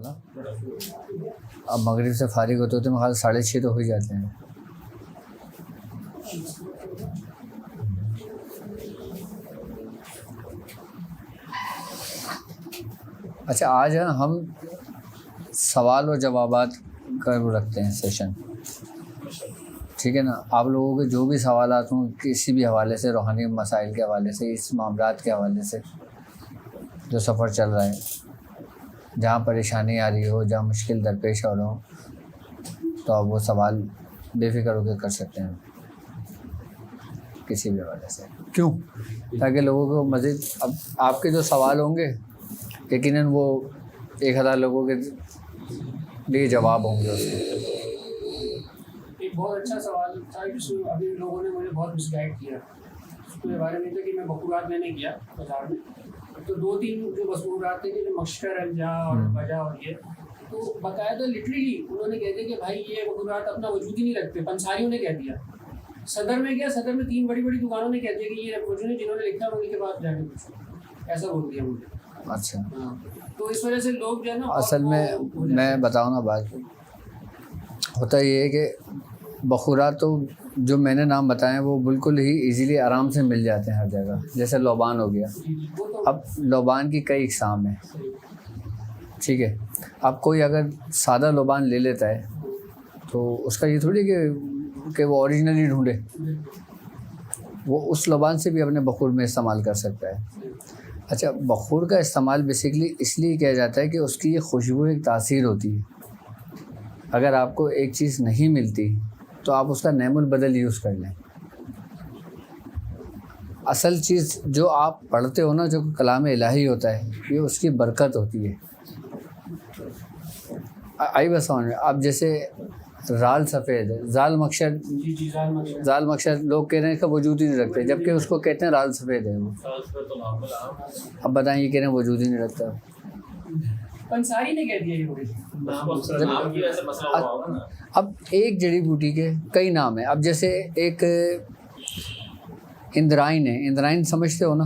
نا. اب مغرب سے فارغ ہوتے ہوتے میرے خیال 6:30 تو ہو ہی جاتے ہیں. اچھا آج ہم سوال و جوابات کا وہ رکھتے ہیں سیشن, ٹھیک ہے نا. آپ لوگوں کے جو بھی سوالات ہوں کسی بھی حوالے سے, روحانی مسائل کے حوالے سے, اس معاملات کے حوالے سے جو سفر چل رہا ہے, جہاں پریشانی آ رہی ہو, جہاں مشکل درپیش ہو رہا ہو, تو آپ وہ سوال بے فکر ہو کے کر سکتے ہیں کسی بھی حوالے سے. کیوں؟ تاکہ لوگوں کو مزید, اب آپ کے جو سوال ہوں گے یقیناً وہ 1000 لوگوں کے لیے جواب ہوں گے اس کے. ایک بہت اچھا سوال تھا جس میں ابھی لوگوں نے مجھے بہت مس گائڈ کیا. اس کے بارے میں تھا کہ میں بخورات لینے گیا بازار میں, تو 2-3 جو مصنوعات تھے کہ مشکر الجا اور وجہ اور یہ, تو باقاعدہ لٹرلی انہوں نے کہہ دیا کہ بھائی یہ بخورات اپنا وجود ہی نہیں رکھتے. پنساریوں نے کہہ دیا. صدر میں گیا, صدر میں 3 بڑی بڑی دکانوں نے کہہ دیا کہ یہ وجود نہیں, جنہوں نے لکھا انہیں کے پاس جا کے پوچھو, ایسا بول دیا مجھے. اچھا, تو اس وجہ سے لوگ جو ہے نا, اصل میں بتاؤں نا بات, ہوتا یہ ہے کہ بخورات تو جو میں نے نام بتائے ہیں وہ بالکل ہی ایزیلی آرام سے مل جاتے ہیں ہر جگہ. جیسے لوبان ہو گیا. اب لوبان کی کئی اقسام ہیں, ٹھیک ہے. اب کوئی اگر سادہ لوبان لے لیتا ہے تو اس کا یہ تھوڑی کہ وہ اوریجنل ہی ڈھونڈے, وہ اس لوبان سے بھی اپنے بخور میں استعمال کر سکتا ہے. اچھا, بخور کا استعمال بیسکلی اس لیے کیا جاتا ہے کہ اس کی یہ خوشبو ایک تاثیر ہوتی ہے. اگر آپ کو ایک چیز نہیں ملتی تو آپ اس کا نعم البدل یوز کر لیں. اصل چیز جو آپ پڑھتے ہو نا, جو کلام الہی ہوتا ہے, یہ اس کی برکت ہوتی ہے. آئی بس سمجھ میں. اب جیسے رال سفید ہے, زال مکشر لوگ کہہ رہے ہیں کہ وجود ہی نہیں رکھتے, جبکہ اس کو کہتے ہیں رال سفید ہے. وہ اب بتائیں, یہ کہہ رہے ہیں وجود ہی نہیں رکھتا. پنساری نے کہہ دیا یہ. اب ایک جڑی بوٹی کے کئی نام ہیں. اب جیسے ایک اندرائن ہے, اندرائن سمجھتے ہو نا,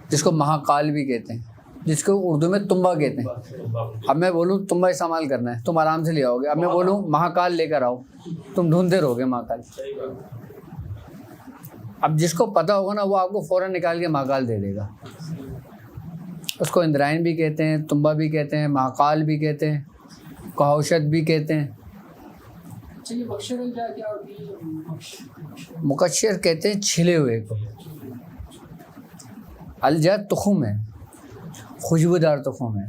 جس کو مہاکال بھی کہتے ہیں, جس کو اردو میں تمبا کہتے ہیں. اب میں بولوں تمبا استعمال کرنا ہے, تم آرام سے لے آؤ گے. اب میں بولوں مہاکال لے کر آؤ, تم ڈھونڈتے رہو گے مہاکال. اب جس کو پتہ ہوگا نا وہ آپ کو فوراً نکال کے مہاکال دے دے گا. اس کو اندرائن بھی کہتے ہیں, تمبا بھی کہتے ہیں, مہاکال بھی کہتے ہیں, کہوشت بھی کہتے ہیں. مکشر کہتے ہیں چھلے ہوئے کو. الجا تخم ہے, خوشبودار تخم ہے,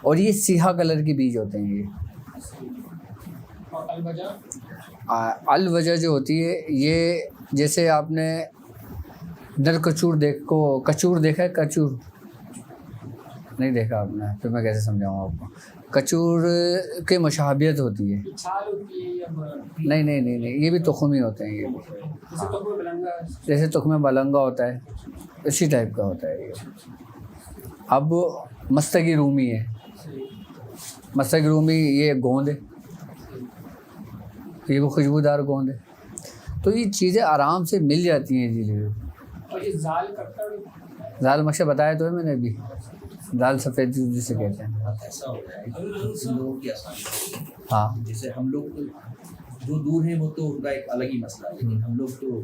اور یہ سیاہ کلر کے بیج ہوتے ہیں. یہ الوجہ جو ہوتی ہے, یہ جیسے آپ نے نر کچور کچور دیکھا ہے. کچور نہیں دیکھا آپ نے, پھر میں کیسے سمجھاؤں آپ کو. کچور کے مشابہت ہوتی ہے. نہیں, یہ بھی تخم ہی ہوتے ہیں. یہ بھی جیسے تخم بلنگا ہوتا ہے, اسی ٹائپ کا ہوتا ہے یہ. اب مستگی رومی ہے. مستگی رومی یہ گوند ہے, یہ بھی خوشبودار گوند ہے. تو یہ چیزیں آرام سے مل جاتی ہیں جی. زال مکشر بتایا تو ہے میں نے ابھی, دال سفید جسے کہتے ہیں. ایسا ہوتا ہے کہ لوگوں کی آسانی, ہاں, جیسے ہم لوگ جو دور ہیں وہ تو ان کا ایک الگ ہی مسئلہ ہے, لیکن ہم لوگ تو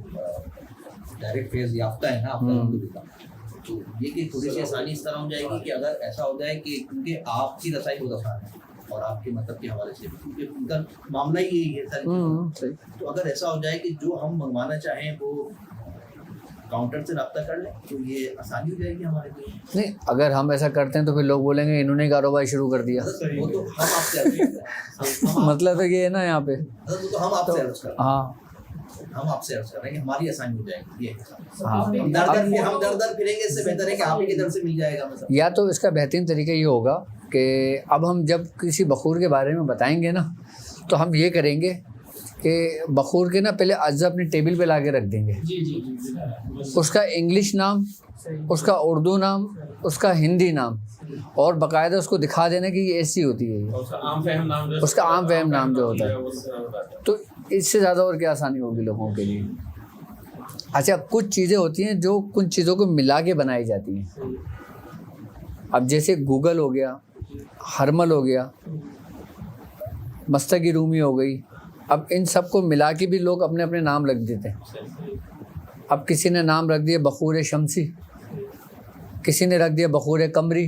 ڈائریکٹ فیض یافتہ ہے نا الحمدللہ. تو یہ کہ تھوڑی سی آسانی اس طرح ہو جائے گی کہ اگر ایسا ہو جائے کہ کیونکہ آپ کی رسائی بہت آسان ہے اور آپ کے مطلب کے حوالے سے کیونکہ ان کا معاملہ ہی یہی ہے. تو اگر ایسا ہو جائے کہ جو ہم منگوانا چاہیں وہ کاؤنٹر سے رابطہ کر لیں تو یہ آسانی ہو جائے گی ہمارے لیے. نہیں, اگر ہم ایسا کرتے ہیں تو پھر لوگ بولیں گے انہوں نے کاروبار شروع کر دیا. وہ تو ہم آپ سے مطلب تو یہ ہے نا یہاں پہ, وہ تو ہم آپ سے عرض کر رہے ہیں. ہاں, ہم آپ سے عرض کر رہے ہیں کہ ہماری آسانی ہو جائے گی. ہاں. ہم در پھریں گے, اس سے بہتر ہے کہ آپ ہی کی طرف سے مل جائے گا. مثلا یا تو اس کا بہترین طریقہ یہ ہوگا کہ اب ہم جب کسی بخور کے بارے میں بتائیں گے نا, تو ہم یہ کریں گے کہ بخور کے نا پہلے اجزا اپنی ٹیبل پہ لا کے رکھ دیں گے. اس کا انگلش نام, اس کا اردو نام, اس کا ہندی نام, اور باقاعدہ اس کو دکھا دینا کہ یہ ایسی ہوتی ہے, اس کا عام فہم نام جو ہوتا ہے. تو اس سے زیادہ اور کیا آسانی ہوگی لوگوں کے لیے. اچھا, کچھ چیزیں ہوتی ہیں جو کچھ چیزوں کو ملا کے بنائی جاتی ہیں. اب جیسے گوگل ہو گیا, ہرمل ہو گیا, مستگی رومی ہو گئی, اب ان سب کو ملا کے بھی لوگ اپنے اپنے نام رکھ دیتے ہیں. اب کسی نے نام رکھ دیا بخور شمسی, کسی نے رکھ دیا بخور قمری.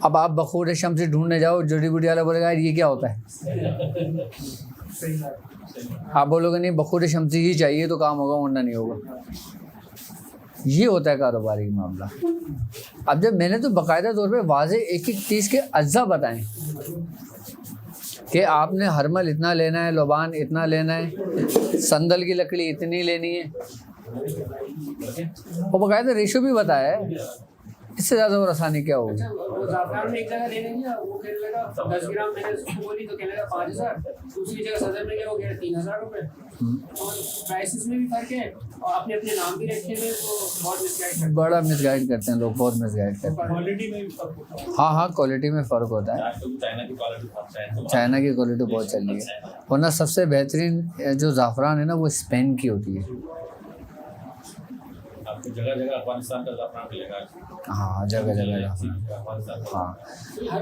اب آپ بخور شمسی ڈھونڈنے جاؤ, جڑی بوٹی والا بولے گا یہ کیا ہوتا ہے, آپ بولو گے نہیں بخور شمسی ہی چاہیے تو کام ہوگا, ورنہ نہیں ہوگا. یہ ہوتا ہے کاروباری معاملہ. اب جب میں نے تو باقاعدہ طور پہ واضح ایک ایک چیز کے اجزاء بتائیں کہ آپ نے ہرمل اتنا لینا ہے, لوبان اتنا لینا ہے, سندل کی لکڑی اتنی لینی ہے, اور باقاعدہ ریشو بھی بتایا ہے. اس سے زیادہ اور آسانی کیا ہوگی. وہ زعفران میں ایک جگہ لے لیں گے, وہ کہنے لگا 10 گرام میں نے اس کو بولی تو کہنے لگا 5000, دوسری جگہ صدر میں گیا وہ کہہ رہا 3000 روپے. اور پرائسز میں بھی فرق ہے, اور اپنے اپنے نام بھی رکھے ہوئے, تو بہت مس گائڈ کرتے ہیں. بڑا مس گائڈ کرتے ہیں لوگ, بہت مس گائڈ کرتے ہیں. کوالٹی میں بھی فرق ہوتا ہے. ہاں کوالٹی میں فرق ہوتا ہے. چائنا کی کوالٹی بہت چل رہی ہے, ورنہ سب سے بہترین جو زعفران ہے نا وہ اسپین کی ہوتی ہے. جگہ جگہ افغانستان کا زعفران ملے گا. ہاں جگہ جگہ. ہاں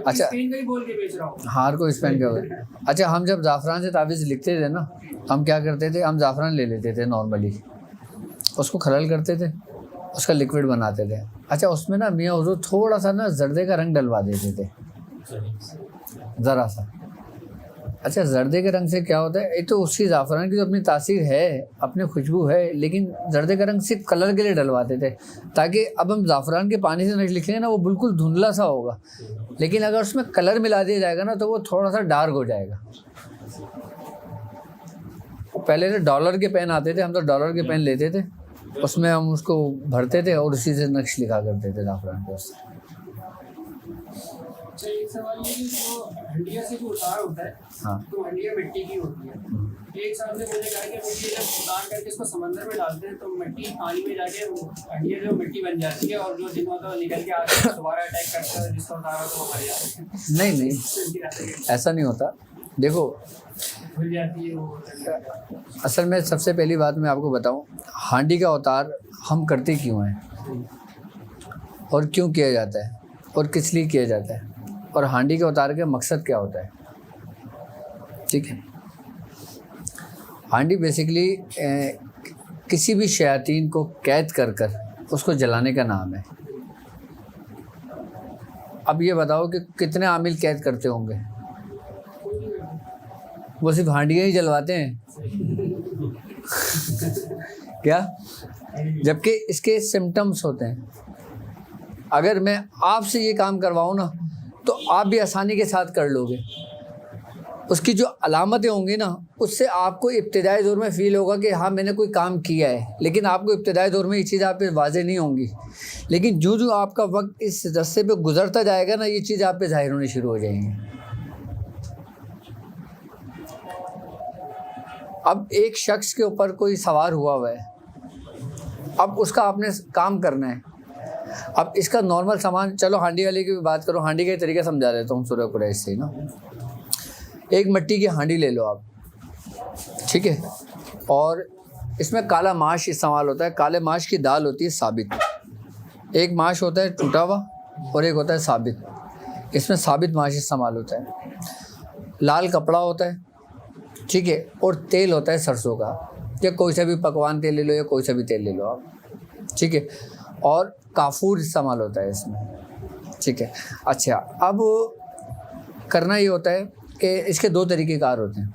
اچھا, اسپین کا ہی بول کے بیچ رہا ہوں. ہار کو اسپین کا. اچھا ہم جب زعفران سے تعویذ لکھتے تھے نا, ہم کیا کرتے تھے, ہم زعفران لے لیتے تھے نارملی, اس کو کھلل کرتے تھے, اس کا لکوڈ بناتے تھے. اچھا اس میں نا میاں حضور تھوڑا سا نا زردے کا رنگ ڈلوا دیتے تھے, ذرا سا. اچھا زردے کے رنگ سے کیا ہوتا ہے, ایک تو اس کی زعفران کی جو اپنی تاثیر ہے, اپنی خوشبو ہے, لیکن زردے کا رنگ صرف کلر کے لیے ڈلواتے تھے تاکہ اب ہم زعفران کے پانی سے نقش لکھیں گے نا وہ بالکل دھندلا سا ہوگا, لیکن اگر اس میں کلر ملا دیا جائے گا نا تو وہ تھوڑا سا ڈارک ہو جائے گا. پہلے تو ڈالر کے پین آتے تھے, ہم تو ڈالر کے پین لیتے تھے, اس میں ہم اس کو بھرتے تھے اور اسی سے نقش لکھا کرتے تھے زعفران کے. اچھا ایک سوال یہ کہ جو ہنڈیا سے جو اتار ہوتا ہے, ہاں تو ہنڈیا مٹی کی ہوتی ہے. ایک صاحب نے مجھے کہا کہ مٹی جب اتار کر کے اس کو سمندر میں ڈالتے ہیں تو مٹی پانی میں جا کے ہنڈیا جو مٹی بن جاتی ہے, اور جو دن ہوتا ہے وہ نکل کے آتے ہیں, دوبارہ اٹیک کرتا ہے, جس کو اتارا تو وہ مر جاتا ہے. نہیں ایسا نہیں ہوتا. دیکھو بھول جاتی ہے وہ. اصل میں سب سے پہلی بات میں آپ کو بتاؤں, ہانڈی کا اتار ہم کرتے کیوں ہیں اور کیوں کیا جاتا ہے اور کس لیے کیا جاتا ہے, اور ہانڈی کے اتار کا مقصد کیا ہوتا ہے. ٹھیک ہے, ہانڈی بیسیکلی کسی بھی شیاطین کو قید کر کر اس کو جلانے کا نام ہے. اب یہ بتاؤ کہ کتنے عامل قید کرتے ہوں گے, وہ صرف ہانڈیاں ہی جلواتے ہیں کیا, جبکہ اس کے سمٹمس ہوتے ہیں. اگر میں آپ سے یہ کام کرواؤں نا تو آپ بھی آسانی کے ساتھ کر لو گے. اس کی جو علامتیں ہوں گی نا اس سے آپ کو ابتدائی دور میں فیل ہوگا کہ ہاں میں نے کوئی کام کیا ہے, لیکن آپ کو ابتدائی دور میں یہ چیز آپ پہ واضح نہیں ہوں گی. لیکن جو آپ کا وقت اس رستے پہ گزرتا جائے گا نا یہ چیز آپ پہ ظاہر ہونے شروع ہو جائیں گی. اب ایک شخص کے اوپر کوئی سوار ہوا ہے, اب اس کا آپ نے کام کرنا ہے. اب اس کا نارمل سامان, چلو ہانڈی والے کی بھی بات کرو, ہانڈی کا طریقہ سمجھا دیتا ہوں سورہ قریش سے نا. ایک مٹی کی ہانڈی لے لو آپ, ٹھیک ہے, اور اس میں کالا ماش استعمال ہوتا ہے. کالے ماش کی دال ہوتی ہے ثابت, ایک ماش ہوتا ہے ٹوٹا ہوا اور ایک ہوتا ہے ثابت. اس میں ثابت ماش استعمال ہوتا ہے. لال کپڑا ہوتا ہے, ٹھیک ہے, اور تیل ہوتا ہے سرسوں کا, یا کوئی سا بھی پکوان تیل لے لو یا کوئی سا بھی تیل لے لو آپ, ٹھیک ہے, اور کافور استعمال ہوتا ہے اس میں, ٹھیک ہے. اچھا اب کرنا یہ ہوتا ہے کہ اس کے دو طریقہ کار ہوتے ہیں.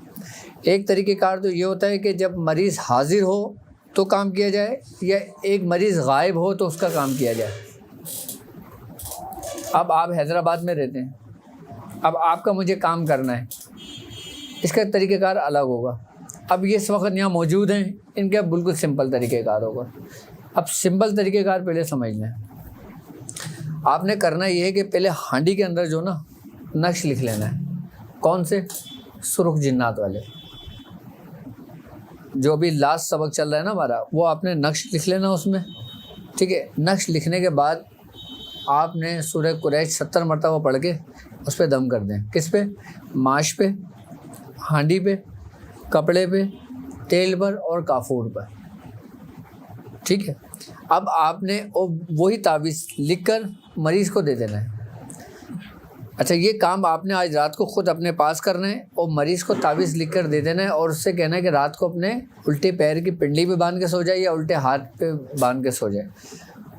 ایک طریقہ کار تو یہ ہوتا ہے کہ جب مریض حاضر ہو تو کام کیا جائے, یا ایک مریض غائب ہو تو اس کا کام کیا جائے. اب آپ حیدرآباد میں رہتے ہیں, اب آپ کا مجھے کام کرنا ہے, اس کا طریقہ کار الگ ہوگا. اب یہ اس وقت یہاں موجود ہیں, ان کا بالکل سمپل طریقہ کار ہوگا. اب سمپل طریقہ کار پہلے سمجھنا ہے. آپ نے کرنا یہ ہے کہ پہلے ہانڈی کے اندر جو نا نقش لکھ لینا ہے. کون سے؟ سرخ جنات والے, جو ابھی لاسٹ سبق چل رہا ہے نا ہمارا, وہ آپ نے نقش لکھ لینا اس میں, ٹھیک ہے. نقش لکھنے کے بعد آپ نے سورہ قریش 70 مرتبہ پڑھ کے اس پہ دم کر دیں. کس پہ؟ ماش پہ, ہانڈی پہ, کپڑے پہ, تیل پر اور کافور پر, ٹھیک ہے. اب آپ نے وہی تعویذ لکھ کر مریض کو دے دینا ہے. اچھا یہ کام آپ نے آج رات کو خود اپنے پاس کرنا ہے اور مریض کو تعویذ لکھ کر دے دینا ہے اور اس سے کہنا ہے کہ رات کو اپنے الٹے پیر کی پنڈلی پہ باندھ کے سو جائے یا الٹے ہاتھ پہ باندھ کے سو جائے،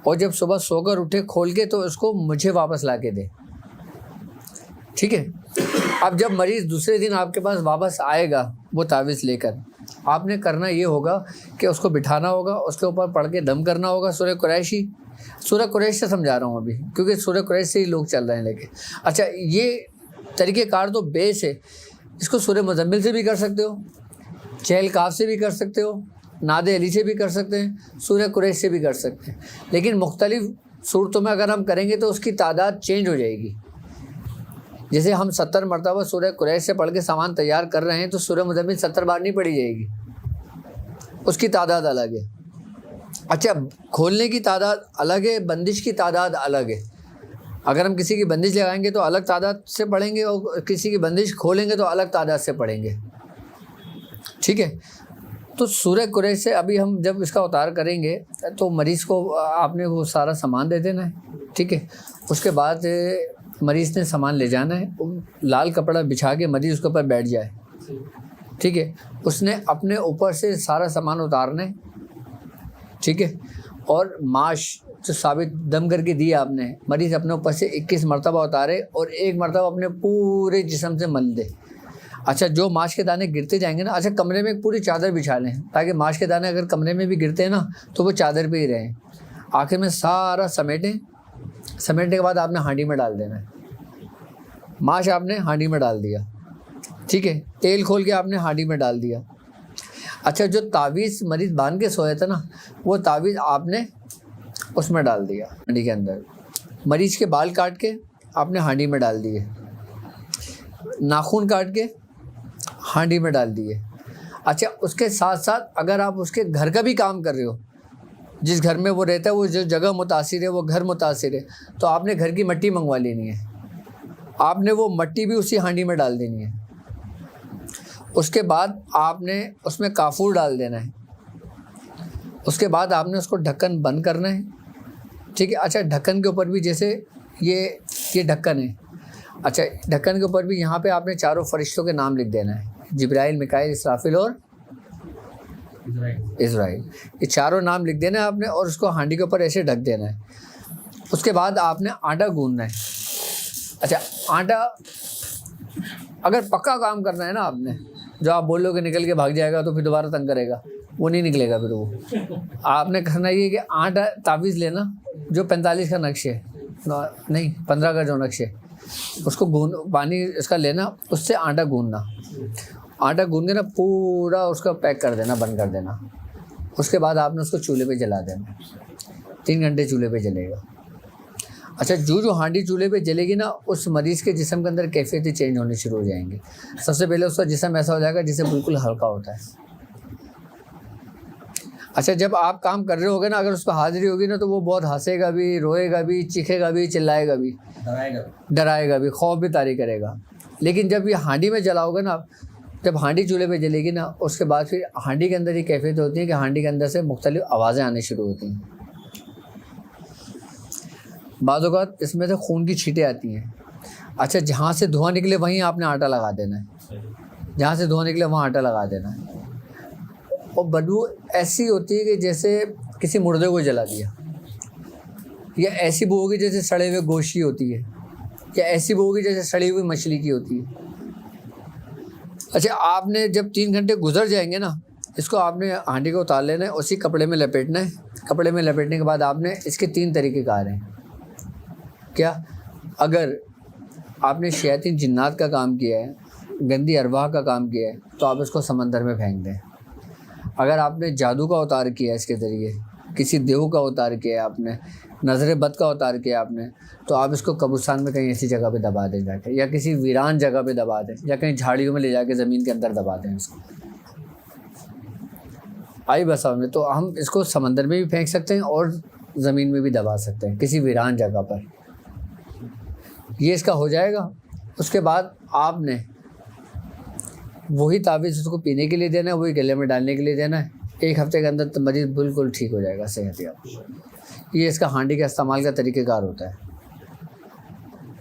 اور جب صبح سو کر اٹھے کھول کے تو اس کو مجھے واپس لا کے دے، ٹھیک ہے؟ اب جب مریض دوسرے دن آپ کے پاس واپس آئے گا وہ تعویذ لے کر، آپ نے کرنا یہ ہوگا کہ اس کو بٹھانا ہوگا، اس کے اوپر پڑھ کے دم کرنا ہوگا سورہ قریشی. سورہ قریش سے سمجھا رہا ہوں ابھی کیونکہ سورہ قریش سے ہی لوگ چل رہے ہیں لیکن. اچھا یہ طریقہ کار تو بیس ہے، اس کو سورہ مزمل سے بھی کر سکتے ہو، چہل کاف سے بھی کر سکتے ہو، ناد علی سے بھی کر سکتے ہیں، سورہ قریش سے بھی کر سکتے ہیں، لیکن مختلف صورتوں میں اگر ہم کریں گے تو اس کی تعداد چینج ہو جائے گی. جیسے ہم 70 مرتبہ سورہ قریش سے پڑھ کے سامان تیار کر رہے ہیں تو سورہ مزمل 70 بار نہیں پڑھی جائے گی، اس کی تعداد الگ ہے. اچھا کھولنے کی تعداد الگ ہے، بندش کی تعداد الگ ہے. اگر ہم کسی کی بندش لگائیں گے تو الگ تعداد سے پڑھیں گے اور کسی کی بندش کھولیں گے تو الگ تعداد سے پڑھیں گے، ٹھیک ہے؟ تو سورہ قریش سے ابھی ہم جب اس کا اتار کریں گے تو مریض کو آپ نے وہ سارا سامان دے دینا ہے، ٹھیک ہے؟ اس کے بعد مریض نے سامان لے جانا ہے، لال کپڑا بچھا کے مریض اس کے اوپر بیٹھ جائے، ٹھیک ہے؟ اس نے اپنے اوپر سے سارا سامان اتارنا ہے، ٹھیک ہے؟ اور ماش جو ثابت دم کر کے دیا آپ نے، مریض اپنے اوپر سے 21 مرتبہ اتارے اور 1 مرتبہ اپنے پورے جسم سے مل دے. اچھا جو ماش کے دانے گرتے جائیں گے نا، اچھا کمرے میں ایک پوری چادر بچھا لیں تاکہ ماش کے دانے اگر کمرے میں بھی گرتے ہیں نا تو وہ چادر پہ ہی رہیں. آخر میں سارا سمیٹنے کے بعد آپ نے ہانڈی میں ڈال دینا ہے. ماش آپ نے ہانڈی میں ڈال دیا، ٹھیک ہے؟ تیل کھول کے آپ نے ہانڈی میں ڈال دیا. اچھا جو تعویذ مریض باندھ کے سویا تھا نا وہ تعویذ آپ نے اس میں ڈال دیا ہانڈی کے اندر. مریض کے بال کاٹ کے آپ نے ہانڈی میں ڈال دیے، ناخن کاٹ کے ہانڈی میں ڈال دیے. اچھا اس کے ساتھ ساتھ اگر آپ اس کے گھر کا بھی کام کر رہے ہو، جس گھر میں وہ رہتا ہے وہ جو جگہ متاثر ہے وہ گھر متاثر ہے، تو آپ نے گھر کی مٹی منگوا لینی ہے، آپ نے وہ مٹی بھی اسی ہانڈی میں ڈال دینی ہے. اس کے بعد آپ نے اس میں کافور ڈال دینا ہے. اس کے بعد آپ نے اس کو ڈھکن بند کرنا ہے، ٹھیک ہے؟ اچھا ڈھکن کے اوپر بھی جیسے یہ ڈھکن ہے، اچھا ڈھکن کے اوپر بھی یہاں پہ آپ نے چاروں فرشتوں کے نام لکھ دینا ہے، جبرائیل، میکائیل، اسرافیل اور اسرائیل. یہ چاروں نام لکھ دینا ہے آپ نے اور اس کو ہانڈی کے اوپر ایسے ڈھک دینا ہے. اس کے بعد آپ نے آٹا گوندنا ہے. اچھا آٹا اگر پکا کام کرنا ہے نا آپ نے، جو آپ بولو کہ نکل کے بھاگ جائے گا تو پھر دوبارہ تنگ کرے گا، وہ نہیں نکلے گا. پھر وہ آپ نے کرنا یہ کہ آٹا تعویذ لینا جو 45 کا نقش ہے، نہیں 15 کا جو نقش ہے، اس کو پانی اس کا لینا، اس سے آٹا گوندنا. آٹا گوند کے نا پورا اس کا پیک کر دینا، بند کر دینا. اس کے بعد آپ نے اس کو چولہے پہ جلا دینا، 3 گھنٹے چولہے پہ جلے گا. اچھا جو ہانڈی چولہے پہ جلے گی نا اس مریض کے جسم کے اندر کیفیتیں چینج ہونے شروع ہو جائیں گے. سب سے پہلے اس کا جسم ایسا ہو جائے گا جسے بالکل ہلکا ہوتا ہے. اچھا جب آپ کام کر رہے ہوگے نا، اگر اس کو حاضری ہوگی نا تو وہ بہت ہنسے گا بھی، روئے گا بھی، چیخے گا بھی، چلائے گا بھی، ڈرائے گا بھی، خوف بھی طاری کرے گا. لیکن جب یہ ہانڈی میں جلاؤ گے نا، جب ہانڈی چولہے پہ جلے گی نا، اس کے بعد پھر ہانڈی کے اندر یہ کیفیت ہوتی ہے کہ ہانڈی کے اندر سے مختلف آوازیں آنے شروع ہوتی ہیں. بعض اوقات اس میں سے خون کی چھینٹیں آتی ہیں. اچھا جہاں سے دھواں نکلے وہیں آپ نے آٹا لگا دینا ہے، جہاں سے دھواں نکلے وہاں آٹا لگا دینا ہے. اور بدبو ایسی ہوتی ہے کہ جیسے کسی مردے کو جلا دیا، یا ایسی بو ہوگی جیسے سڑے ہوئے گوشت کی ہوتی ہے، یا ایسی بو ہوگی جیسے سڑی ہوئی مچھلی کی ہوتی ہے. اچھا آپ نے جب 3 گھنٹے گزر جائیں گے نا، اس کو آپ نے ہانڈی کو اتار لینا ہے، اسی کپڑے میں لپیٹنا ہے. کپڑے میں لپیٹنے کے بعد آپ نے اس کے 3 طریقے کار ہیں. کیا؟ اگر آپ نے شیاطین جنات کا کام کیا ہے، گندی ارواح کا کام کیا ہے، تو آپ اس کو سمندر میں پھینک دیں. اگر آپ نے جادو کا اتار کیا ہے، اس کے ذریعے کسی دیو کا اتار کیا ہے، آپ نے نظر بد کا اتار کیا آپ نے، تو آپ اس کو قبرستان میں کہیں ایسی جگہ پہ دبا دیں جا کے، یا کسی ویران جگہ پہ دبا دیں، یا کہیں جھاڑیوں میں لے جا کے زمین کے اندر دبا دیں اس کو. آئی بس میں تو ہم اس کو سمندر میں بھی پھینک سکتے ہیں اور زمین میں بھی دبا سکتے ہیں کسی ویران جگہ پر. یہ اس کا ہو جائے گا. اس کے بعد آپ نے وہی تعویذ اس کو پینے کے لیے دینا ہے، وہی گلے میں ڈالنے کے لیے دینا ہے. 1 ہفتے کے اندر مریض بالکل ٹھیک ہو جائے گا، صحت یاب. یہ اس کا ہانڈی کا استعمال کا طریقہ کار ہوتا ہے.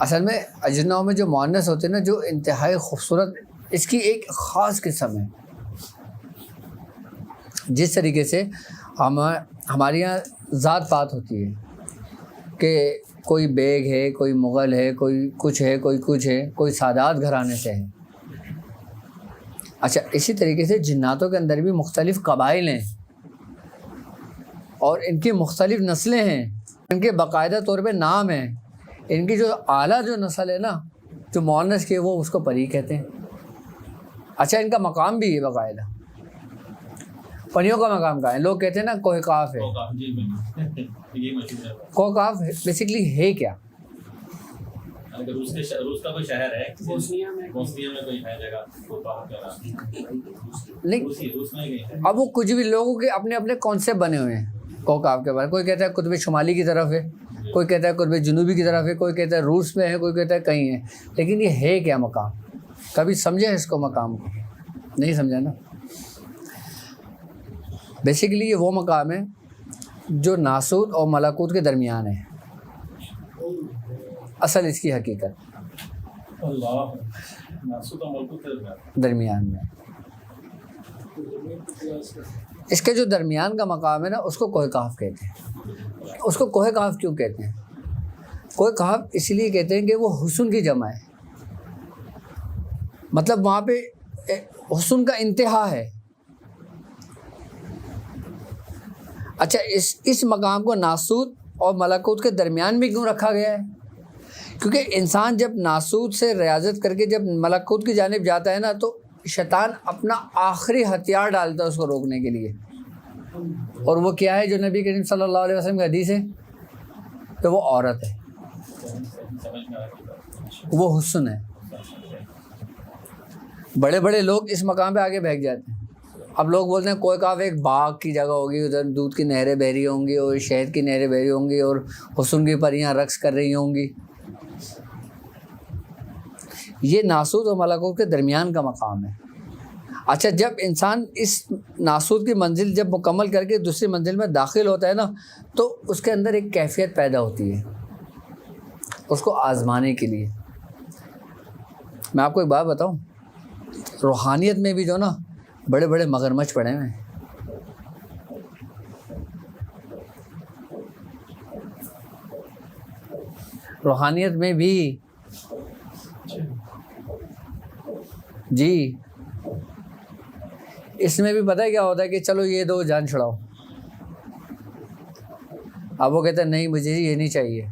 اصل میں اجناؤں میں جو مؤنث ہوتے ہیں نا، جو انتہائی خوبصورت، اس کی ایک خاص قسم ہے. جس طریقے سے ہمارے یہاں ذات پات ہوتی ہے کہ کوئی بیگ ہے، کوئی مغل ہے، کوئی کچھ ہے، کوئی کچھ ہے، کوئی سادات گھرانے سے ہے. اچھا، اسی طریقے سے جناتوں کے اندر بھی مختلف قبائل ہیں اور ان کی مختلف نسلیں ہیں، ان کے باقاعدہ طور پہ نام ہیں. ان کی جو اعلیٰ جو نسل ہے نا، جو مؤنث کی، وہ اس کو پری کہتے ہیں. اچھا، ان کا مقام بھی ہے باقاعدہ. پریوں کا مقام کہاں ہے؟ لوگ کہتے ہیں نا کوہ قاف ہے. کوہ قاف بیسکلی ہے کیا؟ روس کا کوئی شہر ہے، بوسنیا میں کوئی ہے جگہ، نہیں، اب وہ کچھ بھی لوگوں کے اپنے اپنے کانسیپٹ بنے ہوئے ہیں کوہ قاف کے بارے. کوئی کہتا ہے قطب شمالی کی طرف ہے، کوئی کہتا ہے قطب جنوبی کی طرف ہے، کوئی کہتا ہے روس میں ہے، کوئی کہتا ہے کہیں ہے. لیکن یہ ہے کیا مقام؟ کبھی سمجھے اس کو؟ مقام کو نہیں سمجھا نا. بیسیکلی یہ وہ مقام ہے جو ناسوت اور ملکوت کے درمیان ہے. اصل اس کی حقیقت درمیان میں. اس کے جو درمیان کا مقام ہے نا، اس کو کوہ قاف کہتے ہیں. اس کو کوہ قاف کیوں کہتے ہیں؟ کوہ قاف اس لیے کہتے ہیں کہ وہ حسن کی جمع ہے. مطلب وہاں پہ حسن کا انتہا ہے. اچھا، اس مقام کو ناسوت اور ملکوت کے درمیان بھی کیوں رکھا گیا ہے؟ کیونکہ انسان جب ناسوت سے ریاضت کر کے جب ملکوت کی جانب جاتا ہے نا، تو شیطان اپنا آخری ہتھیار ڈالتا ہے اس کو روکنے کے لیے. اور وہ کیا ہے جو نبی کریم صلی اللہ علیہ وسلم کی حدیث ہے؟ تو وہ عورت ہے، وہ حسن ہے. بڑے بڑے لوگ اس مقام پہ آگے بھاگ جاتے ہیں. اب لوگ بولتے ہیں کوہ قاف ایک باغ کی جگہ ہوگی، ادھر دودھ کی نہریں بہ رہی ہوں گی اور شہد کی نہریں بہ رہی ہوں گی اور حسن کی پریاں رقص کر رہی ہوں گی. یہ ناسوت اور ملکوت کے درمیان کا مقام ہے. اچھا، جب انسان اس ناسوت کی منزل جب مکمل کر کے دوسری منزل میں داخل ہوتا ہے نا، تو اس کے اندر ایک کیفیت پیدا ہوتی ہے اس کو آزمانے کے لیے. میں آپ کو ایک بات بتاؤں، روحانیت میں بھی جو نا بڑے بڑے مگرمچھ پڑے ہوئے ہیں. روحانیت میں بھی جی، اس میں بھی پتہ ہے کیا ہوتا ہے کہ چلو یہ دو جان چھڑاؤ. اب وہ کہتا ہے نہیں مجھے یہ نہیں چاہیے.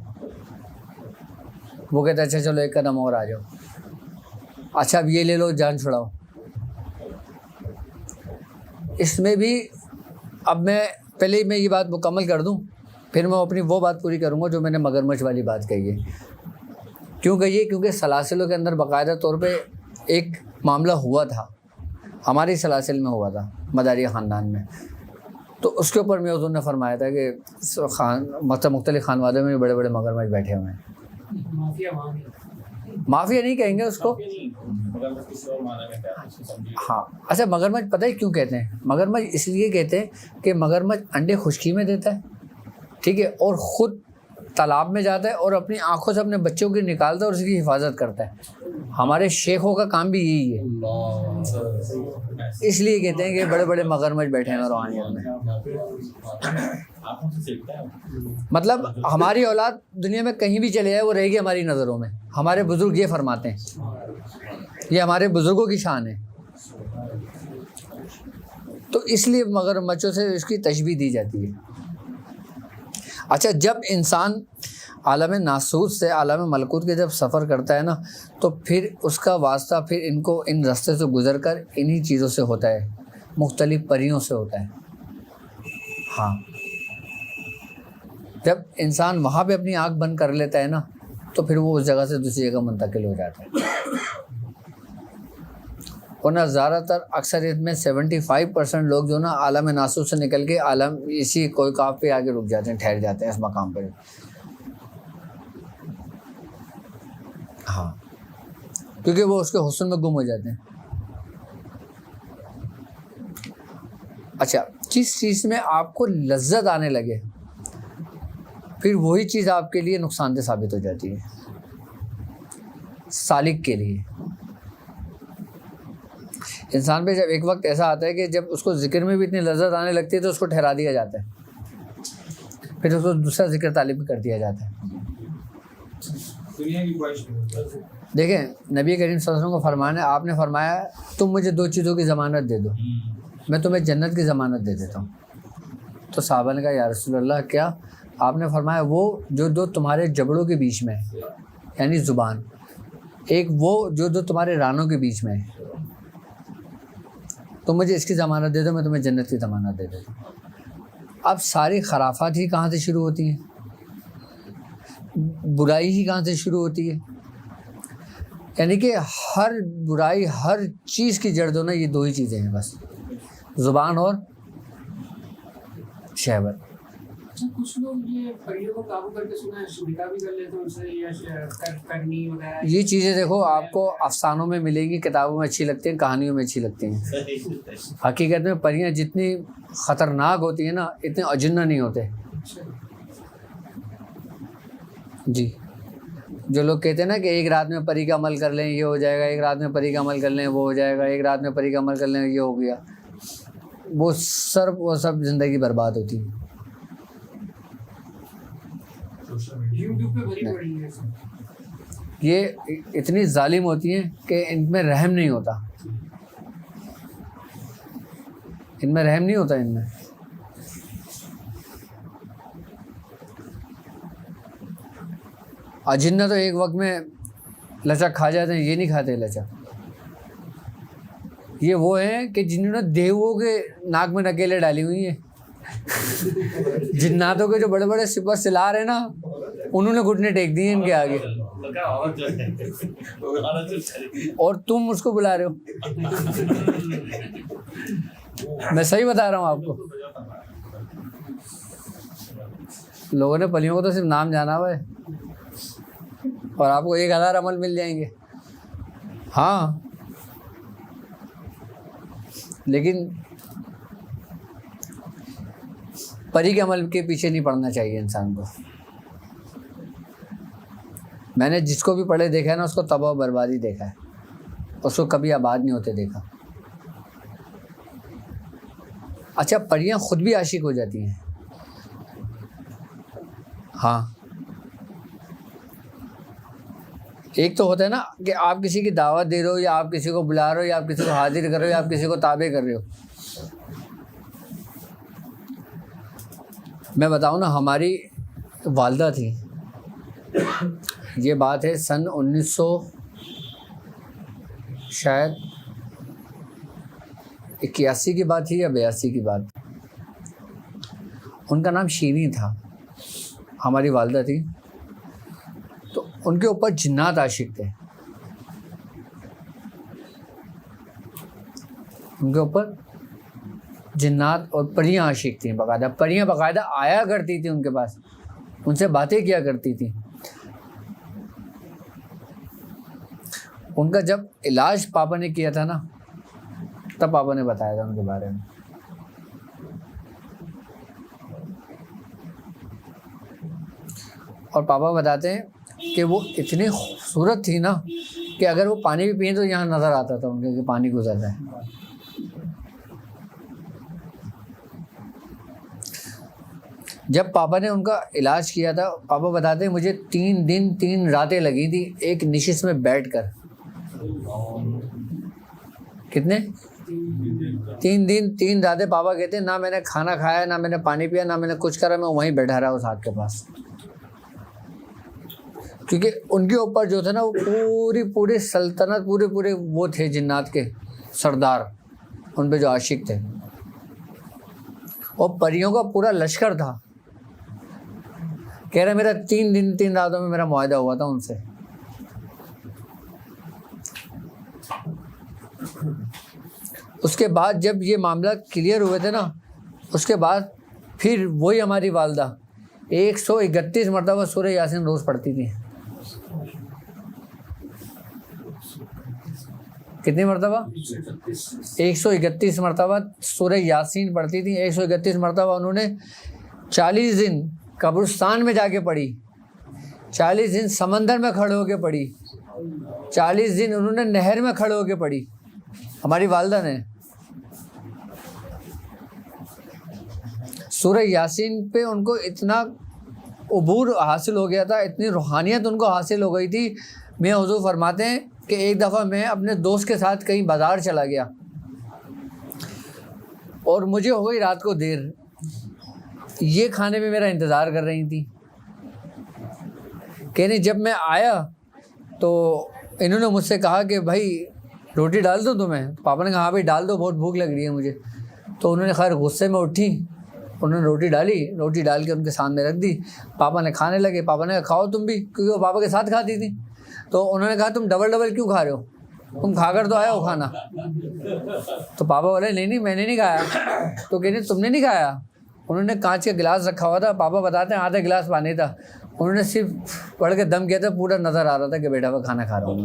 وہ کہتا ہے اچھا چلو ایک قدم اور آ جاؤ. اچھا اب یہ لے لو، جان چھڑاؤ. اس میں بھی اب میں پہلے ہی میں یہ بات مکمل کر دوں، پھر میں اپنی وہ بات پوری کروں گا جو میں نے مگرمچھ والی بات کہی ہے. کیوں کہی ہے؟ کیونکہ سلاسلوں کے اندر باقاعدہ طور پہ ایک معاملہ ہوا تھا، ہماری سلاسل میں ہوا تھا، مداری خاندان میں. تو اس کے اوپر میں حضور نے فرمایا تھا کہ مختلف خانوادوں میں بڑے بڑے مگرمچھ بیٹھے ہوئے ہیں. مافیا نہیں کہیں گے اس کو. ہاں، اچھا، مگرمچھ پتہ ہے کیوں کہتے ہیں؟ مگرمچھ اس لیے کہتے ہیں کہ مگرمچھ انڈے خشکی میں دیتا ہے، ٹھیک ہے، اور خود تالاب میں جاتا ہے اور اپنی آنکھوں سے اپنے بچوں کی نکالتا ہے اور اس کی حفاظت کرتا ہے. ہمارے شیخوں کا کام بھی یہی ہے، اس لیے کہتے ہیں کہ بڑے بڑے مگرمچھ بیٹھے ہیں روحانیت میں. مطلب ہماری اولاد دنیا میں کہیں بھی چلے جائے وہ رہے گی ہماری نظروں میں. ہمارے بزرگ یہ فرماتے ہیں، یہ ہمارے بزرگوں کی شان ہے. تو اس لیے مگرمچھوں سے اس کی تشبیہ دی جاتی ہے. اچھا، جب انسان عالم ناسوت سے عالم ملکوت کے جب سفر کرتا ہے نا، تو پھر اس کا واسطہ پھر ان راستے سے گزر کر انہی چیزوں سے ہوتا ہے، مختلف پریوں سے ہوتا ہے. ہاں، جب انسان وہاں پہ اپنی آنکھ بند کر لیتا ہے نا، تو پھر وہ اس جگہ سے دوسری جگہ منتقل ہو جاتا ہے. ورنہ زیادہ تر اکثریت میں 75% لوگ جو نا عالم ناسوت سے نکل کے عالم اسی کوہ قاف پہ آگے رک جاتے ہیں، ٹھہر جاتے ہیں اس مقام پر. ہاں، کیونکہ وہ اس کے حسن میں گم ہو جاتے ہیں. اچھا، جس چیز میں آپ کو لذت آنے لگے، پھر وہی چیز آپ کے لیے نقصان دہ ثابت ہو جاتی ہے. سالک کے لیے. انسان پہ جب ایک وقت ایسا آتا ہے کہ جب اس کو ذکر میں بھی اتنی لذت آنے لگتی ہے تو اس کو ٹھہرا دیا جاتا ہے, پھر اس کو دوسرا ذکر طالب کر دیا جاتا ہے. دیکھیں نبی کریم صلی اللہ علیہ وسلم کو فرمانا ہے, آپ نے فرمایا تم مجھے 2 چیزوں کی ضمانت دے دو, میں تمہیں جنت کی ضمانت دے دیتا ہوں. تو صحابہ نے کہا یا رسول اللہ کیا؟ آپ نے فرمایا وہ جو 2 تمہارے جبڑوں کے بیچ میں ہے, یعنی زبان, ایک وہ جو 2 تمہارے رانوں کے بیچ میں ہے, تم مجھے اس کی ضمانت دے دو, میں تمہیں جنت کی ضمانت دے دیتا ہوں. اب ساری خرافات ہی کہاں سے شروع ہوتی ہیں, برائی ہی کہاں سے شروع ہوتی ہے؟ یعنی کہ ہر برائی, ہر چیز کی جڑ نا یہ 2 ہی چیزیں ہیں بس, زبان اور شہوت. کچھ لوگ یہ پریوں کو قابو کر کے سنا ہے, نکاح بھی کر لیتے ہیں ان سے, یا کرنی وغیرہ. یہ چیزیں دیکھو آپ کو افسانوں میں ملیں گی, کتابوں میں اچھی لگتی ہیں, کہانیوں میں اچھی لگتی ہیں. حقیقت میں پریاں جتنی خطرناک ہوتی ہیں نا, اتنے اجنہ نہیں ہوتے. جی, جو لوگ کہتے ہیں نا کہ ایک رات میں پری کا عمل کر لیں یہ ہو جائے گا, ایک رات میں پری کا عمل کر لیں وہ ہو جائے گا, ایک رات میں پری کا عمل کر لیں یہ ہو گیا, وہ سب زندگی برباد ہوتی ہے. یوٹیوب پہ بھری پڑی ہے. یہ اتنی ظالم ہوتی ہیں کہ ان میں رحم نہیں ہوتا, ان میں رحم نہیں ہوتا. ان میں اجنہ تو ایک وقت میں لچک کھا جاتے ہیں, یہ نہیں کھاتے لچک. یہ وہ ہیں کہ جنہوں نے دیووں کے ناک میں نکیلیں ڈالی ہوئی ہیں. جناتوں کے جو بڑے بڑے سپر سلار ہیں نا, انہوں نے گھٹنے ٹیک دیے ان کے آگے, اور تم اس کو بلا رہے ہو. میں صحیح بتا رہا ہوں آپ کو. لوگوں نے پلیوں کو تو صرف نام جانا ہوا ہے, اور آپ کو 1000 عمل مل جائیں گے. ہاں, لیکن پری کے عمل کے پیچھے نہیں پڑنا چاہیے انسان کو. میں نے جس کو بھی پڑھے دیکھا ہے نا, اس کو تباہ و بربادی دیکھا ہے, اس کو کبھی آباد نہیں ہوتے دیکھا. اچھا, پریاں خود بھی عاشق ہو جاتی ہیں. ہاں, ایک تو ہوتا ہے نا کہ آپ کسی کی دعوت دے رہے ہو, یا آپ کسی کو بلا رہے ہو, یا آپ کسی کو حاضر کر رہے ہو, یا آپ کسی کو تابع کر رہے ہو. میں بتاؤں نا, ہماری والدہ تھی, یہ بات ہے سن 1900 شاید 81 کی بات تھی یا 82 کی بات. ان کا نام شیریں تھا, ہماری والدہ تھی. تو ان کے اوپر جنات عاشق تھے, ان کے اوپر جنات اور پریاں عاشق تھیں. باقاعدہ پریاں باقاعدہ آیا کرتی تھیں ان کے پاس, ان سے باتیں کیا کرتی تھیں. ان کا جب علاج پاپا نے کیا تھا نا, تب پاپا نے بتایا تھا ان کے بارے میں. اور پاپا بتاتے ہیں کہ وہ اتنی خوبصورت تھی نا کہ اگر وہ پانی بھی پئیں تو یہاں نظر آتا تھا ان کے کہ پانی گزر رہا ہے. جب پاپا نے ان کا علاج کیا تھا, پاپا بتاتے ہیں مجھے 3 دن 3 راتیں لگی تھی ایک نشست میں بیٹھ کر. کتنے؟ 3 دن 3 راتیں. پاپا کہتے ہیں نہ میں نے کھانا کھایا, نہ میں نے پانی پیا, نہ میں نے کچھ کرا, میں وہیں بیٹھا رہا اس ہاتھ کے پاس. کیونکہ ان کے اوپر جو تھا نا, وہ پوری سلطنت, پورے وہ تھے جنات کے سردار, ان پہ جو عاشق تھے. اور پریوں کا پورا لشکر تھا. کہہ رہے میرا 3 دن 3 راتوں میں میرا معاہدہ ہوا تھا ان سے. اس کے بعد جب یہ معاملہ کلیئر ہوئے تھے نا, اس کے بعد پھر وہی ہماری والدہ 131 مرتبہ سورہ یاسین روز پڑھتی تھی. کتنی مرتبہ؟ 131 مرتبہ سورہ یاسین پڑھتی تھی. 131 مرتبہ انہوں نے 40 دن قبرستان میں جا کے پڑھی, 40 دن سمندر میں کھڑے ہو کے پڑھی, 40 دن انہوں نے نہر میں کھڑے ہو کے پڑھی ہماری والدہ نے. سورہ یاسین پہ ان کو اتنا عبور حاصل ہو گیا تھا, اتنی روحانیت ان کو حاصل ہو گئی تھی. میاں حضور فرماتے ہیں کہ ایک دفعہ میں اپنے دوست کے ساتھ کہیں بازار چلا گیا اور مجھے ہو گئی رات کو دیر. یہ کھانے میں میرا انتظار کر رہی تھی. کہنے جب میں آیا تو انہوں نے مجھ سے کہا کہ بھائی روٹی ڈال دو تمہیں. پاپا نے کہا ہاں بھائی ڈال دو, بہت بھوک لگ رہی ہے مجھے. تو انہوں نے خیر غصے میں اٹھی, انہوں نے روٹی ڈالی, روٹی ڈال کے ان کے سامنے رکھ دی. پاپا نے کھانے لگے. پاپا نے کہا کھاؤ تم بھی, کیونکہ وہ پاپا کے ساتھ کھاتی تھی. تو انہوں نے کہا تم ڈبل کیوں کھا رہے ہو, تم کھا کر تو آیا ہو کھانا. تو پاپا بولے نہیں میں نے نہیں کھایا. تو کہنے تم نے نہیں کھایا. انہوں نے کانچ کا گلاس رکھا ہوا تھا, پاپا بتاتے ہیں آدھا گلاس پانی تھا. انہوں نے صرف پڑھ کے دم کیا تھا, پورا نظر آ رہا تھا کہ بیٹا وہ کھانا کھا رہا ہوں.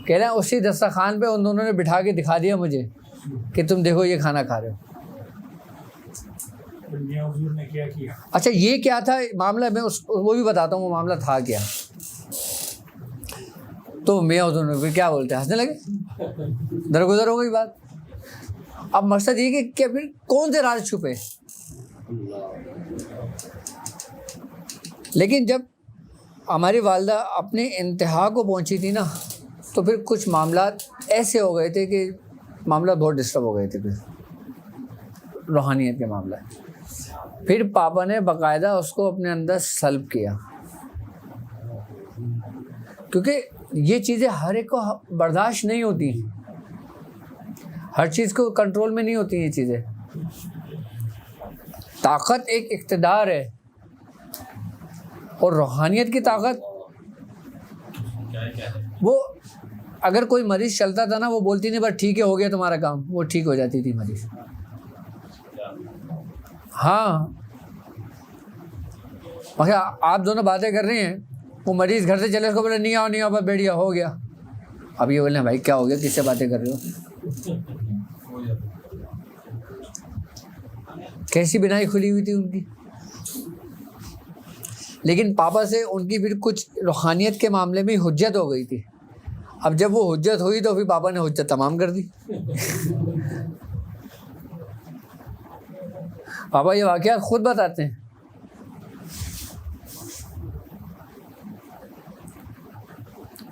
کہہ رہے ہیں اسی دسترخوان پہ ان دونوں نے بٹھا کے دکھا دیا مجھے کہ تم دیکھو یہ کھانا کھا رہے ہو. اچھا یہ کیا تھا معاملہ, میں وہ بھی بتاتا ہوں وہ معاملہ تھا کیا. تو میاں حضور نے پھر کیا بولتے ہیں, ہنسنے لگے, درگزر ہو گئی بات. اب مقصد یہ کہ پھر کون سے راز چھپے. لیکن جب ہماری والدہ اپنی انتہا کو پہنچی تھی نا, تو پھر کچھ معاملات ایسے ہو گئے تھے کہ معاملہ بہت ڈسٹرب ہو گئے تھے. پھر روحانیت کے معاملہ, پھر پاپا نے باقاعدہ اس کو اپنے اندر سلب کیا, کیونکہ یہ چیزیں ہر ایک کو برداشت نہیں ہوتی, ہر چیز کو کنٹرول میں نہیں ہوتی یہ چیزیں. طاقت ایک اقتدار ہے, اور روحانیت کی طاقت وہ اگر کوئی مریض چلتا تھا نا, وہ بولتی نہیں بس ٹھیک ہے ہو گیا تمہارا کام, وہ ٹھیک ہو جاتی تھی مریض. ہاں مگر آپ دونوں باتیں کر رہے ہیں, وہ مریض گھر سے چلے, اس کو بولے نہیں آؤ بس بیٹھ گیا ہو گیا. اب یہ بولے بھائی کیا ہو گیا, کس سے باتیں کر رہے ہو. کیسی بنائی کھلی ہوئی تھی ان کی. لیکن پاپا سے ان کی پھر کچھ روحانیت کے معاملے میں حجت ہو گئی تھی. اب جب وہ حجت ہوئی تو پھر پاپا نے حجت تمام کر دی. پاپا یہ واقعات خود بتاتے ہیں.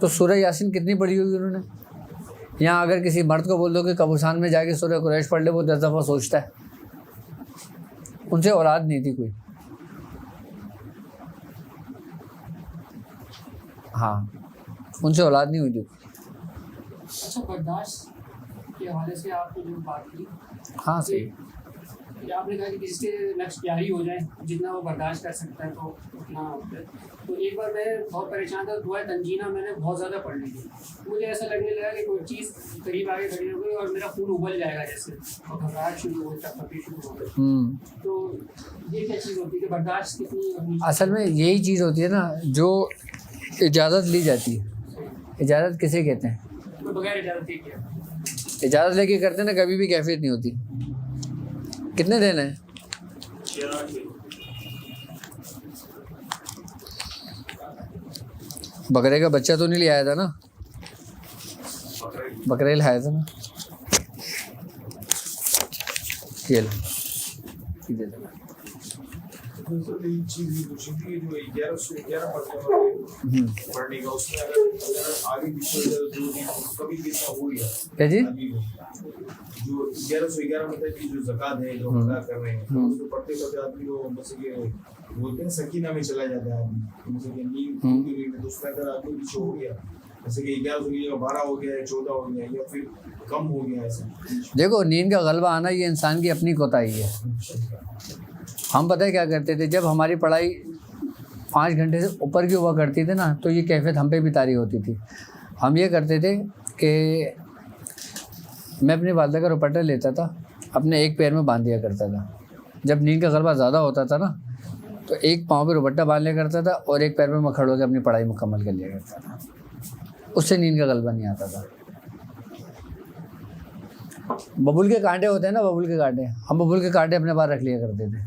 تو سورہ یاسین کتنی پڑھی ہوگی انہوں نے. یہاں اگر کسی مرد کو بول دو کہ قبرستان میں جا کے سورہ قریش پڑھ لے, وہ 10 دفعہ سوچتا ہے. ان سے اولاد نہیں تھی کوئی. ہاں ان سے اولاد نہیں ہوئی تھی. اچھا برداشت کے حوالے سے آپ نے جو بات کی, ہاں صحیح, آپ نے کہا کہ کسی سے نقش پیاری ہو جائے, جتنا وہ برداشت کر سکتا ہے تو اتنا. تو ایک بار میں بہت پریشان تھا, دعائے تنجینہ میں نے بہت زیادہ پڑھ لی تھی. مجھے ایسا لگنے لگا کہ کوئی چیز قریب آگے کھڑی ہو گئی اور میرا خون ابل جائے گا جیسے, اور گھبراہٹ شروع ہو گئی, تپی شروع ہو گئی. تو یہ کیا چیز ہوتی ہے کہ برداشت کتنی. اصل میں یہی چیز ہوتی ہے نا جو اجازت لی جاتی ہے. اجازت کسے کہتے ہیں, بغیر اجازت کیا اجازت لے کے کرتے نا کبھی بھی کیفیت نہیں ہوتی. کتنے دن ہیں, بکرے کا بچہ تو نہیں لے آیا تھا نا, بکرے لایا تھا نا. یہ لو چیز پوچھی تھی جو 1111 پڑھنے کا, اس میں اگر آگے پیچھے کبھی کتنا ہو گیا کیا جی, جو 1111 مطلب کہ جو زکات ہے جو ادا کر رہے ہیں, اس کو پڑھتے پڑھتے آدمی کو مثلا کہ بولتے ہیں سکینہ میں چلا جاتا ہے آدمی, مثلا کہ نیند میں, تو اس میں اگر آگے پیچھے ہو گیا جیسے کہ 11 ہو گیا, 14 ہو گیا, یا پھر کم ہو گیا ایسا. دیکھو نیند کا غلبہ آنا یہ انسان کی اپنی کوتاہی ہے. ہم پتہ ہے کیا کرتے تھے, جب ہماری پڑھائی 5 گھنٹے سے اوپر کی ہوا کرتی تھی نا, تو یہ کیفیت ہم پہ بھی طاری ہوتی تھی. ہم یہ کرتے تھے کہ میں اپنی والدہ کا دوپٹہ لیتا تھا, اپنے ایک پیر میں باندھ دیا کرتا تھا. جب نیند کا غلبہ زیادہ ہوتا تھا نا, تو ایک پاؤں پہ دوپٹہ باندھ لیا کرتا تھا, اور ایک پیر میں کھڑا ہو کے اپنی پڑھائی مکمل کر لیا کرتا تھا. اس سے نیند کا غلبہ نہیں آتا تھا. ببول کے کانٹے ہوتے ہیں نا, ببول کے کانٹے, ہم ببول کے کانٹے اپنے پاس رکھ لیا کرتے تھے.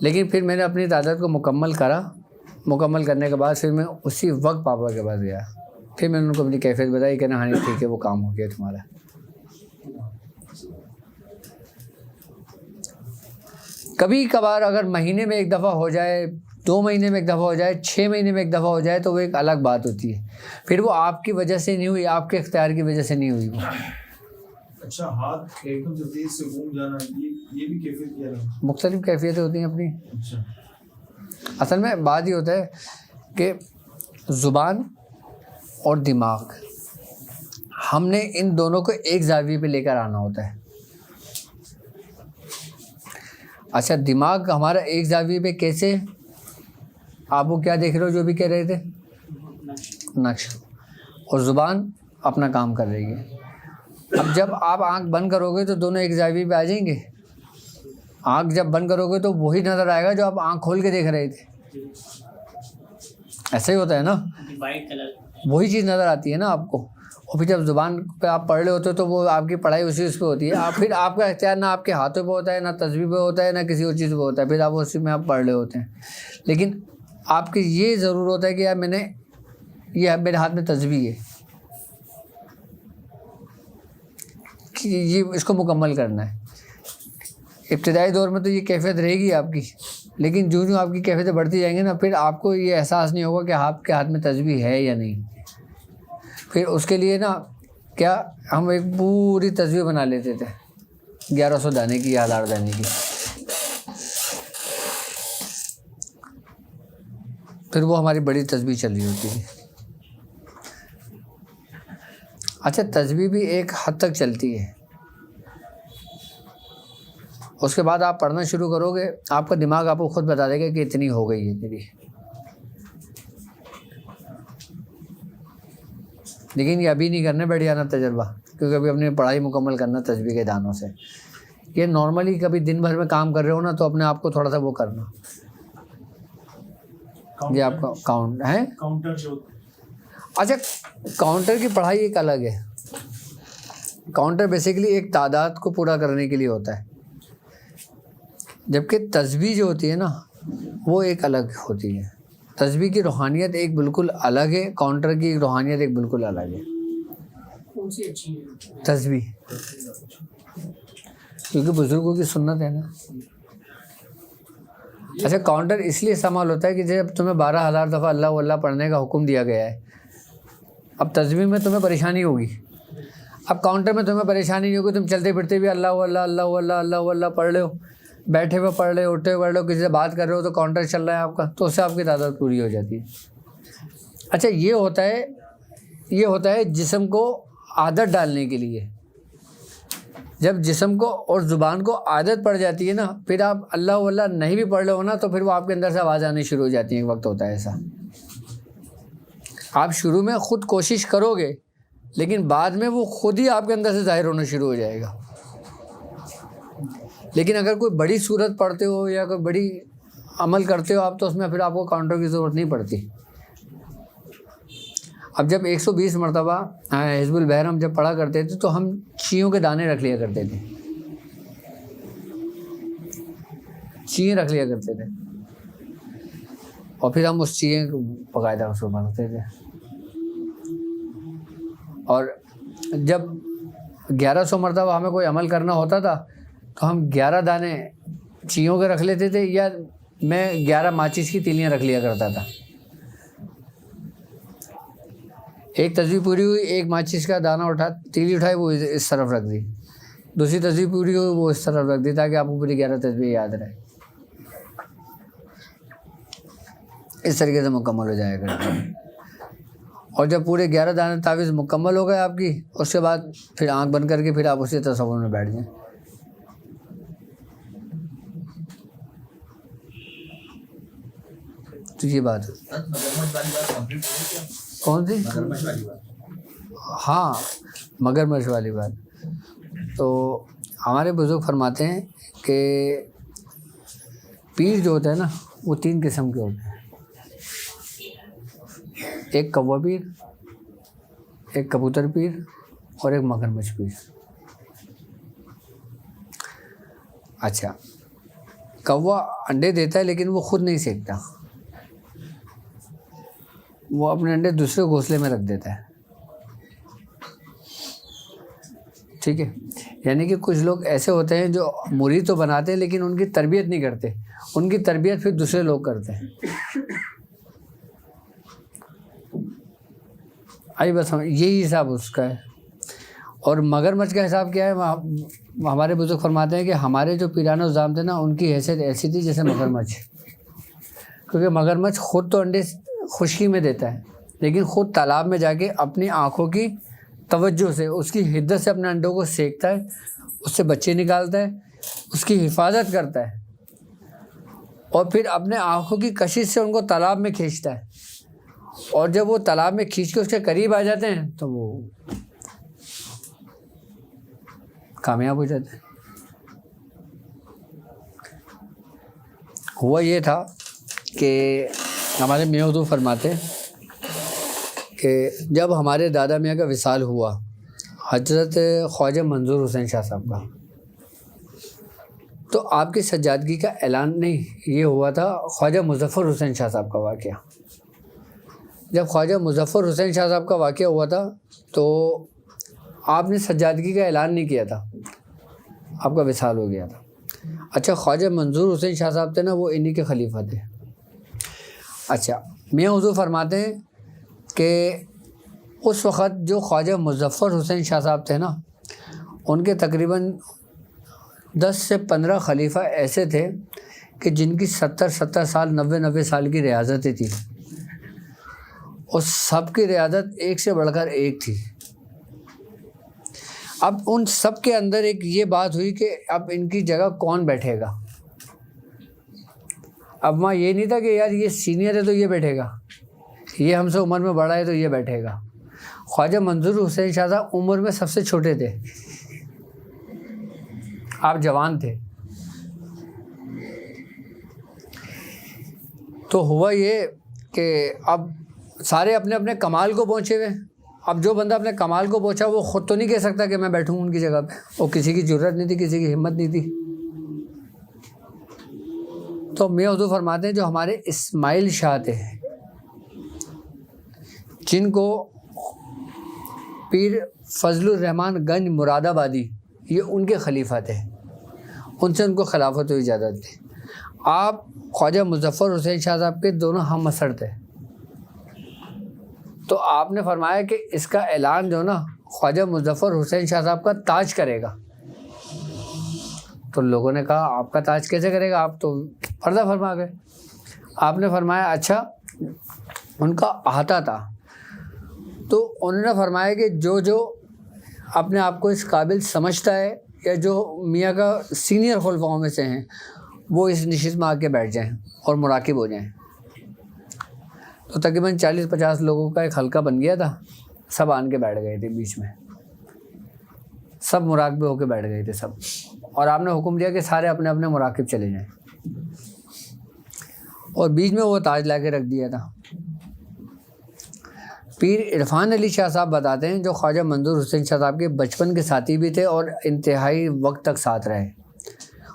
لیکن پھر میں نے اپنی تعداد کو مکمل کرنے کے بعد پھر میں اسی وقت پاپا کے پاس گیا. پھر میں نے ان کو اپنی کیفیت بتائی کہ ہاں ٹھیک ہے وہ کام ہو گیا تمہارا. کبھی کبھار اگر مہینے میں ایک دفعہ ہو جائے, 2 مہینے میں ایک دفعہ ہو جائے, 6 مہینے میں ایک دفعہ ہو جائے تو وہ ایک الگ بات ہوتی ہے. پھر وہ آپ کی وجہ سے نہیں ہوئی, آپ کے اختیار کی وجہ سے نہیں ہوئی وہ. اچھا, ہاتھ ایک دم سے تیز سے گھوم جانا, یہ بھی کیفیت کیا ہے؟ مختلف کیفیتیں ہوتی ہیں اپنی. اچھا, اصل میں بات یہ ہوتا ہے کہ زبان اور دماغ, ہم نے ان دونوں کو ایک زاویے پہ لے کر آنا ہوتا ہے. اچھا, دماغ ہمارا ایک زاویے پہ کیسے؟ آپ وہ کیا دیکھ رہے ہو جو بھی کہہ رہے تھے, نقش, اور زبان اپنا کام کر رہی ہے. اب جب آپ آنکھ بند کرو گے تو دونوں ایک زاویے پہ آ جائیں گے. آنکھ جب بند کرو گے تو وہی نظر آئے گا جو آپ آنکھ کھول کے دیکھ رہے تھے. ایسا ہی ہوتا ہے نا, وائٹ کلر وہی چیز نظر آتی ہے نا آپ کو. اور پھر جب زبان پہ آپ پڑھ رہے ہوتے ہو تو وہ آپ کی پڑھائی اسی اس پہ ہوتی ہے. پھر آپ کا اختیار نہ آپ کے ہاتھوں پہ ہوتا ہے, نہ تصویر پہ ہوتا ہے, نہ کسی اور چیز پہ ہوتا ہے. پھر آپ اسی میں آپ پڑھ رہے ہوتے ہیں. لیکن آپ کی یہ ضرور ہوتا ہے کہ یار یہ میرے ہاتھ میں تصویر ہے کہ یہ اس کو مکمل کرنا ہے. ابتدائی دور میں تو یہ کیفیت رہے گی آپ کی, لیکن جو آپ کی کیفیتیں بڑھتی جائیں گی نا, پھر آپ کو یہ احساس نہیں ہوگا کہ آپ کے ہاتھ میں تصویر ہے یا نہیں. پھر اس کے لیے نا کیا ہم ایک پوری تصویر بنا لیتے تھے 1100 دانے کی یا 1000 دانے کی. پھر وہ ہماری بڑی تصویر چل رہی ہوتی ہے. اچھا, تصویر بھی ایک حد تک چلتی ہے, اس کے بعد آپ پڑھنا شروع کرو گے, آپ کا دماغ آپ کو خود بتا دے گا کہ اتنی ہو گئی ہے میری. لیکن یہ ابھی نہیں کرنا بیٹھ جانا تجربہ, کیونکہ ابھی اپنی پڑھائی مکمل کرنا تصویر کے دانوں سے. یہ نارملی کبھی دن بھر میں کام کر رہے ہو نا تو اپنے آپ کو تھوڑا سا وہ کرنا, یہ آپ کا کاؤنٹ ہے. کاؤنٹر جو اچھا, کاؤنٹر کی پڑھائی ایک الگ ہے. کاؤنٹر بیسیکلی ایک تعداد کو پورا کرنے کے لیے ہوتا ہے, جبکہ تصویر جو ہوتی ہے نا وہ ایک الگ ہوتی ہے. تصویر کی روحانیت ایک بالکل الگ ہے, کاؤنٹر کی روحانیت ایک بالکل الگ ہے. کون سی اچھی ہے؟ تصویر, کیونکہ بزرگوں کی سنت ہے نا. اچھا, کاؤنٹر اس لیے استعمال ہوتا ہے کہ جب تمہیں 12,000 دفعہ اللہ اللہ پڑھنے کا حکم دیا گیا ہے, اب تصویر میں تمہیں پریشانی ہوگی. اب کاؤنٹر میں تمہیں پریشانی نہیں ہوگی, تم چلتے پھرتے بھی اللہ اللہ اللہ اللہ اللہ اللہ پڑھ رہے ہو, بیٹھے ہوئے پڑھ رہے ہو, اٹھے ہوئے پڑھ رہے ہو, کسی سے بات کر رہے ہو تو کاؤنٹر چل رہا ہے آپ کا, تو اس سے آپ کی تعداد پوری ہو جاتی ہے. اچھا, یہ ہوتا ہے جسم کو عادت ڈالنے کے لیے. جب جسم کو اور زبان کو عادت پڑ جاتی ہے نا, پھر آپ اللہ اللہ نہیں بھی پڑھ رہے ہو نا تو پھر وہ آپ کے اندر سے آواز آنی شروع ہو جاتی ہے. ایک وقت ہوتا ہے ایسا, آپ شروع میں خود کوشش کرو گے لیکن بعد میں وہ خود ہی آپ کے اندر سے ظاہر ہونا شروع ہو جائے گا. لیکن اگر کوئی بڑی صورت پڑھتے ہو یا کوئی بڑی عمل کرتے ہو آپ, تو اس میں پھر آپ کو کاؤنٹر کی ضرورت نہیں پڑتی. اب جب 120 مرتبہ حزب البحر ہم جب پڑھا کرتے تھے تو ہم چیوں کے دانے رکھ لیا کرتے تھے, چییں رکھ لیا کرتے تھے, اور پھر ہم اس چییں کو باقاعدہ اس کو بناتے تھے. اور جب 1100 مرتبہ ہمیں کوئی عمل کرنا ہوتا تھا تو ہم 11 دانے چیوں کے رکھ لیتے تھے, یا میں 11 ماچس کی تیلیاں رکھ لیا کرتا تھا. ایک تصویر پوری ہوئی, ایک ماچس کا دانہ تیلی اٹھائی, وہ اس طرف رکھ دی. دوسری تصویر پوری ہوئی, وہ اس طرف رکھ دی, تاکہ آپ کو پوری 11 تصویر یاد رہے. اس طریقے سے مکمل ہو جائے گا. اور جب پورے 11 دانے تعویذ مکمل ہو گئے آپ کی, اس کے بعد پھر آنکھ بند کر کے پھر آپ اسی تصور میں بیٹھ جائیں. تو یہ بات ہے. کون سی؟ ہاں, مگرمچھ والی بات. تو ہمارے بزرگ فرماتے ہیں کہ پیر جو ہوتا ہے نا وہ 3 قسم کے ہوتے ہیں. ایک کوا پیر, ایک کبوتر پیر, اور ایک مگرمچھ پیر. اچھا, کوا انڈے دیتا ہے لیکن وہ خود نہیں سیکتا, وہ اپنے انڈے دوسرے گھونسلے میں رکھ دیتا ہے. ٹھیک ہے, یعنی کہ کچھ لوگ ایسے ہوتے ہیں جو مرید تو بناتے ہیں لیکن ان کی تربیت نہیں کرتے, ان کی تربیت پھر دوسرے لوگ کرتے ہیں. آئی بس یہی حساب اس کا ہے. اور مگرمچھ کا حساب کیا ہے؟ ہمارے بزرگ فرماتے ہیں کہ ہمارے جو پیران نظام تھے نا, ان کی حیثیت ایسی تھی جیسے مگرمچھ, کیونکہ مگرمچھ خود تو انڈے خشکی میں دیتا ہے لیکن خود تالاب میں جا کے اپنی آنکھوں کی توجہ سے, اس کی حدت سے اپنے انڈوں کو سینکتا ہے, اس سے بچے نکالتا ہے, اس کی حفاظت کرتا ہے, اور پھر اپنے آنکھوں کی کشش سے ان کو تالاب میں کھینچتا ہے. اور جب وہ تالاب میں کھینچ کے اس کے قریب آ جاتے ہیں تو وہ کامیاب ہو جاتے ہیں. ہوا یہ تھا کہ ہمارے میاں حضور فرماتے کہ جب ہمارے دادا میاں کا وصال ہوا حضرت خواجہ منظور حسین شاہ صاحب کا, تو آپ کی سجادگی کا اعلان نہیں, یہ ہوا تھا خواجہ مظفر حسین شاہ صاحب کا واقعہ. جب خواجہ مظفر حسین شاہ صاحب کا واقعہ ہوا تھا تو آپ نے سجادگی کا اعلان نہیں کیا تھا, آپ کا وصال ہو گیا تھا. اچھا, خواجہ منظور حسین شاہ صاحب تھے نا, وہ انہی کے خلیفہ تھے. اچھا, میاں حضور فرماتے ہیں کہ اس وقت جو خواجہ مظفر حسین شاہ صاحب تھے نا, ان کے تقریباً 10 سے 15 خلیفہ ایسے تھے کہ جن کی 70 سال 90 سال کی ریاضتیں تھیں, اور سب کی ریاضت ایک سے بڑھ کر ایک تھی. اب ان سب کے اندر ایک یہ بات ہوئی کہ اب ان کی جگہ کون بیٹھے گا. اب وہاں یہ نہیں تھا کہ یار یہ سینئر ہے تو یہ بیٹھے گا, یہ ہم سے عمر میں بڑا ہے تو یہ بیٹھے گا. خواجہ منظور حسین شاہ صاحب عمر میں سب سے چھوٹے تھے, آپ جوان تھے. تو ہوا یہ کہ اب سارے اپنے اپنے کمال کو پہنچے ہوئے. اب جو بندہ اپنے کمال کو پہنچا وہ خود تو نہیں کہہ سکتا کہ میں بیٹھوں ان کی جگہ پہ, اور کسی کی ضرورت نہیں تھی, کسی کی ہمت نہیں تھی. تو میاں حضور فرماتے ہیں جو ہمارے اسماعیل شاہ تھے, جن کو پیر فضل الرحمان گنج مراد آبادی یہ ان کے خلیفہ تھے, ان سے ان کو خلافت و اجازت تھی. آپ خواجہ مظفر حسین شاہ صاحب کے دونوں ہم عصر تھے. تو آپ نے فرمایا کہ اس کا اعلان جو نا خواجہ مظفر حسین شاہ صاحب کا تاج کرے گا. تو لوگوں نے کہا آپ کا تاج کیسے کرے گا, آپ تو پردہ فرما گئے. آپ نے فرمایا اچھا, ان کا احاطہ تھا. تو انہوں نے فرمایا کہ جو اپنے آپ کو اس قابل سمجھتا ہے یا جو میاں کا سینئر خلفاؤں میں سے ہیں, وہ اس نشست میں آ کے بیٹھ جائیں اور مراقب ہو جائیں. تو تقریباً 40-50 لوگوں کا ایک حلقہ بن گیا تھا, سب آن کے بیٹھ گئے تھے بیچ میں, سب مراقبے ہو کے بیٹھ گئے تھے سب. اور آپ نے حکم دیا کہ سارے اپنے اپنے مراقب چلے جائیں, اور بیچ میں وہ تاج لا کے رکھ دیا تھا. پیر عرفان علی شاہ صاحب بتاتے ہیں, جو خواجہ منظور حسین شاہ صاحب کے بچپن کے ساتھی بھی تھے اور انتہائی وقت تک ساتھ رہے.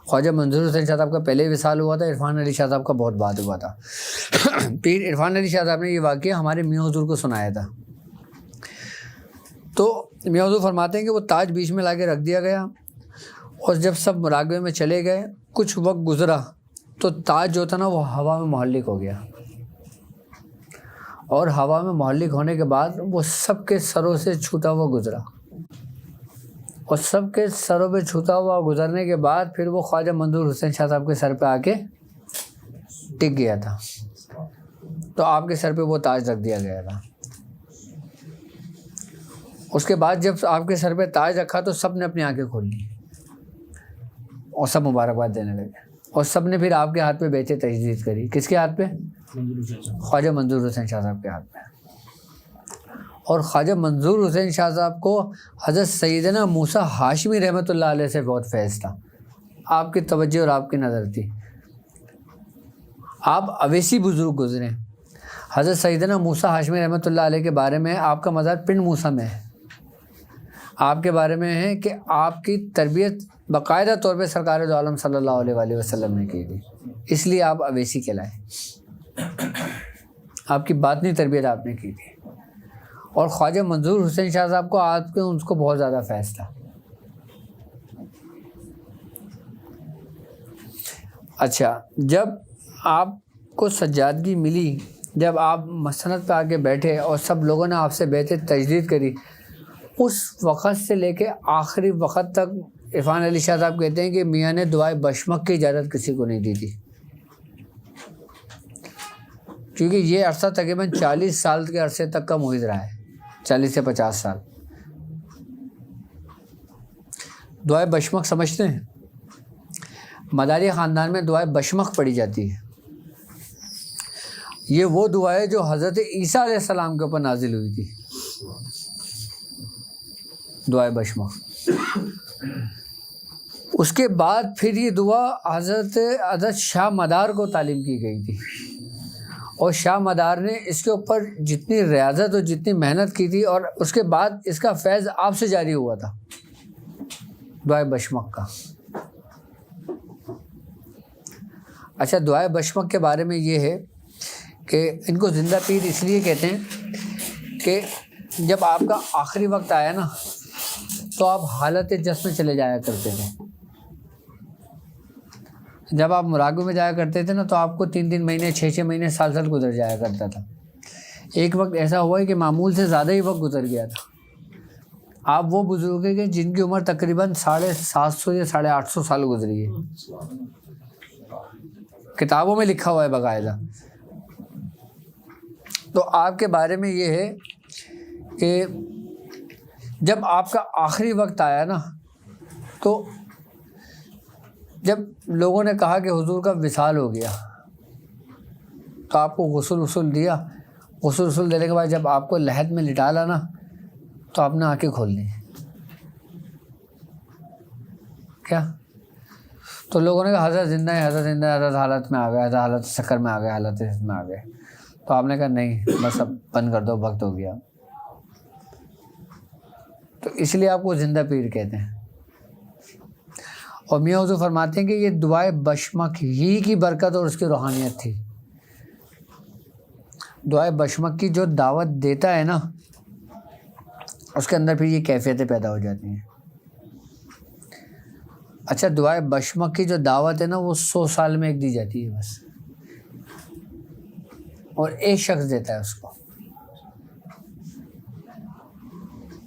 خواجہ منظور حسین شاہ صاحب کا پہلے وصال ہوا تھا, عرفان علی شاہ صاحب کا بہت بعد ہوا تھا. پیر عرفان علی شاہ صاحب نے یہ واقعہ ہمارے میاں حضور کو سنایا تھا. تو میاں حضور فرماتے ہیں کہ وہ تاج بیچ میں لا کے رکھ دیا گیا, اور جب سب مراقبے میں چلے گئے, کچھ وقت گزرا تو تاج جو تھا نا وہ ہوا میں معلق ہو گیا, اور ہوا میں معلق ہونے کے بعد وہ سب کے سروں سے چھوٹا ہوا گزرا, اور سب کے سروں پہ چھوٹا ہوا گزرنے کے بعد پھر وہ خواجہ منظور حسین شاہ صاحب کے سر پہ آ کے ٹک گیا تھا. تو آپ کے سر پہ وہ تاج رکھ دیا گیا تھا. اس کے بعد جب آپ کے سر پہ تاج رکھا تو سب نے اپنی آنکھیں کھول لی اور سب مبارکباد دینے لگے, اور سب نے پھر آپ کے ہاتھ پہ بیعت تجدید کری. کس کے ہاتھ پہ؟ خواجہ منظور حسین شاہ صاحب کے ہاتھ پہ. اور خواجہ منظور حسین شاہ صاحب کو حضرت سیدنا موسیٰ ہاشمی رحمۃ اللہ علیہ سے بہت فیض تھا, آپ کی توجہ اور آپ کی نظر تھی. آپ اویسی بزرگ گزرے. حضرت سیدنا موسیٰ ہاشمی رحمۃ اللہ علیہ کے بارے میں آپ کا مزار پنڈ موسیٰ میں ہے. آپ کے بارے میں ہے کہ آپ کی تربیت باقاعدہ طور پہ سرکار دو عالم صلی اللہ علیہ وآلہ وسلم نے کی تھی، اس لیے آپ اویسی کہلائے. آپ کی باطنی تربیت آپ نے کی تھی. اور خواجہ منظور حسین شاہ صاحب کو آپ کے ان کو بہت زیادہ فیض تھا. اچھا، جب آپ کو سجادگی ملی، جب آپ مسند پہ آ کے بیٹھے اور سب لوگوں نے آپ سے بیعت تجدید کری، اس وقت سے لے کے آخری وقت تک عرفان علی شاہ صاحب کہتے ہیں کہ میاں نے دعائے بشمک کی اجازت کسی کو نہیں دی تھی، کیونکہ یہ عرصہ تقریباً 40 سال کے عرصے تک کا محیط رہا ہے، 40 سے 50 سال. دعائے بشمک سمجھتے ہیں؟ مداری خاندان میں دعائے بشمک پڑھی جاتی ہے. یہ وہ دعا ہے جو حضرت عیسیٰ علیہ السلام کے اوپر نازل ہوئی تھی، دعائے بشمک. اس کے بعد پھر یہ دعا حضرت شاہ مدار کو تعلیم کی گئی تھی، اور شاہ مدار نے اس کے اوپر جتنی ریاضت اور جتنی محنت کی تھی، اور اس کے بعد اس کا فیض آپ سے جاری ہوا تھا دعائے بشمک کا. اچھا، دعائے بشمک کے بارے میں یہ ہے کہ ان کو زندہ پیر اس لیے کہتے ہیں کہ جب آپ کا آخری وقت آیا نا تو آپ حالت جس میں چلے جایا کرتے تھے. جب آپ مراقبے میں جایا کرتے تھے نا تو آپ کو 3 مہینے 6 مہینے سال گزر جایا کرتا تھا. ایک وقت ایسا ہوا ہے کہ معمول سے زیادہ ہی وقت گزر گیا تھا. آپ وہ بزرگ ہیں کہ جن کی عمر تقریباً 750 یا 850 سال گزری ہے، کتابوں میں لکھا ہوا ہے باقاعدہ. تو آپ کے بارے میں یہ ہے کہ جب آپ کا آخری وقت آیا نا تو جب لوگوں نے کہا کہ حضور کا وصال ہو گیا تو آپ کو غسل دیا. غسل دینے کے بعد جب آپ کو لحد میں لٹالا نا تو آپ نے آنکھیں کھول لی. کیا؟ تو لوگوں نے کہا حضرت زندہ ہے، حضرت حالت میں آ گئے، حضرت حالت سکر میں آ گئے، حالت میں آ گئے. تو آپ نے کہا نہیں، بس اب بند کر دو، وقت ہو گیا. تو اس لیے آپ کو زندہ پیر کہتے ہیں. اور میاں حضور فرماتے ہیں کہ یہ دعائے بشمک ہی کی برکت اور اس کی روحانیت تھی. دعائے بشمک کی جو دعوت دیتا ہے نا اس کے اندر پھر یہ کیفیتیں پیدا ہو جاتی ہیں. اچھا، دعائے بشمک کی جو دعوت ہے نا وہ 100 سال میں ایک دی جاتی ہے بس، اور ایک شخص دیتا ہے اس کو.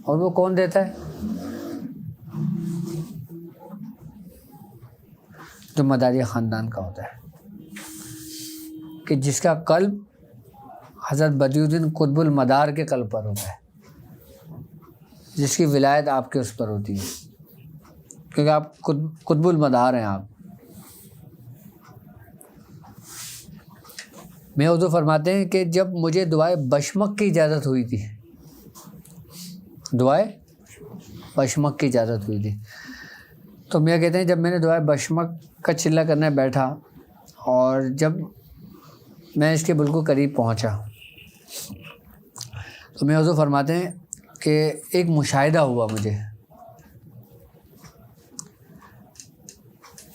اور وہ کون دیتا ہے؟ جو مداری خاندان کا ہوتا ہے، کہ جس کا قلب حضرت بدیع الدین قطب المدار کے قلب پر ہوتا ہے، جس کی ولایت آپ کے اس پر ہوتی ہے، کیونکہ آپ قطب المدار ہیں. آپ میں حضور فرماتے ہیں کہ جب مجھے دعائے بشمک کی اجازت ہوئی تھی، دعائے بشمک کی اجازت ہوئی تھی، تو میں کہتے ہیں جب میں نے دعائے بشمک کا چلہ کرنے بیٹھا اور جب میں اس کے بالکل قریب پہنچا تو میں حضور فرماتے ہیں کہ ایک مشاہدہ ہوا مجھے.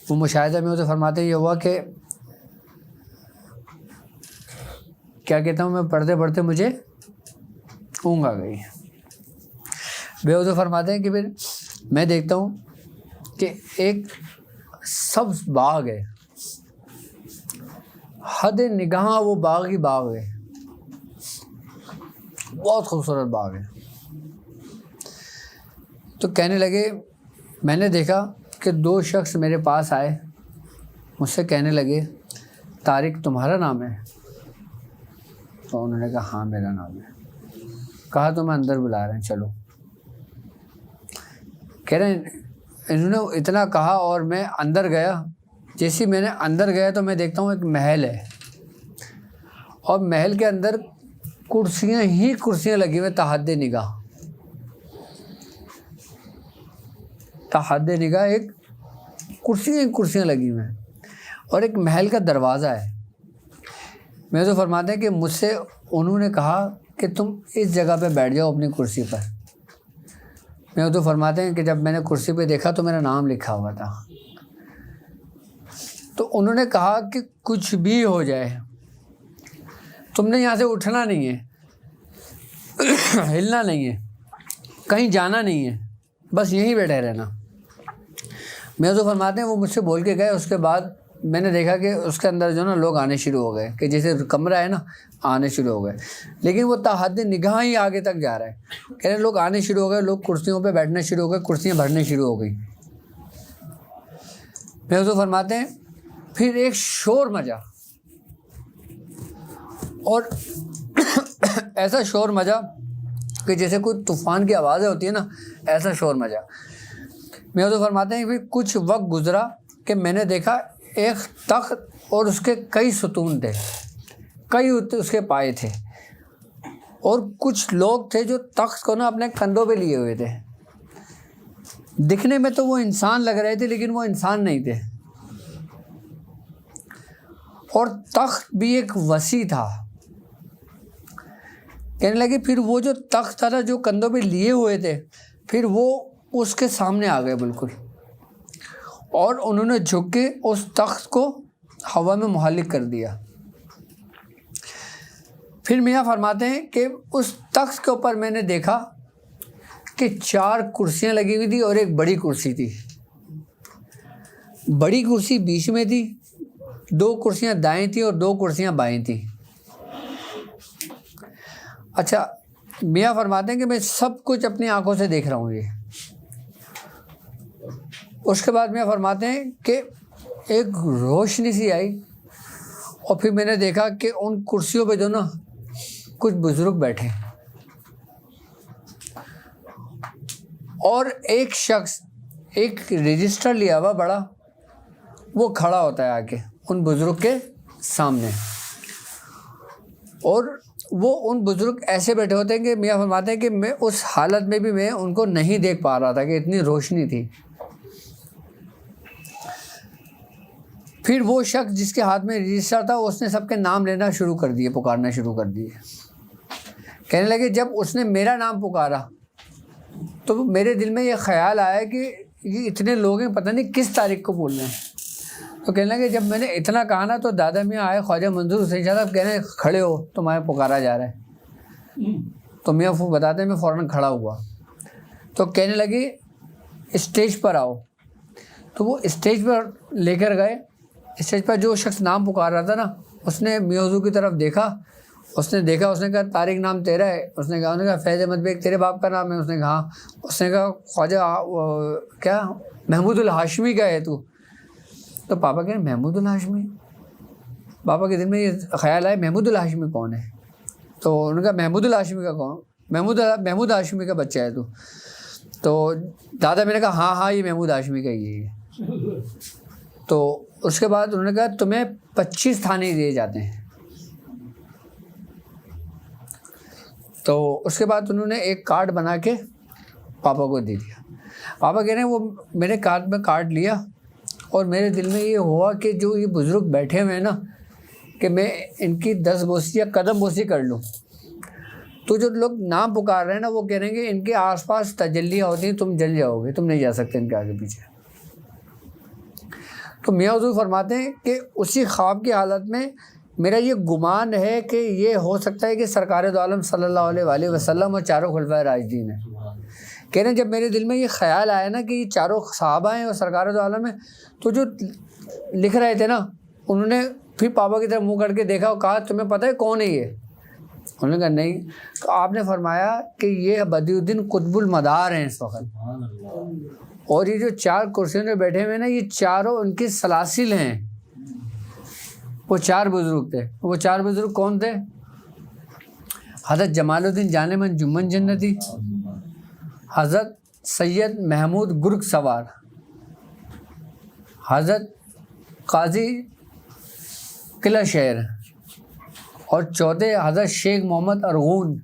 وہ مشاہدہ میں حضور فرماتے ہیں یہ ہوا کہ کیا کہتا ہوں میں، پڑھتے پڑھتے مجھے اونگ آ گئی. بے حضور فرماتے ہیں کہ پھر میں دیکھتا ہوں کہ ایک سبز باغ ہے، حد نگاہ وہ باغ ہی باغ ہے، بہت خوبصورت باغ ہے. تو کہنے لگے، میں نے دیکھا کہ 2 شخص میرے پاس آئے، مجھ سے کہنے لگے طارق تمہارا نام ہے؟ تو انہوں نے کہا ہاں میرا نام ہے. کہا تو میں اندر بلا رہے ہیں، چلو. کہہ رہے ہیں انہوں نے اتنا کہا اور میں اندر گیا. جیسے میں نے اندر گیا تو میں دیکھتا ہوں ایک محل ہے، اور محل کے اندر کرسیاں ہی کرسیاں لگی ہوئے تحد نگاہ، تحد نگاہ ایک کرسیاں لگی ہوئے ہیں، اور ایک محل کا دروازہ ہے. میں تو فرماتے ہیں کہ مجھ سے انہوں نے کہا کہ تم اس جگہ پہ بیٹھ جاؤ اپنی کرسی پر. میں حضور فرماتے ہیں کہ جب میں نے کرسی پہ دیکھا تو میرا نام لکھا ہوا تھا. تو انہوں نے کہا کہ کچھ بھی ہو جائے تم نے یہاں سے اٹھنا نہیں ہے, ہلنا نہیں ہے, کہیں جانا نہیں ہے, بس یہیں بیٹھے رہنا. میں حضور فرماتے ہیں وہ مجھ سے بول کے گئے. اس کے بعد میں نے دیکھا کہ اس کے اندر جو نا لوگ آنے شروع ہو گئے, کہ جیسے کمرہ ہے نا آنے شروع ہو گئے, لیکن وہ تحد نگاہ ہی آگے تک جا رہا ہے. کہہ رہے لوگ آنے شروع ہو گئے, لوگ کرسیوں پہ بیٹھنا شروع ہو گئے, کرسیاں بھرنے شروع ہو گئی. میں حضور فرماتے ہیں پھر ایک شور مچا, اور ایسا شور مچا کہ جیسے کوئی طوفان کی آوازیں ہوتی ہیں نا, ایسا شور مچا. میں حضور فرماتے ہیں پھر کچھ وقت گزرا کہ میں نے دیکھا ایک تخت اور اس کے کئی ستون تھے, کئی اس کے پائے تھے, اور کچھ لوگ تھے جو تخت کو نا اپنے کندھوں پہ لیے ہوئے تھے. دکھنے میں تو وہ انسان لگ رہے تھے لیکن وہ انسان نہیں تھے. اور تخت بھی ایک وسیع تھا. کہنے لگے پھر وہ جو تخت تھا نا جو کندھوں پہ لیے ہوئے تھے, پھر وہ اس کے سامنے آ گئے بالکل, اور انہوں نے جھک کے اس تخت کو ہوا میں محلق کر دیا. پھر میاں فرماتے ہیں کہ اس تخت کے اوپر میں نے دیکھا کہ 4 کرسیاں لگی ہوئی تھی اور ایک بڑی کرسی تھی. بڑی کرسی بیچ میں تھی, 2 کرسیاں دائیں تھیں اور 2 کرسیاں بائیں تھیں. اچھا, میاں فرماتے ہیں کہ میں سب کچھ اپنی آنکھوں سے دیکھ رہا ہوں یہ. اس کے بعد میاں فرماتے ہیں کہ ایک روشنی سی آئی, اور پھر میں نے دیکھا کہ ان کرسیوں پہ جو نا کچھ بزرگ بیٹھے, اور ایک شخص ایک رجسٹر لیا ہوا بڑا, وہ کھڑا ہوتا ہے آ کے ان بزرگ کے سامنے, اور وہ ان بزرگ ایسے بیٹھے ہوتے ہیں کہ میاں فرماتے ہیں کہ میں اس حالت میں بھی میں ان کو نہیں دیکھ پا رہا تھا کہ اتنی روشنی تھی. پھر وہ شخص جس کے ہاتھ میں رجسٹر تھا اس نے سب کے نام لینا شروع کر دیے, پکارنا شروع کر دیے. کہنے لگے جب اس نے میرا نام پکارا تو میرے دل میں یہ خیال آیا کہ یہ اتنے لوگ ہیں, پتہ نہیں کس تاریخ کو بولنا ہے. تو کہنے لگے جب میں نے اتنا کہا نا تو دادا میاں آئے, خواجہ منظور حسین شاہ صاحب کہنے کھڑے ہو تمہیں پکارا جا رہا ہے. تو میاں بتاتے ہیں میں فوراً کھڑا ہوا. تو کہنے لگے اسٹیج پر آؤ. تو وہ اسٹیج پر لے کر گئے. اسٹیج پر جو شخص نام پکار رہا تھا نا اس نے میاں حضور کی طرف دیکھا, اس نے کہا طارق نام تیرا ہے؟ اس نے کہا فیض احمد بیگ تیرے باپ کا نام ہے؟ اس نے کہا. اس نے کہا خواجہ کیا محمود الہاشمی کا ہے تو پاپا کہہ رہے محمود الہاشمی. پاپا کے دل میں یہ خیال آیا محمود الہاشمی کون ہے؟ تو انہوں نے کہا محمود الہاشمی کا کون؟ محمود ہاشمی کا بچہ ہے تو دادا میں نے کہا ہاں یہ محمود ہاشمی کا ہی ہے. تو اس کے بعد انہوں نے کہا تمہیں 25 تھانے دیے جاتے ہیں. تو اس کے بعد انہوں نے ایک کارڈ بنا کے پاپا کو دے دیا. پاپا کہہ رہے ہیں وہ میرے کارڈ میں کارڈ لیا, اور میرے دل میں یہ ہوا کہ جو یہ بزرگ بیٹھے ہوئے ہیں نا کہ میں ان کی 10 بوسی یا قدم بوسی کر لوں. تو جو لوگ نام پکار رہے ہیں نا وہ کہہ رہے ہیں کہ ان کے آس پاس تجلیاں ہوتی ہیں, تم جل جاؤ گے, تم نہیں جا سکتے ان کے آگے پیچھے. تو میاں حضور فرماتے ہیں کہ اسی خواب کی حالت میں میرا یہ گمان ہے کہ یہ ہو سکتا ہے کہ سرکار دو عالم صلی اللہ علیہ وآلہ وسلم اور چاروں خلفائے راشدین ہیں. کہہ رہے ہیں جب میرے دل میں یہ خیال آیا نا کہ یہ چاروں صحابہ ہیں اور سرکار دو عالم ہیں, تو جو لکھ رہے تھے نا انہوں نے پھر پاپا کی طرف منہ کر کے دیکھا اور کہا تمہیں پتہ ہے کون ہے یہ؟ انہوں نے کہا نہیں. تو آپ نے فرمایا کہ یہ بدیع الدین قطب المدار ہیں اس وقت, اور یہ جو 4 کرسیوں میں بیٹھے ہوئے نا یہ چاروں ان کی سلاسل ہیں. وہ 4 بزرگ تھے. وہ 4 بزرگ کون تھے؟ حضرت جمال الدین جان من جمن جنتی, حضرت سید محمود گرگ سوار, حضرت قاضی قلعہ شہر, اور چوتھے حضرت شیخ محمد ارغون.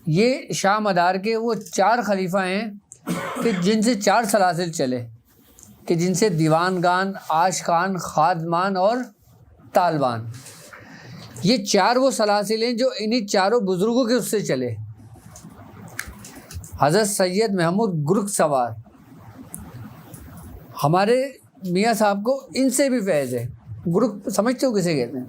یہ شاہ مدار کے وہ 4 خلیفہ ہیں کہ جن سے 4 سلاسل چلے, کہ جن سے دیوان گان, عاشقان, خادمان اور طالبان. یہ 4 وہ سلاسل ہیں جو انہی 4 بزرگوں کے اس سے چلے. حضرت سید محمود گرگ سوار، ہمارے میاں صاحب کو ان سے بھی فیض ہے. گرگ سمجھتے ہو کسے کہتے ہیں؟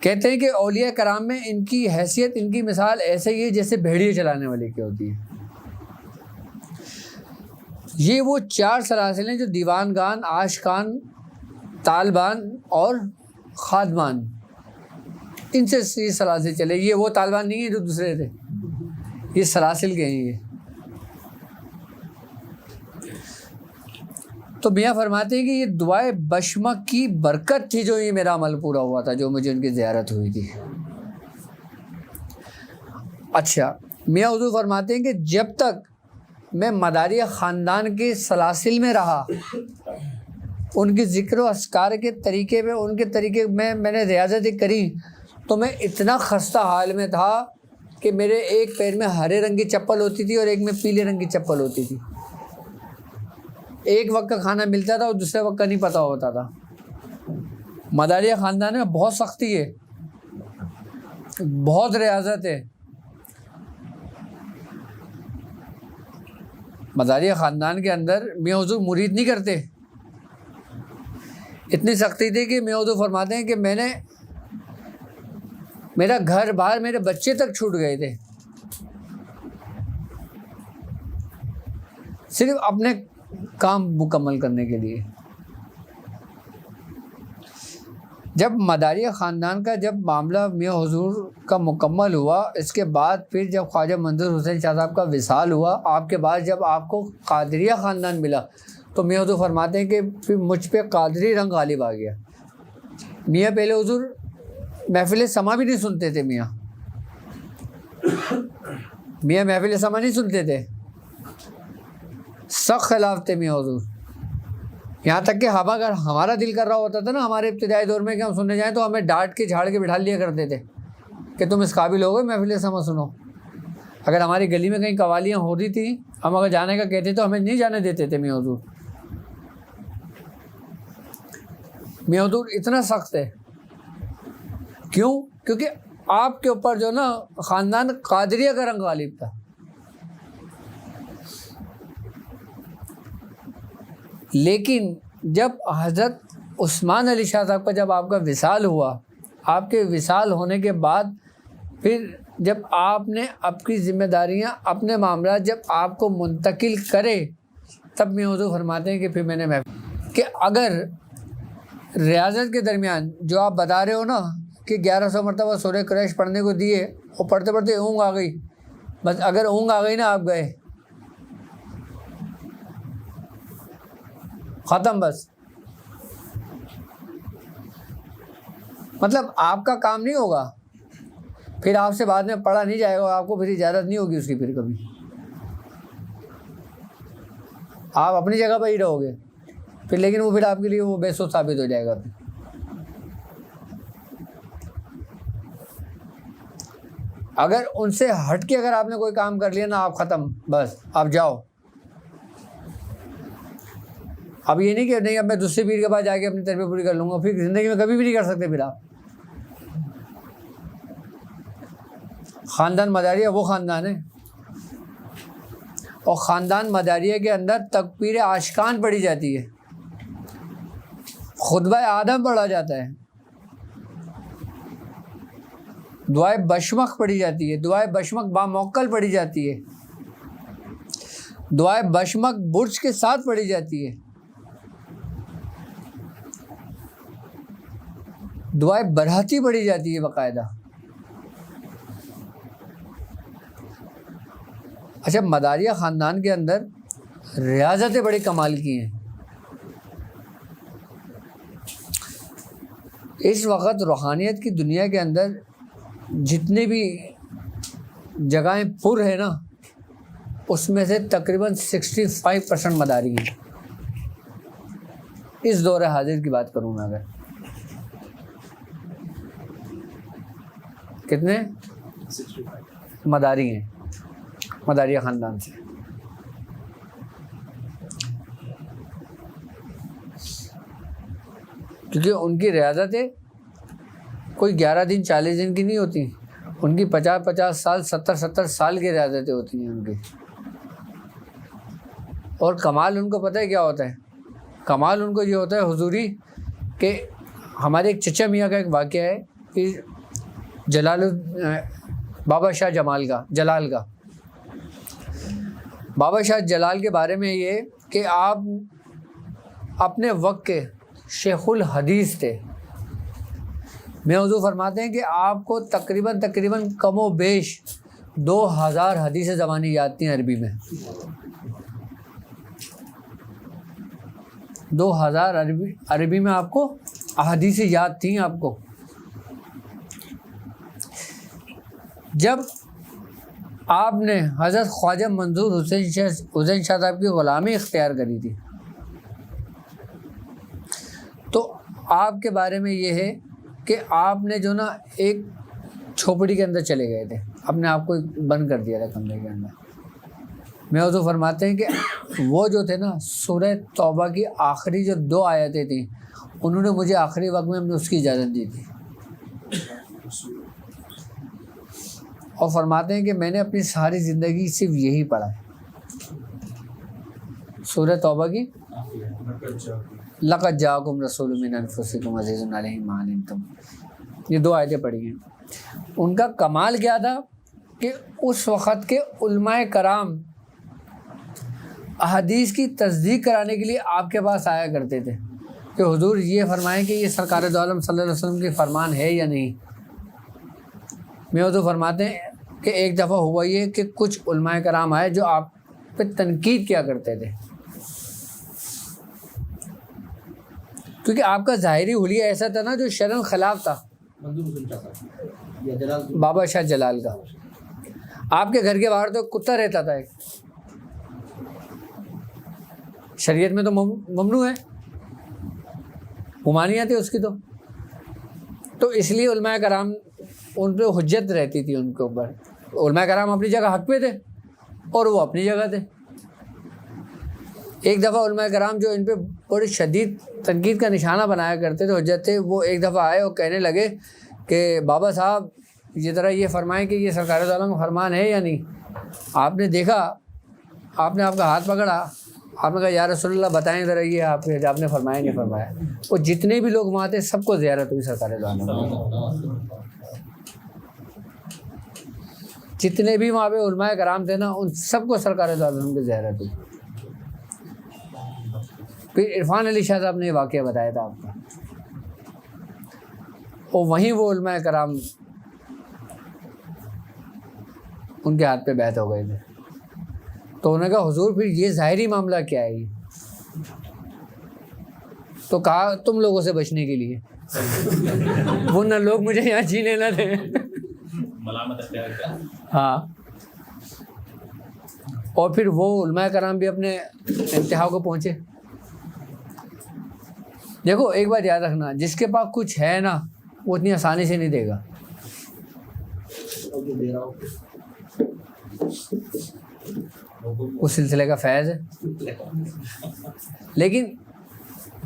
کہتے ہیں کہ اولیاء کرام میں ان کی حیثیت، ان کی مثال ایسے ہی ہے جیسے بھیڑیے چلانے والے کی ہوتی ہے. یہ وہ 4 سلاسل ہیں جو دیوانگان، عاشقان، طالبان اور خادمان، ان سے یہ سلاسل چلے. یہ وہ طالبان نہیں ہیں جو دوسرے تھے، یہ سلاسل کے ہیں. یہ تو میاں فرماتے ہیں کہ یہ دعائے بشمک کی برکت تھی جو یہ میرا عمل پورا ہوا تھا، جو مجھے ان کی زیارت ہوئی تھی. اچھا، میاں حضور فرماتے ہیں کہ جب تک میں مداریہ خاندان کے سلاسل میں رہا، ان کی ذکر و اذکار کے طریقے میں، ان کے طریقے میں نے ریاضتیں کری، تو میں اتنا خستہ حال میں تھا کہ میرے ایک پیر میں ہرے رنگ کی چپل ہوتی تھی اور ایک میں پیلے رنگ کی چپل ہوتی تھی. ایک وقت کا کھانا ملتا تھا اور دوسرے وقت کا نہیں پتہ ہوتا تھا. مداریہ خاندان میں بہت سختی ہے، بہت ریاضت ہے. مداریہ خاندان کے اندر میاں حضور مرید نہیں کرتے. اتنی سختی تھی کہ میاں حضور فرماتے ہیں کہ میرا گھر باہر، میرے بچے تک چھوٹ گئے تھے، صرف اپنے کام مکمل کرنے کے لیے. جب مداریہ خاندان کا جب معاملہ میاں حضور کا مکمل ہوا، اس کے بعد پھر جب خواجہ منظور حسین شاہ صاحب کا وصال ہوا، آپ کے بعد جب آپ کو قادریہ خاندان ملا، تو میاں حضور فرماتے ہیں کہ پھر مجھ پہ قادری رنگ غالب آ گیا. میاں پہلے حضور محفل سما بھی نہیں سنتے تھے. میاں محفل سما نہیں سنتے تھے، سخت خلاف تھے میاں حضور. یہاں تک کہ اگر ہمارا دل کر رہا ہوتا تھا نا ہمارے ابتدائی دور میں کہ ہم سننے جائیں، تو ہمیں ڈانٹ کے جھاڑ کے بٹھا لیا کرتے تھے کہ تم اس قابل ہو گئے محفل سما سنو. اگر ہماری گلی میں کہیں قوالیاں ہو رہی تھیں، ہم اگر جانے کا کہتے تو ہمیں نہیں جانے دیتے تھے میاں حضور. میاں حضور اتنا سخت ہے. کیوں؟ کیونکہ آپ کے اوپر جو نا خاندان قادریہ کا رنگ غالب تھا. لیکن جب حضرت عثمان علی شاہ صاحب کا جب آپ کا وصال ہوا، آپ کے وصال ہونے کے بعد پھر جب آپ نے اپنی ذمہ داریاں، اپنے معاملات جب آپ کو منتقل کرے، تب میاں حضور فرماتے ہیں کہ پھر میں نے کہ اگر ریاضت کے درمیان جو آپ بتا رہے ہو نا کہ 1100 مرتبہ سورہ قریش پڑھنے کو دیے اور پڑھتے پڑھتے اونگ آ گئی، بس اگر اونگ آ گئی نا آپ گئے ختم. بس مطلب آپ کا کام نہیں ہوگا، پھر آپ سے بعد میں پڑھا نہیں جائے گا، آپ کو پھر اجازت نہیں ہوگی اس کی پھر کبھی. آپ اپنی جگہ پہ ہی رہو گے پھر، لیکن وہ پھر آپ کے لیے وہ بے سود ثابت ہو جائے گا. پھر اگر ان سے ہٹ کے اگر آپ نے کوئی کام کر لیا نا، آپ ختم، بس آپ جاؤ. اب یہ نہیں کہ نہیں اب میں دوسرے پیر کے پاس جا کے اپنی تربیت پوری کر لوں گا، پھر زندگی میں کبھی بھی نہیں کر سکتے. پھر آپ خاندان مداریہ وہ خاندان ہے، اور خاندان مداریہ کے اندر تکبیر عاشقان پڑھی جاتی ہے، خطبہ آدم پڑھا جاتا ہے، دعائے بشمک پڑھی جاتی ہے، دعائے بشمک باموکل پڑھی جاتی ہے، دعائے بشمک برج کے ساتھ پڑھی جاتی ہے، دعائے برہتی پڑھی جاتی ہے باقاعدہ. اچھا، مداریہ خاندان کے اندر ریاضتیں بڑی کمال کی ہیں. اس وقت روحانیت کی دنیا کے اندر جتنے بھی جگہیں پر ہے نا، اس میں سے تقریباً 65% مداری ہیں. اس دور حاضر کی بات کروں میں، اگر کتنے مداری ہیں مداریہ خاندان سے. کیونکہ ان کی ریاضتیں کوئی 11 دن 40 دن کی نہیں ہوتی، ان کی 50 سال 70 سال کی عیادتیں ہوتی ہیں ان کی. اور کمال ان کو پتہ ہے کیا ہوتا ہے؟ کمال ان کو یہ ہوتا ہے حضوری کہ ہمارے ایک چچا میاں کا ایک واقعہ ہے کہ بابا شاہ جلال کا بابا شاہ جلال کے بارے میں یہ کہ آپ اپنے وقت کے شیخ الحدیث تھے. میں حضور فرماتے ہیں کہ آپ کو تقریباً کم و بیش 2000 حدیث زبانی یاد تھیں عربی میں. 2000 عربی میں آپ کو احادیث یاد تھیں آپ کو. جب آپ نے حضرت خواجہ منظور حسین شاہ صاحب کی غلامی اختیار کری تھی تو آپ کے بارے میں یہ ہے کہ آپ نے جو نا ایک جھوپڑی کے اندر چلے گئے تھے, اپنے آپ کو بند کر دیا تھا کمرے کے اندر. میں حضور فرماتے ہیں کہ وہ جو تھے نا سورہ توبہ کی آخری جو 2 آیتیں تھیں انہوں نے مجھے آخری وقت میں اس کی اجازت دی تھی. اور فرماتے ہیں کہ میں نے اپنی ساری زندگی صرف یہی پڑھا ہے, سورہ توبہ کی لقد جاءکم رسول من انفسکم عزیز علیہ ما عنتم, یہ 2 آیتیں پڑھی ہیں. ان کا کمال کیا تھا کہ اس وقت کے علماء کرام احادیث کی تصدیق کرانے کے لیے آپ کے پاس آیا کرتے تھے کہ حضور یہ فرمائیں کہ یہ سرکار دو عالم صلی اللہ علیہ وسلم کی فرمان ہے یا نہیں. میں حضور فرماتے ہیں کہ ایک دفعہ ہوا یہ کہ کچھ علماء کرام آئے جو آپ پہ تنقید کیا کرتے تھے کیونکہ آپ کا ظاہری حلیہ ایسا تھا نا جو شرعن خلاف تھا. بابا شاہ جلال کا آپ کے گھر کے باہر تو کتا رہتا تھا ایک, شریعت میں تو ممنوع ہے, ممانعت ہے اس کی تو اس لیے علماء کرام ان پہ حجت رہتی تھی ان کے اوپر. علماء کرام اپنی جگہ حق پہ تھے اور وہ اپنی جگہ تھے. ایک دفعہ علماء کرام جو ان پہ بڑی شدید تنقید کا نشانہ بنایا کرتے تھے, حجت تھے, وہ ایک دفعہ آئے اور کہنے لگے کہ بابا صاحب یہ ذرا یہ فرمائیں کہ یہ سرکار دو عالم کا فرمان ہے یا نہیں. آپ نے دیکھا, آپ نے آپ کا ہاتھ پکڑا, آپ نے کہا یا رسول اللہ بتائیں ذرا یہ آپ نے فرمایا نہیں فرمایا. وہ جتنے بھی لوگ وہاں تھے سب کو زیارت ہوئی سرکار دو عالم, جتنے بھی وہاں پہ علماء کرام تھے نا ان سب کو سرکار دو عالم کی زیارت ہوئی. پھر عرفان علی شاہ صاحب نے یہ واقعہ بتایا تھا آپ کا, اور وہیں وہ علماء کرام ان کے ہاتھ پہ بیعت ہو گئے تھے. تو انہوں نے کہا حضور پھر یہ ظاہری معاملہ کیا ہے؟ تو کہا تم لوگوں سے بچنے کے لیے, ورنہ لوگ مجھے یہاں جینے نہ دیں. ہاں, اور پھر وہ علماء کرام بھی اپنے انتہا کو پہنچے. دیکھو ایک بات یاد رکھنا, جس کے پاس کچھ ہے نا وہ اتنی آسانی سے نہیں دے گا. اس سلسلے کا فیض ہے, لیکن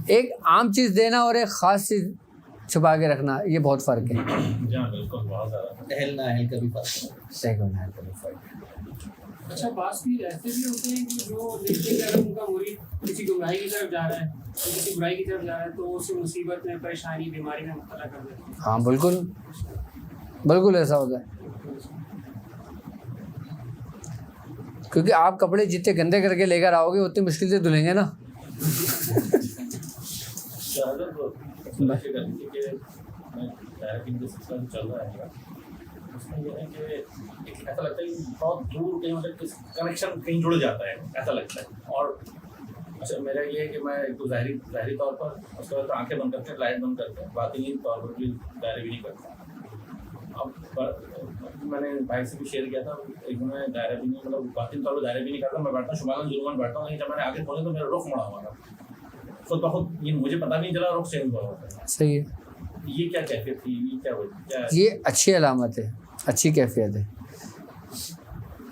ایک عام چیز دینا اور ایک خاص چیز چھپا کے رکھنا یہ بہت فرق ہے. اہل نہ اہل کا بھی فرق ہے. اچھا بعض بھی ایسے بھی ہوتے ہیں کہ جو دیکھتے ہیں ان کا مرید کسی گمراہی کی طرف جا رہا ہے, کسی برائی کی طرف جا رہا ہے تو اسے مصیبت میں, پریشانی, بیماری میں مبتلا کر دیتے ہیں. ہاں بالکل بالکل ایسا ہوتا ہے, کیونکہ آپ کپڑے جتنے گندے کر کے لے کر آؤ گے اتنی مشکل سے دھلیں گے نا. اس میں یہ ہے کہ ایسا لگتا ہے کہ بہت دور کہیں مطلب کنیکشن کہیں جڑ جاتا ہے, ایسا لگتا ہے. اور اچھا میرا یہ ہے کہ میں ایک تو ظاہری طور پر اس کے بعد آنکھیں بند کرتے ہیں, لائٹ بند کرتے ہیں, باطنی طور پر بھی دائرے بھی نہیں کرتا. اب میں نے بھائی سے بھی شیئر کیا تھا, ایک میں دائرہ بھی نہیں, مطلب باطنی طور پر دائرہ بھی نہیں کرتا. میں بیٹھتا ہوں شمال ظلم بیٹھتا ہوں, جب میں نے آگے پہنچا تو میرا رخ مڑا ہوا تھا خود بخود, یہ مجھے پتہ نہیں چلا رخ چینج ہوا ہوتا ہے. صحیح ہے, یہ کیا کیفیت تھی, یہ کیا یہ اچھی علامت ہے, اچھی کیفیت ہے.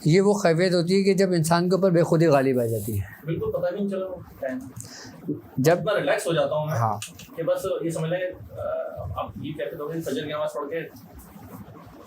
یہ وہ کیفیت ہوتی ہے کہ جب انسان کے اوپر بے خودی غالب آ جاتی ہے. بالکل پتہ نہیں چلا ٹائم, جب میں ریلیکس ہو جاتا ہوں میں, ہاں کہ بس یہ سمجھ لیں اب یہ کیفیت ہو گئی فجر کی نماز پڑھ کے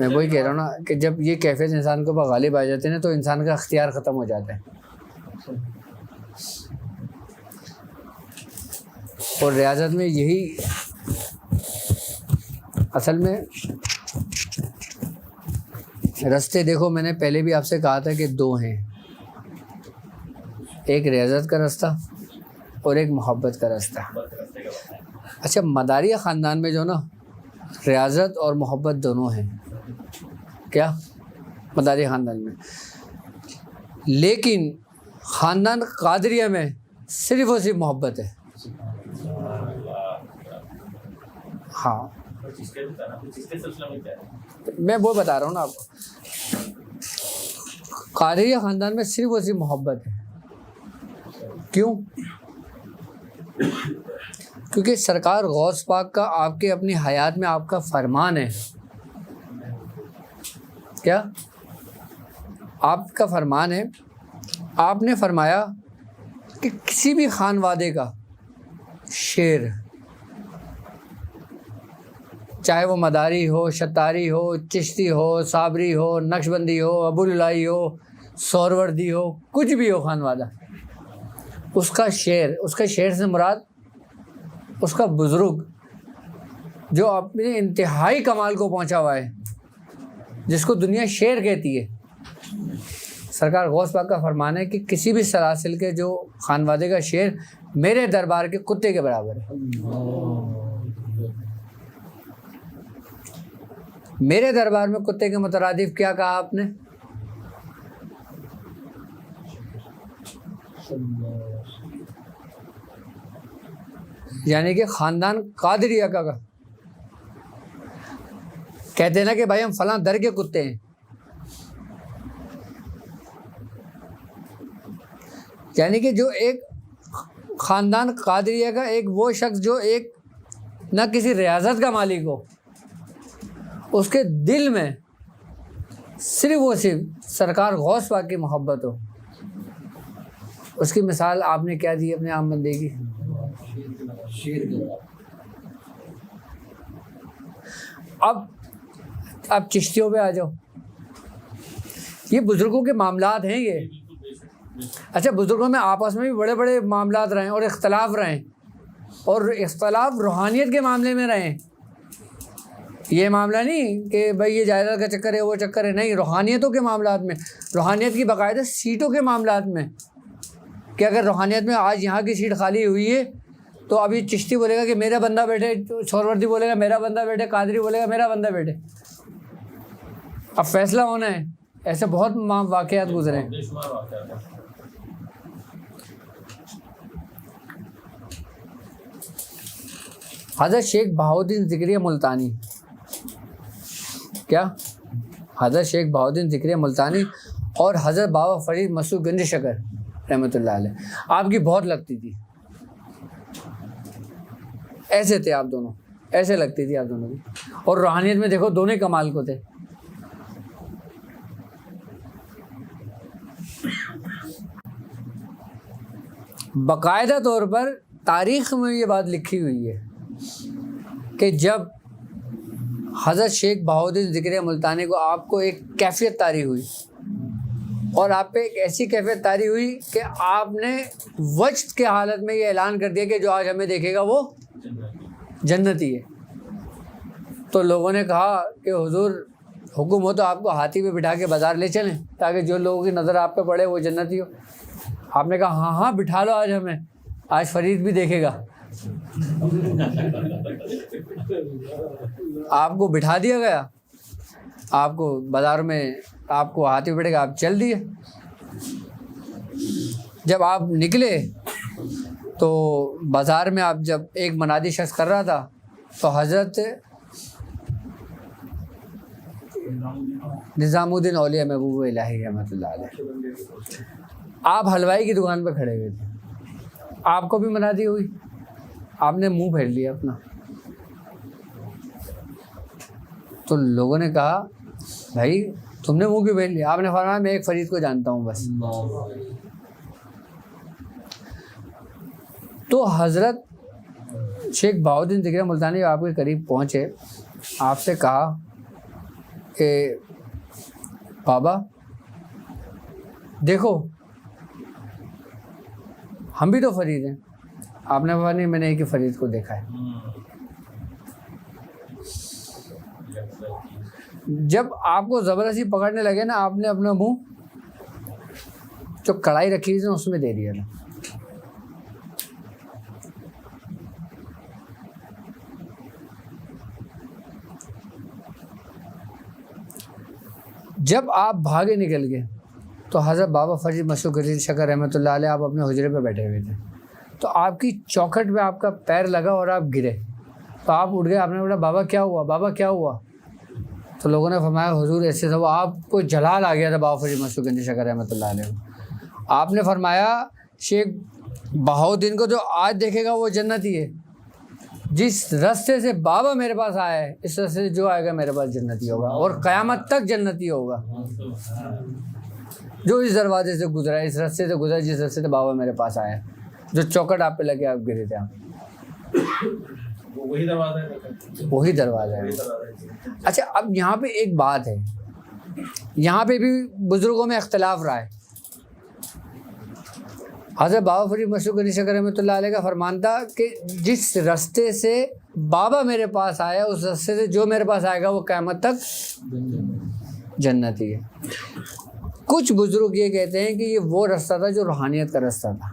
میں وہی کہہ رہا ہوں نا کہ جب یہ کیفیت انسان کے اوپر غالب آ جاتے ہیں نا تو انسان کا اختیار ختم ہو جاتا ہے. اور ریاضت میں یہی اصل میں رستے دیکھو، میں نے پہلے بھی آپ سے کہا تھا کہ دو ہیں، ایک ریاضت کا رستہ اور ایک محبت کا رستہ. اچھا، مداریہ خاندان میں جو نا ریاضت اور محبت دونوں ہیں، کیا مداریہ خاندان میں، لیکن خاندان قادریہ میں صرف اور صرف محبت ہے. ہاں، میں وہ بتا رہا ہوں نا آپ کو، قادریہ خاندان میں صرف اور صرف محبت ہے. کیوں؟ کیونکہ سرکار غوث پاک کا آپ کے اپنی حیات میں آپ کا فرمان ہے. کیا آپ کا فرمان ہے؟ آپ نے فرمایا کہ کسی بھی خانوادے کا شیر، چاہے وہ مداری ہو، شتاری ہو، چشتی ہو، صابری ہو، نقشبندی ہو، ابوالعلائی ہو، سہروردی ہو، کچھ بھی ہو خانوادہ، اس کا شیر سے مراد اس کا بزرگ جو اپنے انتہائی کمال کو پہنچا ہوا ہے، جس کو دنیا شیر کہتی ہے. سرکار غوث پاک کا فرمان ہے کہ کسی بھی سلاسل کے جو خانوادے کا شیر میرے دربار کے کتے کے برابر ہے. میرے دربار میں کتے کے مترادف کیا کہا آپ نے؟ یعنی کہ خاندان قادریہ کا کہتے ہیں نا کہ بھائی ہم فلاں در کے کتے ہیں، یعنی کہ جو ایک خاندان قادریہ کا ایک وہ شخص جو ایک نہ کسی ریاضت کا مالک ہو، اس کے دل میں صرف وہ صرف سرکار غوث پاک کی محبت ہو. اس کی مثال آپ نے کیا دی اپنے عام بندے کی؟ اب چشتیوں پہ آ جاؤ. یہ بزرگوں کے معاملات ہیں یہ. اچھا، بزرگوں میں آپس میں بھی بڑے بڑے معاملات رہے اور اختلاف رہے، اور اختلاف روحانیت کے معاملے میں رہے. یہ معاملہ نہیں کہ بھائی یہ جائیداد کا چکر ہے، وہ چکر ہے، نہیں، روحانیتوں کے معاملات میں، روحانیت کی باقاعدہ سیٹوں کے معاملات میں، کہ اگر روحانیت میں آج یہاں کی سیٹ خالی ہوئی ہے تو ابھی چشتی بولے گا کہ میرا بندہ بیٹھے، سہروردی بولے گا میرا بندہ بیٹھے، قادری بولے گا میرا بندہ بیٹھے. اب فیصلہ ہونا ہے. ایسے بہت واقعات گزرے ہیں. حضرت شیخ بہاؤالدین ذکریہ ملتانی، کیا حضرت شیخ بہاؤالدین ذکریہ ملتانی اور حضرت بابا فرید مسعود گنج شکر رحمۃ اللہ علیہ، آپ کی بہت لگتی تھی. ایسے تھے آپ دونوں، ایسے لگتی تھی آپ دونوں کی. اور روحانیت میں دیکھو دونوں کمال کو تھے. باقاعدہ طور پر تاریخ میں یہ بات لکھی ہوئی ہے کہ جب حضرت شیخ بہاؤالدین ذکریہ ملتانی کو آپ کو ایک کیفیت طاری ہوئی، اور آپ پہ ایک ایسی کیفیت طاری ہوئی کہ آپ نے وجد کے حالت میں یہ اعلان کر دیا کہ جو آج ہمیں دیکھے گا وہ جنتی ہے. تو لوگوں نے کہا کہ حضور حکم ہو تو آپ کو ہاتھی پہ بٹھا کے بازار لے چلیں تاکہ جو لوگوں کی نظر آپ پہ پڑے وہ جنتی ہو. آپ نے کہا ہاں ہاں بٹھا لو، آج ہمیں، آج فرید بھی دیکھے گا. آپ کو بٹھا دیا گیا، آپ کو بازار میں آپ کو ہاتھی پڑے گا، آپ چل دیے. جب آپ نکلے تو بازار میں آپ جب ایک منادی شخص کر رہا تھا تو حضرت نظام الدین اولیاء محبوب الہی رحمۃ اللہ علیہ، آپ حلوائی کی دکان پہ کھڑے ہوئے تھے. آپ کو بھی منادی ہوئی، آپ نے منہ پھیر لیا اپنا. تو لوگوں نے کہا بھائی تم نے منہ کیوں پھیر لیا؟ آپ نے فرمایا میں ایک فرید کو جانتا ہوں بس. تو حضرت شیخ بہاؤالدین ذکریہ ملتانی آپ کے قریب پہنچے آپ سے کہا کہ بابا دیکھو ہم بھی تو فرید ہیں. آپ نے کہا نہیں میں نے ایک ہی فرید کو دیکھا ہے. جب آپ کو زبردستی پکڑنے لگے نا آپ نے اپنا منہ جو کڑھائی رکھی تھی اس میں دے دیا تھا. جب آپ بھاگے نکل گئے تو حضرت بابا فرید مشہور گریز شکر رحمۃ اللہ علیہ آپ اپنے حجرے پہ بیٹھے ہوئے تھے. تو آپ کی چوکھٹ میں آپ کا پیر لگا اور آپ گرے. تو آپ اٹھ گئے. آپ نے بولا بابا کیا ہوا, بابا کیا ہوا؟ تو لوگوں نے فرمایا حضور ایسے تھا. وہ آپ کو جلال آ گیا تھا بابا فرید مشہور گریز شکر رحمۃ اللہ علیہ. آپ نے فرمایا شیخ بہاؤالدین کو جو آج دیکھے گا وہ جنتی ہے. جس راستے سے بابا میرے پاس آیا ہے اس راستے سے جو آئے گا میرے پاس جنتی ہوگا اور قیامت تک جنتی ہوگا. جو اس دروازے سے گزرا ہے, اس راستے سے گزرا جس راستے سے بابا میرے پاس آیا ہے, جو چوکٹ آپ پہ لگے آپ گرے تھے. وہی دروازہ ہے. وہی دروازہ ہے. اچھا اب یہاں پہ ایک بات ہے, یہاں پہ بھی بزرگوں میں اختلاف رہا ہے. حضرت بابا فرید مشہور گریز شکر رحمۃ اللہ علیہ کا فرمان تھا کہ جس راستے سے بابا میرے پاس آیا اس راستے سے جو میرے پاس آئے گا وہ قیامت تک جنتی ہے. کچھ بزرگ یہ کہتے ہیں کہ یہ وہ راستہ تھا جو روحانیت کا راستہ تھا,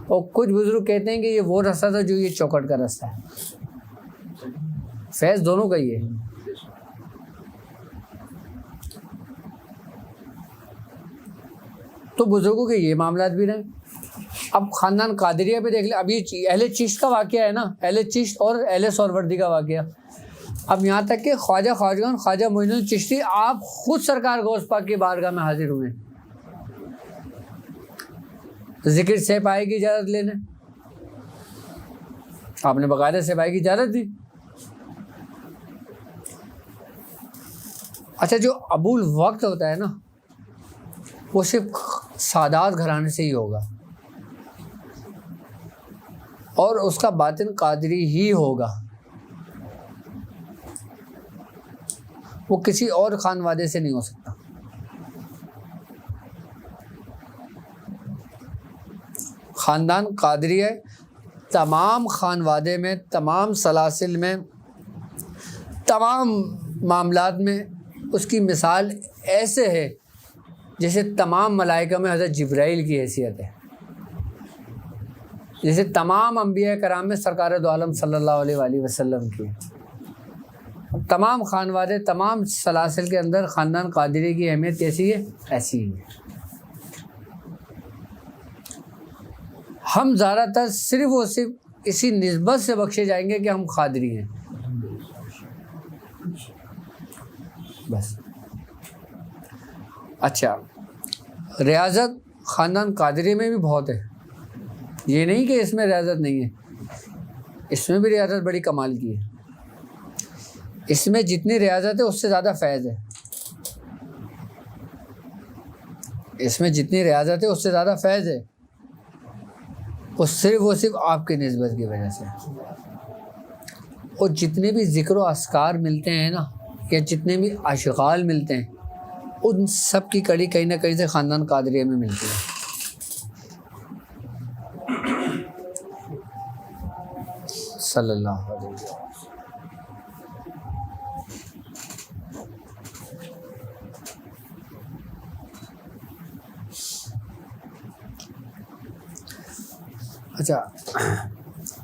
اور کچھ بزرگ کہتے ہیں کہ یہ وہ راستہ تھا جو یہ چوکٹ کا راستہ ہے. فیض دونوں کا ہی ہے. تو بزرگوں کے یہ معاملات بھی رہے. اب خاندان قادریہ پہ دیکھ لیں. اب یہ اہل چشت کا واقعہ ہے نا, اہل چشت اور اہل سہروردی کا واقعہ. اب یہاں تک کہ خواجہ خواجگان خواجہ معین الدین چشتی آپ خود سرکار غوث پاک کی بارگاہ میں حاضر ہوئے, ذکر سپاہی کی اجازت لینے. آپ نے باقاعدہ سپاہی کی اجازت دی. اچھا جو ابو الوقت ہوتا ہے نا وہ صرف سادات گھرانے سے ہی ہوگا اور اس کا باطن قادری ہی ہوگا. وہ کسی اور خانوادے سے نہیں ہو سکتا. خاندان قادری ہے تمام خانوادے میں, تمام سلاسل میں, تمام معاملات میں اس کی مثال ایسے ہے جیسے تمام ملائکہ میں حضرت جبرائیل کی حیثیت ہے, جیسے تمام انبیاء کرام میں سرکار دو عالم صلی اللہ علیہ وآلہ وسلم کی. تمام خانوادے تمام سلاسل کے اندر خاندان قادری کی اہمیت کیسی ہے, ایسی ہی ہے. ہم زیادہ تر صرف اور صرف اسی نسبت سے بخشے جائیں گے کہ ہم قادری ہیں بس. اچھا ریاضت خاندان قادری میں بھی بہت ہے, یہ نہیں کہ اس میں ریاضت نہیں ہے, اس میں بھی ریاضت بڑی کمال کی ہے. اس میں جتنی ریاضت ہے اس سے زیادہ فیض ہے. اس میں جتنی ریاضت ہے اس سے زیادہ فیض ہے. وہ صرف آپ کی نسبت کی وجہ سے. اور جتنے بھی ذکر و اذکار ملتے ہیں نا, یا جتنے بھی اشغال ملتے ہیں, ان سب کی کڑی کہیں نہ کہیں سے خاندان قادریہ میں ملتی ہے. صلی اللہ علیہ وسلم. اچھا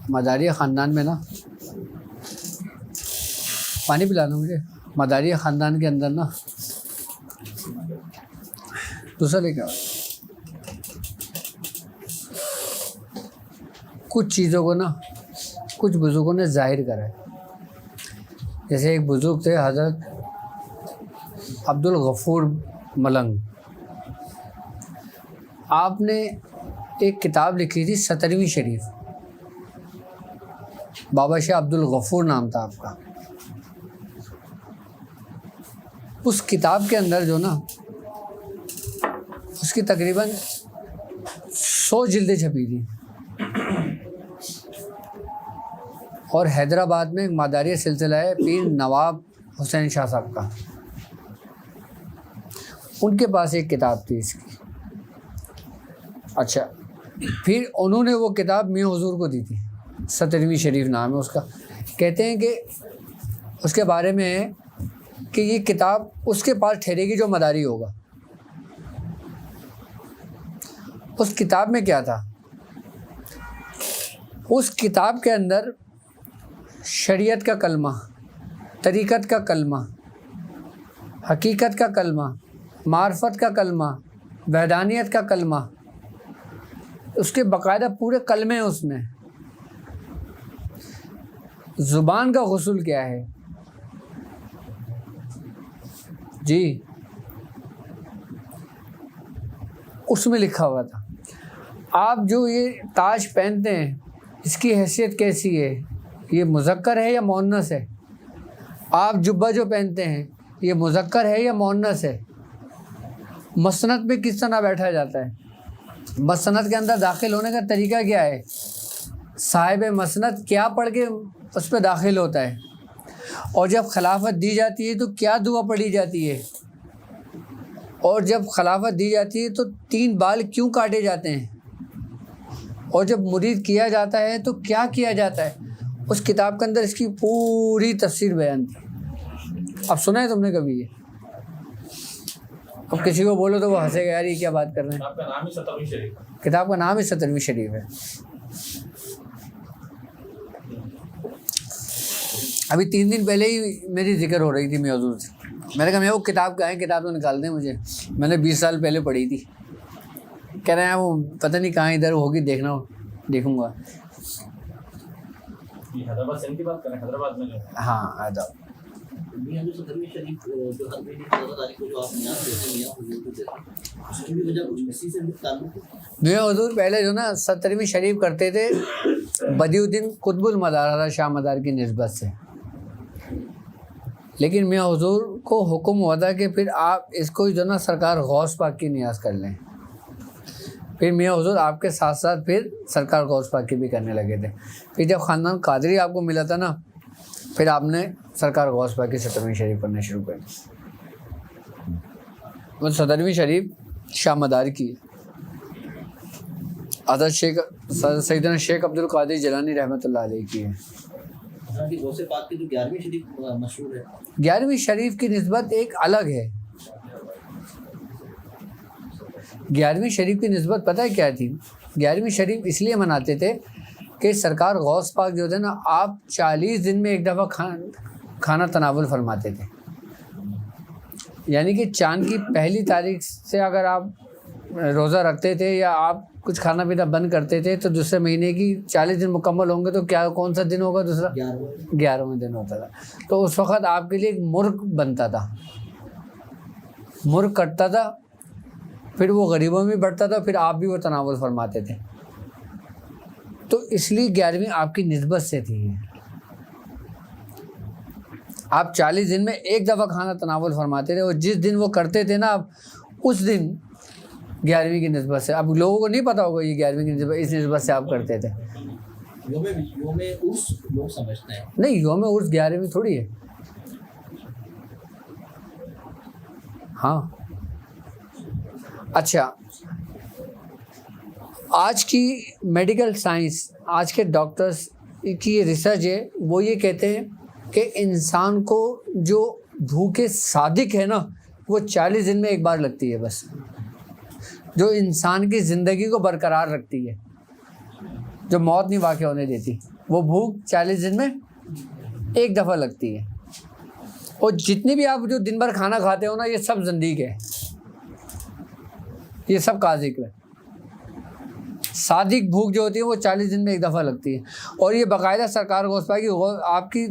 مداریہ خاندان میں نا, پانی پلانا مجھے. مداریہ خاندان کے اندر نا دوسرا لے کے آؤ. کچھ چیزوں کو نا کچھ بزرگوں نے ظاہر کرا ہے. جیسے ایک بزرگ تھے حضرت عبد الغفور ملنگ. آپ نے ایک کتاب لکھی تھی 17ویں شریف, بابا شاہ عبد الغفور نام تھا آپ کا. اس کتاب کے اندر جو نا اس کی تقریباً 100 جلدیں چھپی تھی. اور حیدرآباد میں ایک ماداری سلسلہ ہے پیر نواب حسین شاہ صاحب کا، ان کے پاس ایک کتاب تھی اس کی. اچھا، پھر انہوں نے وہ کتاب میاں حضور کو دی تھی، 17ویں شریف نام ہے اس کا. کہتے ہیں کہ اس کے بارے میں ہے کہ یہ کتاب اس کے پاس ٹھہرے گی جو مداری ہوگا. اس کتاب میں کیا تھا؟ اس کتاب کے اندر شریعت کا کلمہ، طریقت کا کلمہ، حقیقت کا کلمہ، معرفت کا کلمہ، وحدانیت کا کلمہ، اس کے باقاعدہ پورے کلمے ہیں اس میں. زبان کا غسل کیا ہے جی، اس میں لکھا ہوا تھا. آپ جو یہ تاج پہنتے ہیں اس کی حیثیت کیسی ہے، یہ مذکر ہے یا مؤنث ہے؟ آپ جبہ جو پہنتے ہیں یہ مذکر ہے یا مؤنث ہے؟ مسند میں کس طرح بیٹھا جاتا ہے؟ مسند کے اندر داخل ہونے کا طریقہ کیا ہے؟ صاحب مسند کیا پڑھ کے اس پہ داخل ہوتا ہے؟ اور جب خلافت دی جاتی ہے تو کیا دعا پڑھی جاتی ہے؟ اور جب خلافت دی جاتی ہے تو 3 بال کیوں کاٹے جاتے ہیں؟ اور جب مرید کیا جاتا ہے تو کیا کیا جاتا ہے؟ اس کتاب کے اندر اس کی پوری تفسیر بیان تھی. اب سنا ہے تم نے کبھی یہ؟ اب کسی کو بولو تو وہ ہنسے گا، یار یہ کیا بات کر رہے ہیں. آپ کا نام ہی 17ویں شریف ہے. کتاب کا نام ہی 17ویں شریف ہے. ابھی 3 دن پہلے ہی میری ذکر ہو رہی تھی میں حضور سے. میں نے کہا میں وہ کتاب کہاں ہے، کتاب تو نکال دیں مجھے، میں نے 20 سال پہلے پڑھی تھی. کہہ رہے ہیں وہ پتہ نہیں کہاں ادھر ہوگی، دیکھوں گا. حیدرآباد سندھ کی بات کریں، حیدرآباد میں جو ہاں حیدرآباد. میاں جو 17ویں شریف جو ہر مہینے 14 تاریخ کو جو آپ یاد کرتے ہیں میاں حضور کو دیتے ہیں، اس کی بھی وجہ کچھ اسی سے تعلق ہے. میاں حضور پہلے جو نا 17ویں شریف کرتے تھے بدیع الدین قطب المدار شاہ مدار کی نسبت سے، لیکن میاں حضور کو حکم ہوا تھا کہ پھر آپ اس کو جو نا سرکار غوث پاک کی نیاز کر لیں. پھر میاں حضور آپ کے ساتھ ساتھ پھر سرکار غوث پاک کی بھی کرنے لگے تھے. پھر جب خاندان قادری آپ کو ملا تھا نا، پھر آپ نے سرکار غوث پاک کی 17ویں شریف پڑھنا شروع کر دی. وہ 17ویں شریف شاہ مدار کی حضرت شیخ سیدنا شیخ عبد القادر جیلانی رحمۃ اللہ علیہ کی ہے. غوث پاک کی جو 11ویں شریف مشہور ہے، 11ویں شریف کی نسبت ایک الگ ہے. 11ویں شریف کی نسبت پتہ ہے کیا تھی؟ 11ویں شریف اس لیے مناتے تھے کہ سرکار غوث پاک جو تھے نا، آپ 40 دن میں ایک دفعہ کھانا تناول فرماتے تھے. یعنی کہ چاند کی پہلی تاریخ سے اگر آپ روزہ رکھتے تھے یا آپ کچھ کھانا پینا بند کرتے تھے تو دوسرے مہینے کی 40 دن مکمل ہوں گے تو کیا کون سا دن ہوگا دوسرا؟ 11واں دن ہوتا تھا. تو اس وقت آپ کے لیے ایک مرغ بنتا تھا، مرغ کٹتا تھا، پھر وہ غریبوں میں بڑھتا تھا، پھر آپ بھی وہ تناول فرماتے تھے. تو اس لیے 11ویں آپ کی نسبت سے تھی. آپ 40 دن میں ایک دفعہ کھانا تناول فرماتے تھے، اور جس دن وہ کرتے تھے نا آپ اس دن 11ویں کی نسبت سے. اب لوگوں کو نہیں پتا ہوگا یہ 11ویں کی نسبت، اس نسبت سے آپ کرتے تھے. یوم عرس لوگ سمجھتے ہیں، نہیں، یوم عرس 11ویں تھوڑی ہے. ہاں اچھا، آج کی میڈیکل سائنس، آج کے ڈاکٹرز کی یہ ریسرچ ہے، وہ یہ کہتے ہیں کہ انسان کو جو بھوک صادق ہے نا، وہ 40 دن میں ایک بار لگتی ہے بس، جو انسان کی زندگی کو برقرار رکھتی ہے، جو موت نہیں واقع ہونے دیتی. وہ بھوک 40 دن میں ایک دفعہ لگتی ہے. اور جتنی بھی آپ جو دن بھر کھانا کھاتے ہو نا، یہ سب زندگی ہے، یہ سب کا ذکر ہے. صادق بھوک جو ہوتی ہے وہ 40 دن میں ایک دفعہ لگتی ہے. اور یہ باقاعدہ سرکار غوث پاک کی آپ کی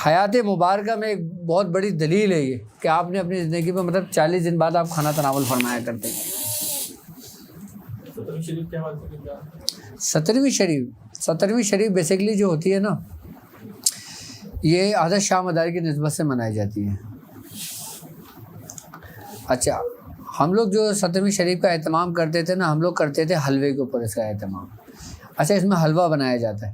حیات مبارکہ میں ایک بہت بڑی دلیل ہے یہ، کہ آپ نے اپنی زندگی میں مطلب 40 دن بعد آپ کھانا تناول فرمایا کرتے ہیں. 17ویں شریف کیا بات ہے؟ 17ویں شریف بیسیکلی جو ہوتی ہے نا، یہ حضرت شاہ مدار کی نسبت سے منائی جاتی ہے. اچھا، ہم لوگ جو 17ویں شریف کا اہتمام کرتے تھے نا، ہم لوگ کرتے تھے حلوے کے اوپر اس کا اہتمام. اچھا، اس میں حلوہ بنایا جاتا ہے.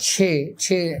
6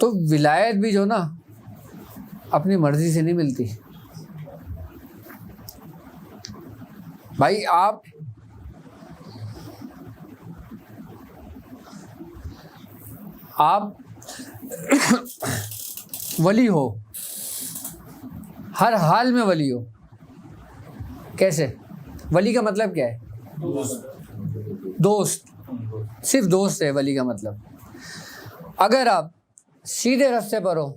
تو ولایت بھی جو نا اپنی مرضی سے نہیں ملتی بھائی. آپ ولی ہو, ہر حال میں ولی ہو. کیسے؟ ولی کا مطلب کیا ہے؟ دوست. صرف دوست ہے ولی کا مطلب. اگر آپ سیدھے راستے پر ہو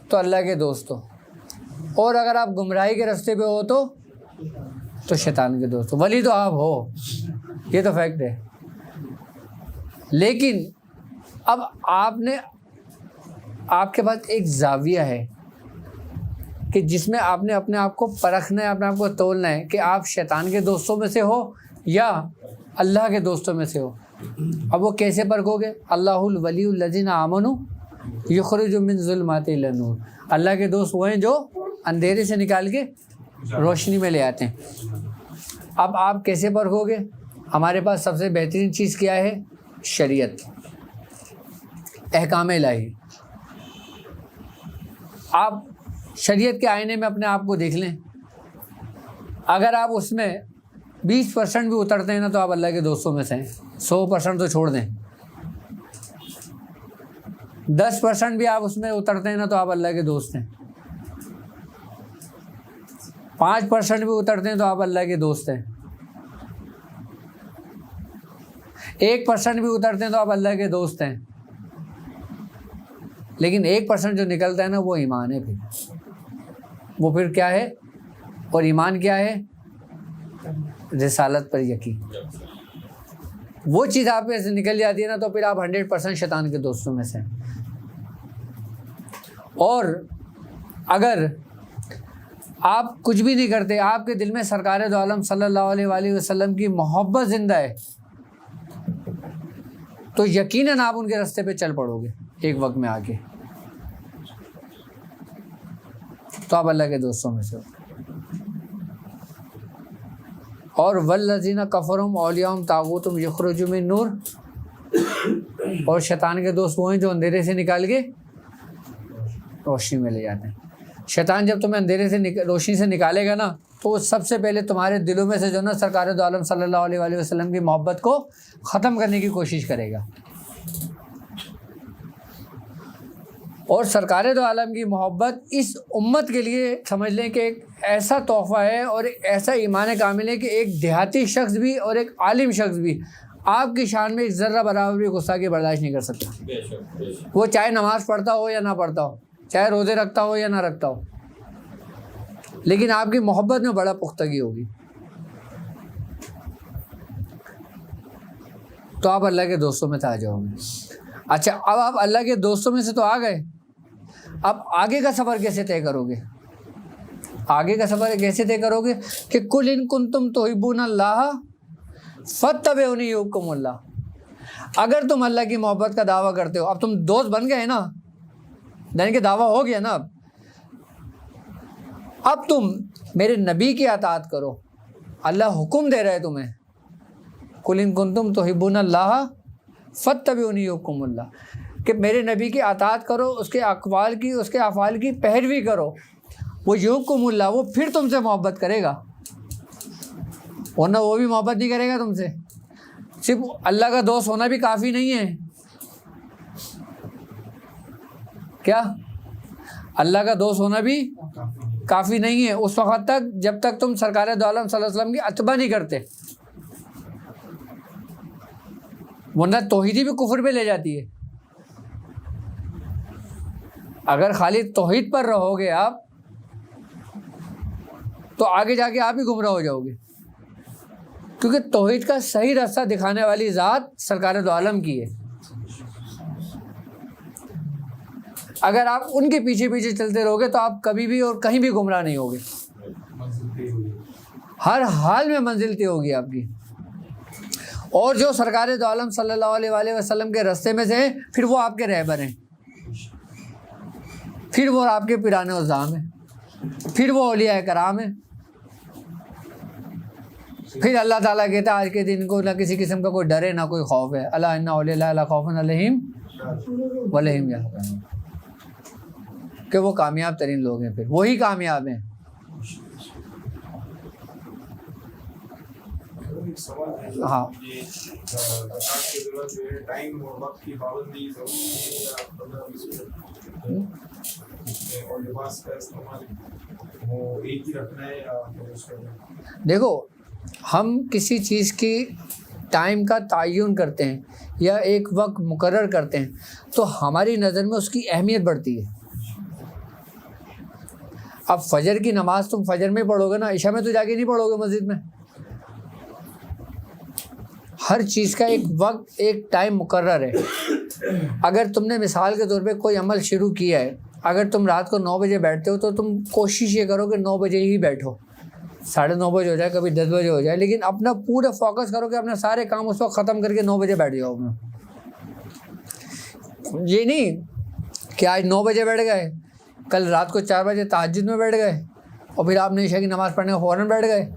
تو اللہ کے دوست ہو, اور اگر آپ گمراہی کے راستے پہ ہو تو شیطان کے دوست ہو. ولی تو آپ ہو, یہ تو فیکٹ ہے. لیکن اب آپ کے پاس ایک زاویہ ہے کہ جس میں آپ نے اپنے آپ کو پرکھنا ہے, اپنے آپ کو تولنا ہے کہ آپ شیطان کے دوستوں میں سے ہو یا اللہ کے دوستوں میں سے ہو. اب وہ کیسے پرکھو گے؟ اللہ الولی الذین آمنوا یخرجوا من الظلمات الی النور. اللہ کے دوست وہ ہیں جو اندھیرے سے نکال کے روشنی میں لے آتے ہیں. اب آپ کیسے پرکھو گے؟ ہمارے پاس سب سے بہترین چیز کیا ہے؟ شریعت, احکام الہی. آپ شریعت کے آئینے میں اپنے آپ کو دیکھ لیں. اگر آپ اس میں 20% بھی اترتے ہیں نا تو آپ اللہ کے دوستوں میں سے ہیں. 100% تو چھوڑ دیں. 10% بھی آپ اس میں اترتے ہیں نا تو آپ اللہ کے دوست ہیں. 5% بھی اترتے ہیں تو آپ اللہ کے دوست ہیں. 1% بھی اترتے ہیں تو آپ اللہ کے دوست ہیں. لیکن 1% جو نکلتا ہے نا وہ ایمان ہے. وہ پھر کیا ہے؟ اور ایمان کیا ہے؟ رسالت پر یقین. وہ چیز آپ میں سے نکل جاتی ہے نا تو پھر آپ 100% شیطان کے دوستوں میں سے ہیں. اور اگر آپ کچھ بھی نہیں کرتے, آپ کے دل میں سرکار دو عالم صلی اللہ علیہ وآلہ وسلم کی محبت زندہ ہے, تو یقیناً آپ ان کے راستے پہ چل پڑو گے ایک وقت میں آ کے, تو آپ اللہ کے دوستوں میں سے ہو. اور والذین کفروا اولیاءہم طاغوت یخرجون من نور, اور شیطان کے دوست وہ ہیں جو اندھیرے سے نکال کے روشنی میں لے جاتے ہیں. شیطان جب تمہیں اندھیرے سے روشنی سے نکالے گا نا تو وہ سب سے پہلے تمہارے دلوں میں سے جو نا سرکار دو عالم صلی اللہ علیہ وآلہ وسلم کی محبت کو ختم کرنے کی کوشش کرے گا. اور سرکار دو عالم کی محبت اس امت کے لیے سمجھ لیں کہ ایک ایسا تحفہ ہے اور ایک ایسا ایمان کامل ہے کہ ایک دیہاتی شخص بھی اور ایک عالم شخص بھی آپ کی شان میں ایک ذرہ برابر بھی گستاخی برداشت نہیں کر سکتا. وہ چاہے نماز پڑھتا ہو یا نہ پڑھتا ہو, چاہے روزے رکھتا ہو یا نہ رکھتا ہو, لیکن آپ کی محبت میں بڑا پختگی ہوگی تو آپ اللہ کے دوستوں میں آ جاؤ گے. اچھا, اب آپ اللہ کے دوستوں میں سے تو آ گئے, اب آگے کا سفر کیسے طے کرو گے؟ آگے کا سفر کیسے طے کرو گے کہ قل ان کنتم تحبون اللہ فاتبعونی یحببکم اللہ. اگر تم اللہ کی محبت کا دعویٰ کرتے ہو, اب تم دوست بن گئے نا, یعنی کہ دعویٰ ہو گیا نا, اب تم میرے نبی کی اطاعت کرو. اللہ حکم دے رہا ہے تمہیں, قل ان کنتم تحبون اللہ فاتبعونی یحببکم اللہ, کہ میرے نبی کی اطاعت کرو, اس کے اقوال کی, اس کے افعال کی پیروی کرو. وہ یحببکم اللہ, وہ پھر تم سے محبت کرے گا, ورنہ وہ بھی محبت نہیں کرے گا تم سے. صرف اللہ کا دوست ہونا بھی کافی نہیں ہے. کیا اللہ کا دوست ہونا بھی کافی نہیں ہے اس وقت تک جب تک تم سرکار دو عالم صلی اللہ علیہ وسلم کی اتباع نہیں کرتے, ورنہ توحیدی بھی کفر پہ لے جاتی ہے. اگر خالی توحید پر رہو گے آپ تو آگے جا کے آپ ہی گمراہ ہو جاؤ گے, کیونکہ توحید کا صحیح راستہ دکھانے والی ذات سرکار دو عالم کی ہے. اگر آپ ان کے پیچھے پیچھے چلتے رہو گے تو آپ کبھی بھی اور کہیں بھی گمراہ نہیں ہوگے, ہر حال میں منزل طے ہوگی آپ کی. اور جو سرکار دو عالم صلی اللہ علیہ وآلہ وسلم کے راستے میں سے ہیں پھر وہ آپ کے رہبر ہیں, پھر وہ آپ کے پیران عظام ہیں, پھر وہ اولیاء کرام ہیں. پھر اللہ تعالیٰ کہتا ہے آج کے دن کو نہ کسی قسم کا کوئی ڈر ہے نہ کوئی خوف ہے. اللہ ان اولیاء اللہ لا خوف علیہم ولا هم یحزنون. کہ وہ کامیاب ترین لوگ ہیں، پھر وہی کامیاب ہیں۔ ایک سوال ہے، ہاں یہ زکوٰۃ کے دوران جو ہے ٹائم اور وقت کی پابندی ضروری ہے یا 15-20 منٹ اور لباس کا استعمال وہ ایک ہی رکھنا ہے یا اس کا؟ دیکھو، ہم کسی چیز کی ٹائم کا تعین کرتے ہیں یا ایک وقت مقرر کرتے ہیں تو ہماری نظر میں اس کی اہمیت بڑھتی ہے۔ اب فجر کی نماز تم فجر میں پڑھو گے نا، عشاء میں تو جا کے نہیں پڑھو گے مسجد میں۔ ہر چیز کا ایک وقت، ایک ٹائم مقرر ہے۔ اگر تم نے مثال کے طور پہ کوئی عمل شروع کیا ہے، اگر تم رات کو 9 بجے بیٹھتے ہو تو تم کوشش یہ کرو کہ 9 بجے ہی بیٹھو، 9:30 بجے ہو جائے، کبھی 10 بجے ہو جائے، لیکن اپنا پورا فوکس کرو کہ اپنے سارے کام اس وقت ختم کر کے 9 بجے بیٹھ جاؤ۔ یہ نہیں کہ آج 9 بجے بیٹھ گئے، کل رات کو 4 بجے تہجد میں بیٹھ گئے اور پھر آپ نے عشاء کی نماز پڑھنے کو فوراً بیٹھ گئے،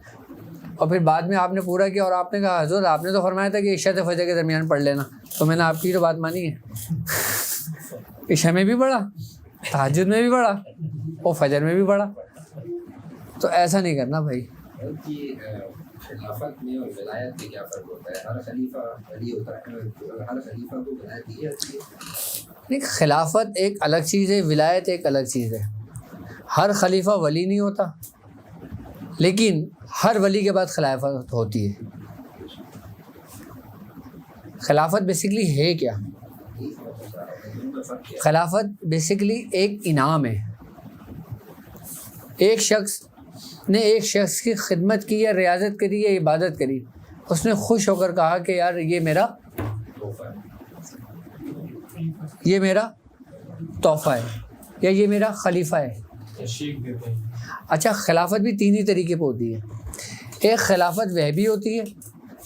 اور پھر بعد میں آپ نے پورا کیا اور آپ نے کہا حضور آپ نے تو فرمایا تھا کہ عشاء سے فجر کے درمیان پڑھ لینا، تو میں نے آپ کی تو بات مانی ہے۔ عشاء میں بھی پڑھا، تہجد میں بھی پڑھا اور فجر میں بھی پڑھا، تو ایسا نہیں کرنا بھائی۔ خلافت میں اور ولایت میں کیا فرق ہوتا ہے؟ ہر خلیفہ ولی ہوتا ہے، ہر خلیفہ کو ولایت دی جاتی ہے؟ نہیں، خلافت ایک الگ چیز ہے، ولایت ایک الگ چیز ہے۔ ہر خلیفہ ولی نہیں ہوتا، لیکن ہر ولی کے بعد خلافت ہوتی ہے۔ خلافت بیسیکلی ہے کیا؟ خلافت بیسیکلی ایک انعام ہے۔ ایک شخص نے ایک شخص کی خدمت کی یا ریاضت کری یا عبادت کری، اس نے خوش ہو کر کہا کہ یار یہ میرا تحفہ ہے یا یہ میرا خلیفہ ہے۔ اچھا، خلافت بھی 3 ہی طریقے پہ ہوتی ہے۔ ایک خلافت وہبی ہوتی ہے،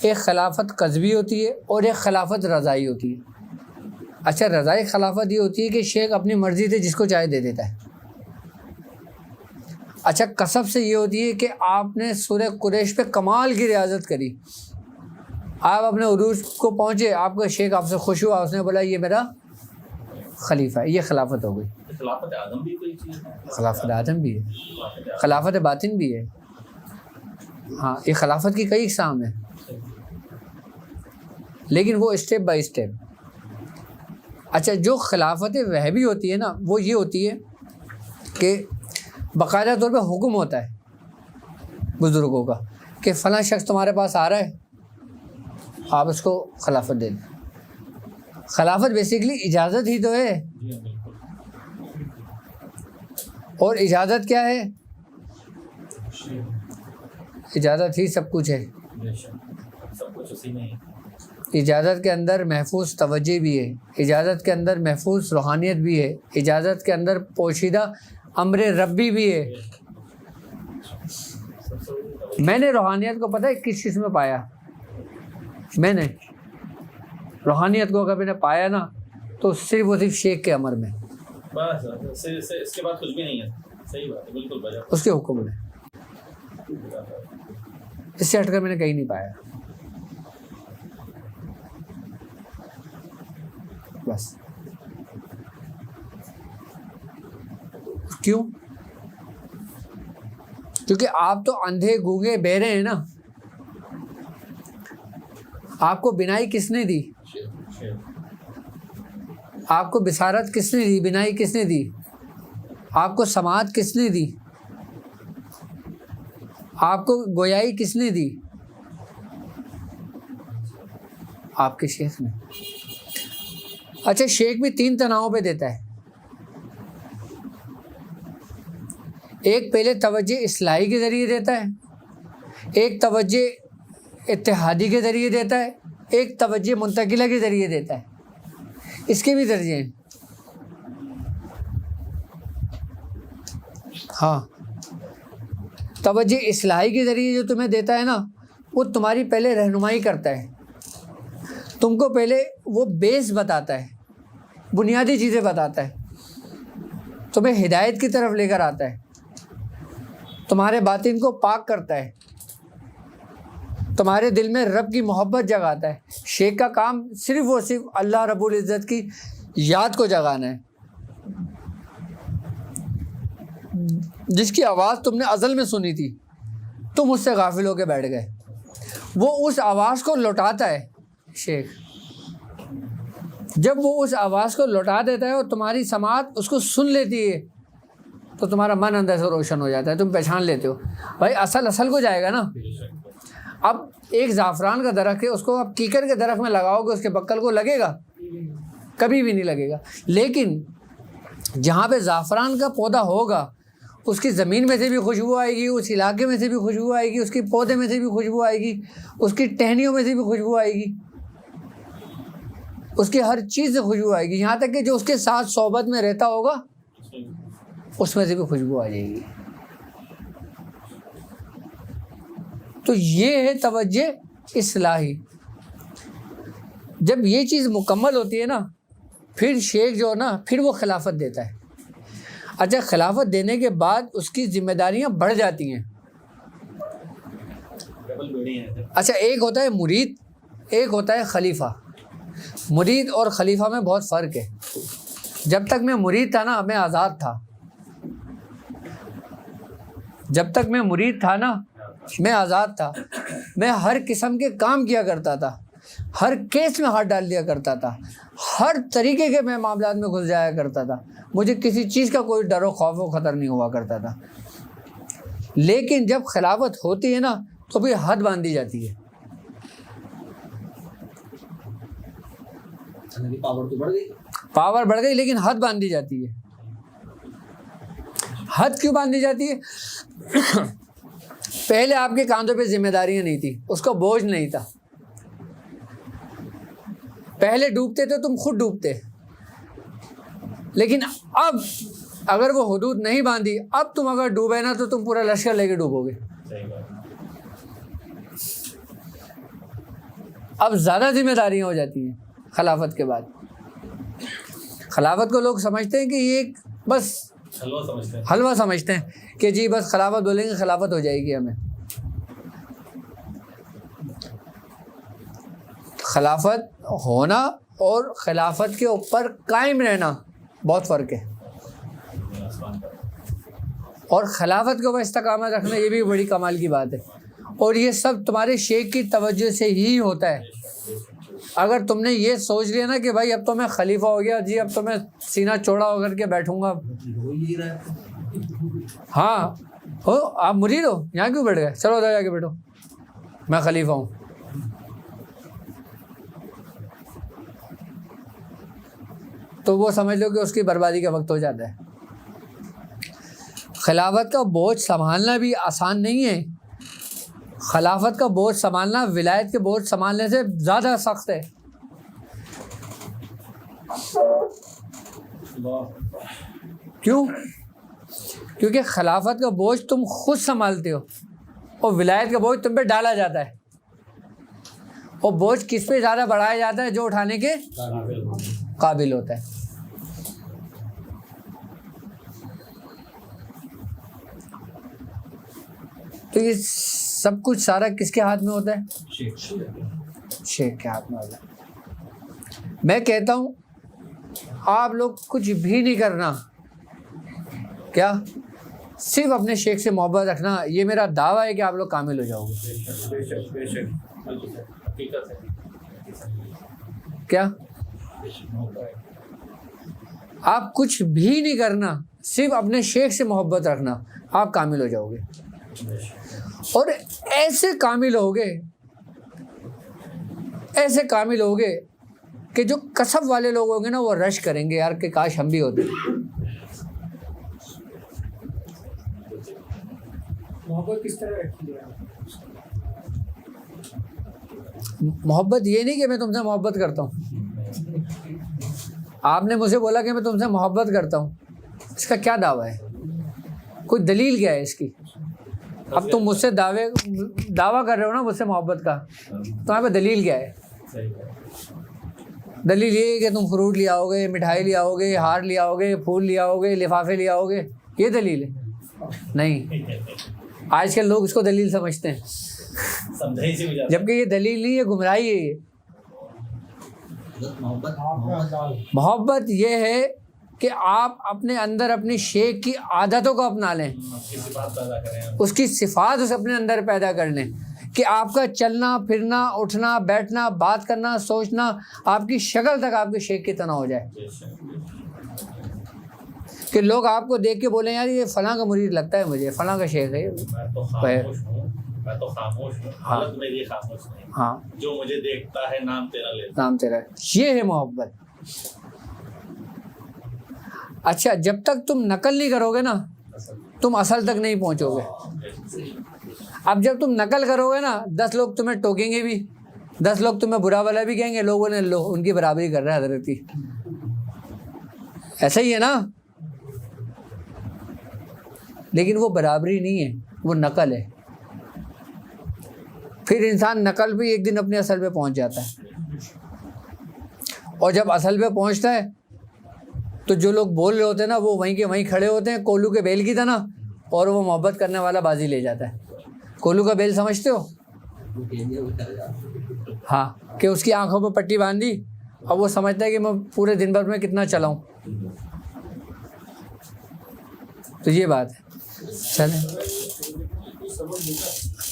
ایک خلافت قذبی ہوتی ہے، اور ایک خلافت رضائی ہوتی ہے۔ اچھا، رضائی خلافت یہ ہوتی ہے کہ شیخ اپنی مرضی سے جس کو چاہے دے دیتا ہے۔ اچھا، قصب سے یہ ہوتی ہے کہ آپ نے سورہ قریش پہ کمال کی ریاضت کری، آپ اپنے عروج کو پہنچے، آپ کا شیخ آپ سے خوش ہوا، اس نے بولا یہ میرا خلیفہ ہے، یہ خلافت ہو گئی۔ خلافت اعظم بھی کوئی چیز ہے؟ خلافت اعظم بھی ہے، خلافت باطن بھی ہے۔ ہاں، یہ خلافت کی کئی اقسام ہیں، لیکن وہ اسٹیپ بائی اسٹیپ۔ اچھا، جو خلافت وہبی ہوتی ہے نا، وہ یہ ہوتی ہے کہ باقاعدہ طور پہ حکم ہوتا ہے بزرگوں کا کہ فلاں شخص تمہارے پاس آ رہا ہے، آپ اس کو خلافت دے دیں۔ خلافت بیسیکلی اجازت ہی تو ہے، اور اجازت کیا ہے؟ اجازت ہی سب کچھ ہے۔ سب کچھ اسی میں اجازت کے اندر محفوظ توجہ بھی ہے، اجازت کے اندر محفوظ روحانیت بھی ہے، اجازت کے اندر پوشیدہ امر ربی بھی ہے۔ میں نے روحانیت کو پتہ ہے کس چیز میں پایا؟ میں نے روحانیت کو اگر میں نے پایا نا تو صرف اور صرف شیخ کے امر میں، بس اس کے بعد کچھ بھی نہیں ہے۔ صحیح بات ہے، بالکل بجا اس کے حکم میں، اس سے ہٹ کر میں نے کہیں نہیں پایا۔ بس کیوں؟ کیونکہ آپ تو اندھے گونگے بہرے ہیں نا۔ آپ کو بینائی کس نے دی؟ آپ کو بصارت کس نے دی؟ بینائی کس نے دی؟ آپ کو سماعت کس نے دی؟ آپ کو گویائی کس نے دی؟ آپ کے شیخ نے۔ اچھا، شیخ بھی 3 تناؤں پہ دیتا ہے۔ ایک پہلے توجہ اصلاحی کے ذریعے دیتا ہے، ایک توجہ اتحادی کے ذریعے دیتا ہے، ایک توجہ منتقلہ کے ذریعے دیتا ہے۔ اس کے بھی درجے ہیں۔ ہاں، توجہ اصلاحی کے ذریعے جو تمہیں دیتا ہے نا، وہ تمہاری پہلے رہنمائی کرتا ہے، تم کو پہلے وہ بیس بتاتا ہے، بنیادی چیزیں بتاتا ہے، تمہیں ہدایت کی طرف لے کر آتا ہے، تمہارے باطن کو پاک کرتا ہے، تمہارے دل میں رب کی محبت جگاتا ہے۔ شیخ کا کام صرف اور صرف اللہ رب العزت کی یاد کو جگانا ہے۔ جس کی آواز تم نے ازل میں سنی تھی تم اس سے غافل ہو کے بیٹھ گئے، وہ اس آواز کو لوٹاتا ہے شیخ، جب وہ اس آواز کو لوٹا دیتا ہے اور تمہاری سماعت اس کو سن لیتی ہے تو تمہارا من اندر سے روشن ہو جاتا ہے، تم پہچان لیتے ہو بھائی اصل کو جائے گا نا۔ اب ایک زعفران کا درخت ہے، اس کو آپ کیکر کے درخت میں لگاؤ گے، اس کے بکل کو لگے گا؟ کبھی بھی نہیں لگے گا۔ لیکن جہاں پہ زعفران کا پودا ہوگا اس کی زمین میں سے بھی خوشبو آئے گی، اس علاقے میں سے بھی خوشبو آئے گی، اس کی پودے میں سے بھی خوشبو آئے گی، اس کی ٹہنیوں میں سے بھی خوشبو آئے گی، اس کی ہر چیز سے خوشبو آئے گی، یہاں تک کہ جو اس کے ساتھ صحبت میں رہتا ہوگا اس میں سے بھی خوشبو آ جائے گی۔ تو یہ ہے توجہ اصلاحی۔ جب یہ چیز مکمل ہوتی ہے نا پھر شیخ جو ہے نا پھر وہ خلافت دیتا ہے۔ اچھا خلافت دینے کے بعد اس کی ذمہ داریاں بڑھ جاتی ہیں۔ اچھا ایک ہوتا ہے مرید، ایک ہوتا ہے خلیفہ۔ مرید اور خلیفہ میں بہت فرق ہے۔ جب تک میں مرید تھا نا میں آزاد تھا، جب تک میں مرید تھا نا میں آزاد تھا، میں ہر قسم کے کام کیا کرتا تھا، ہر کیس میں ہاتھ ڈال دیا کرتا تھا، ہر طریقے کے میں معاملات میں گھس جایا کرتا تھا، مجھے کسی چیز کا کوئی ڈر و خوف و خطر نہیں ہوا کرتا تھا۔ لیکن جب خلافت ہوتی ہے نا تو پھر حد باندھی جاتی ہے۔ پاور تو بڑھ گئی، پاور بڑھ گئی لیکن حد باندھی جاتی ہے۔ حد کیوں باندھی جاتی ہے؟ پہلے آپ کے کاندھوں پہ ذمہ داریاں نہیں تھی، اس کا بوجھ نہیں تھا، پہلے ڈوبتے تھے تم خود ڈوبتے، لیکن اب اگر وہ حدود نہیں باندھی اب تم اگر ڈوبے نا تو تم پورا لشکر لے کے ڈوبو گے۔ اب زیادہ ذمہ داریاں ہو جاتی ہیں خلافت کے بعد۔ خلافت کو لوگ سمجھتے ہیں کہ یہ ایک بس حلوہ سمجھتے ہیں کہ جی بس خلافت بولیں گے خلافت ہو جائے گی ہمیں۔ خلافت ہونا اور خلافت کے اوپر قائم رہنا بہت فرق ہے، اور خلافت کے اوپر استقامت رکھنا یہ بھی بڑی کمال کی بات ہے، اور یہ سب تمہارے شیخ کی توجہ سے ہی ہوتا ہے۔ اگر تم نے یہ سوچ لیا نا کہ بھائی اب تو میں خلیفہ ہو گیا جی، اب تو میں سینہ چوڑا ہو کر کے بیٹھوں گا، ہاں ہو آپ مرید ہو یہاں کیوں بیٹھ گئے، چلو ادھر جا کے بیٹھو میں خلیفہ ہوں۔ تو وہ سمجھ لو کہ اس کی بربادی کا وقت ہو جاتا ہے۔ خلافت کا بوجھ سنبھالنا بھی آسان نہیں ہے، خلافت کا بوجھ سنبھالنا ولایت کے بوجھ سنبھالنے سے زیادہ سخت ہے۔ کیوں؟ کیونکہ خلافت کا بوجھ تم خود سنبھالتے ہو اور ولایت کا بوجھ تم پہ ڈالا جاتا ہے، اور بوجھ کس پہ زیادہ بڑھایا جاتا ہے؟ جو اٹھانے کے قابل ہوتا ہے۔ تو یہ سب کچھ سارا کس کے ہاتھ میں ہوتا ہے؟ شیخ کے ہاتھ میں ہوتا ہے۔ میں کہتا ہوں آپ لوگ کچھ بھی نہیں کرنا، کیا صرف اپنے شیخ سے محبت رکھنا، یہ میرا دعویٰ ہے کہ آپ لوگ کامل ہو جاؤ گے۔ کیا آپ کچھ بھی نہیں کرنا، صرف اپنے شیخ سے محبت رکھنا، آپ کامل ہو جاؤ گے، اور ایسے کامل ہوگے، ایسے کامل ہوگے کہ جو کسب والے لوگ ہوں گے نا وہ رش کریں گے یار کہ کاش ہم بھی ہوتے۔ محبت کس طرح رکھی ہے؟ محبت یہ نہیں کہ میں تم سے محبت کرتا ہوں، آپ نے مجھے بولا کہ میں تم سے محبت کرتا ہوں، اس کا کیا دعویٰ ہے؟ کوئی دلیل کیا ہے اس کی؟ اب تم مجھ سے دعویٰ کر رہے ہو نا مجھ سے محبت کا، تمہارے پہ دلیل کیا ہے؟ دلیل یہ ہے کہ تم فروٹ لے آؤ گے، مٹھائی لے آؤ گے، ہار لے آؤ گے، پھول لے آؤ گے، لفافے لے آؤ گے، یہ دلیل ہے؟ نہیں، آج کل لوگ اس کو دلیل سمجھتے ہیں، جبکہ یہ دلیل نہیں ہے، گمراہی ہے۔ یہ محبت یہ ہے کہ آپ اپنے اندر اپنی شیخ کی عادتوں کو اپنا لیں, اس کی صفات پیدا کریں, اس کی صفات اس اپنے اندر پیدا کر لیں, کہ آپ کا چلنا پھرنا اٹھنا بیٹھنا بات کرنا سوچنا آپ کی شکل تک آپ کے شیخ کی طرح ہو جائے, کہ لوگ آپ کو دیکھ کے بولیں یار یہ فلاں کا مرید لگتا ہے مجھے, فلاں کا شیخ ہے. میں تو خاموش ہوں, حالت میری خاموش نہیں, ہاں جو مجھے دیکھتا ہے نام تیرا لیتا. نام تیرا, یہ ہے محبت. اچھا جب تک تم نقل نہیں کرو گے نا تم اصل تک نہیں پہنچو گے. اب جب تم نقل کرو گے نا 10 لوگ تمہیں ٹوکیں گے بھی, 10 لوگ تمہیں برا بھلا بھی کہیں گے, لوگوں نے ان کی برابری کر رہا ہے حضرت کی. ایسا ہی ہے نا, لیکن وہ برابری نہیں ہے, وہ نقل ہے. پھر انسان نقل بھی ایک دن اپنے اصل پہ پہنچ جاتا ہے, اور جب اصل پہ پہنچتا ہے تو جو لوگ بول رہے ہوتے ہیں نا وہ وہیں کے وہیں کھڑے ہوتے ہیں کولو کے بیل کی طرح, اور وہ محبت کرنے والا بازی لے جاتا ہے. کولو کا بیل سمجھتے ہو؟ ہاں, کہ اس کی آنکھوں پہ پٹی باندھی, اب وہ سمجھتا ہے کہ میں پورے دن بھر میں کتنا چلاؤں. تو یہ بات ہے. چلیں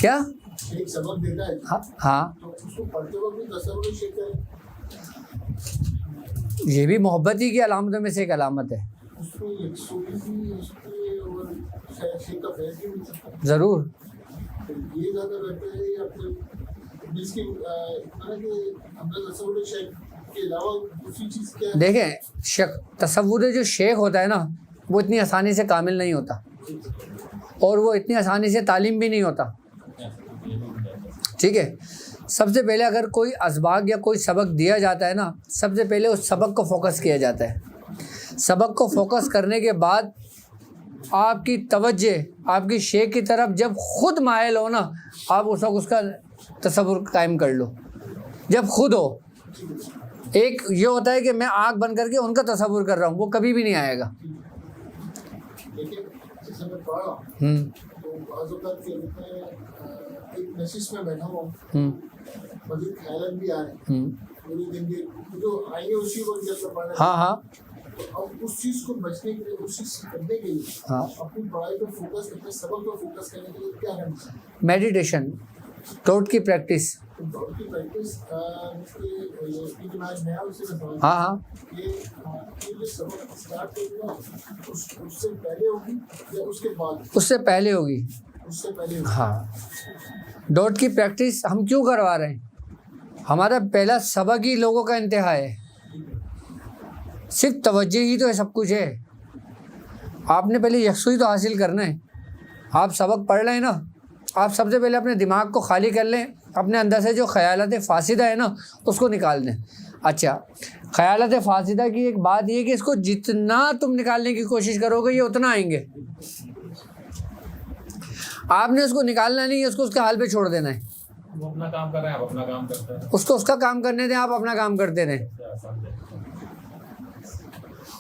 کیا ایک سبق دیتا ہے ہاں, تو اس کو پڑھتے وقت بھی تصور شیخ کرے, یہ بھی محبت ہی کی علامتوں میں سے ایک علامت ہے. اس کو یکسوئی بھی اس کے اور شیخ کا فیض بھی مل سکتا ہے. ضرور. یہ زیادہ بہتر ہے یا پھر اس کی کہ ہمیں تصور شیخ کے علاوہ دوسری چیز کیا ہے؟ دیکھیں تصور جو شیخ ہوتا ہے نا وہ اتنی آسانی سے کامل نہیں ہوتا, اور وہ اتنی آسانی سے تعلیم بھی نہیں ہوتا. ٹھیک ہے, سب سے پہلے اگر کوئی اسباق یا کوئی سبق دیا جاتا ہے نا, سب سے پہلے اس سبق کو فوکس کیا جاتا ہے. سبق کو فوکس کرنے کے بعد آپ کی توجہ آپ کی شیخ کی طرف جب خود مائل ہو نا, آپ اس وقت اس کا تصور قائم کر لو. جب خود ہو, ایک یہ ہوتا ہے کہ میں آنکھ بند کر کے ان کا تصور کر رہا ہوں, وہ کبھی بھی نہیں آئے گا. لیکن جیسے میں پڑھ رہا ہوں تو بعض اوقات کیا ہوتا ہے ایک نشست میں بیٹھا ہوا ہوں مزید خیالات بھی آ رہے ہیں پوری دن کے جو آئیں گے اسی وقت جب میں پڑھ رہا ہاں ہاں اب اس چیز کو بچنے کے لیے اس چیز کرنے کے لیے ہاں, اپنی پڑھائی پہ فوکس اپنے سبق پہ فوکس کرنے کے لیے کیا کرنا چاہیے؟ میڈیٹیشن, تھاٹ کی پریکٹس. دوڑ کی پریکٹس یہ جو آج نیا اسے میں سمجھ ہاں ہاں, یہ جو سبق اسٹارٹ کروں گا اس سے پہلے ہوگی یا اس کے بعد؟ اس سے پہلے ہوگی. اس سے پہلے ہوگی. ہاں, ڈاٹ کی پریکٹس ہم کیوں کروا رہے ہیں؟ ہمارا پہلا سبق ہی لوگوں کا انتہا ہے. صرف توجہ ہی تو ہے, سب کچھ ہے. آپ نے پہلے یکسوئی تو حاصل کرنا ہے. آپ سبق پڑھ لیں نا, آپ سب سے پہلے اپنے دماغ کو خالی کر لیں, اپنے اندر سے جو خیالات فاسدہ ہے نا اس کو نکال دیں. اچھا, خیالات فاسدہ کی ایک بات یہ کہ اس کو جتنا تم نکالنے کی کوشش کرو گے یہ اتنا آئیں گے. آپ نے اس کو نکالنا نہیں ہے, اس کو اس کے حال پہ چھوڑ دینا ہے. وہ اپنا کام کر رہے ہیں, آپ اپنا کام کرتے ہیں. اس کو اس کا کام کرنے دیں, آپ اپنا کام کرتے رہیں.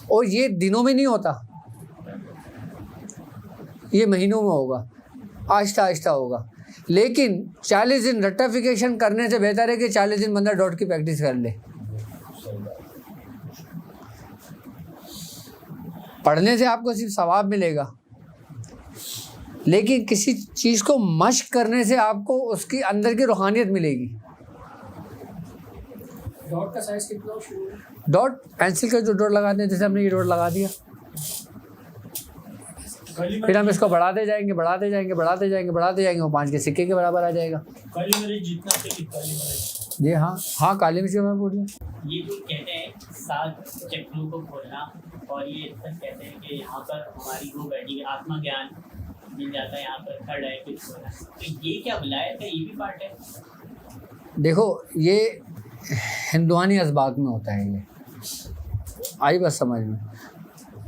اور یہ دنوں میں نہیں ہوتا, یہ مہینوں میں ہوگا, آہستہ آہستہ ہوگا. لیکن 40 دن رٹیفیکیشن کرنے سے بہتر ہے کہ 40 دن بندہ ڈاٹ کی پریکٹس کر لے. پڑھنے سے آپ کو صرف ثواب ملے گا, لیکن کسی چیز کو مشق کرنے سے آپ کو اس کی اندر کی روحانیت ملے گی. ڈاٹ کا سائز کتنا شروع ہے؟ ڈاٹ پینسل کا جو ڈاٹ لگاتے ہیں, جیسے ہم نے یہ ڈاٹ لگا دیا, پھر ہم اس کو بڑھاتے جائیں گے بڑھاتے جائیں گے بڑھاتے جائیں گے بڑھاتے جائیں گے, وہ 5 کے سکے کے برابر آ جائے گا. کالی مرچ جتنا چاہیے کالی مرچ. جی ہاں ہاں, کالی مرچ میں بول رہے یہ جو کہتے ہیں 7 چکروں کو کھولنا, اور یہ کہتے ہیں کہ یہاں پر ہماری وہ بیٹھی آتما گیان مل جاتا ہے, یہاں پر کھڑ ہے کچھ ہونا. تو یہ کیا ولایت ہے, یہ بھی پارٹ ہے؟ دیکھو یہ ہندوانی اسباق میں ہوتا ہے, یہ آئی بس سمجھ میں.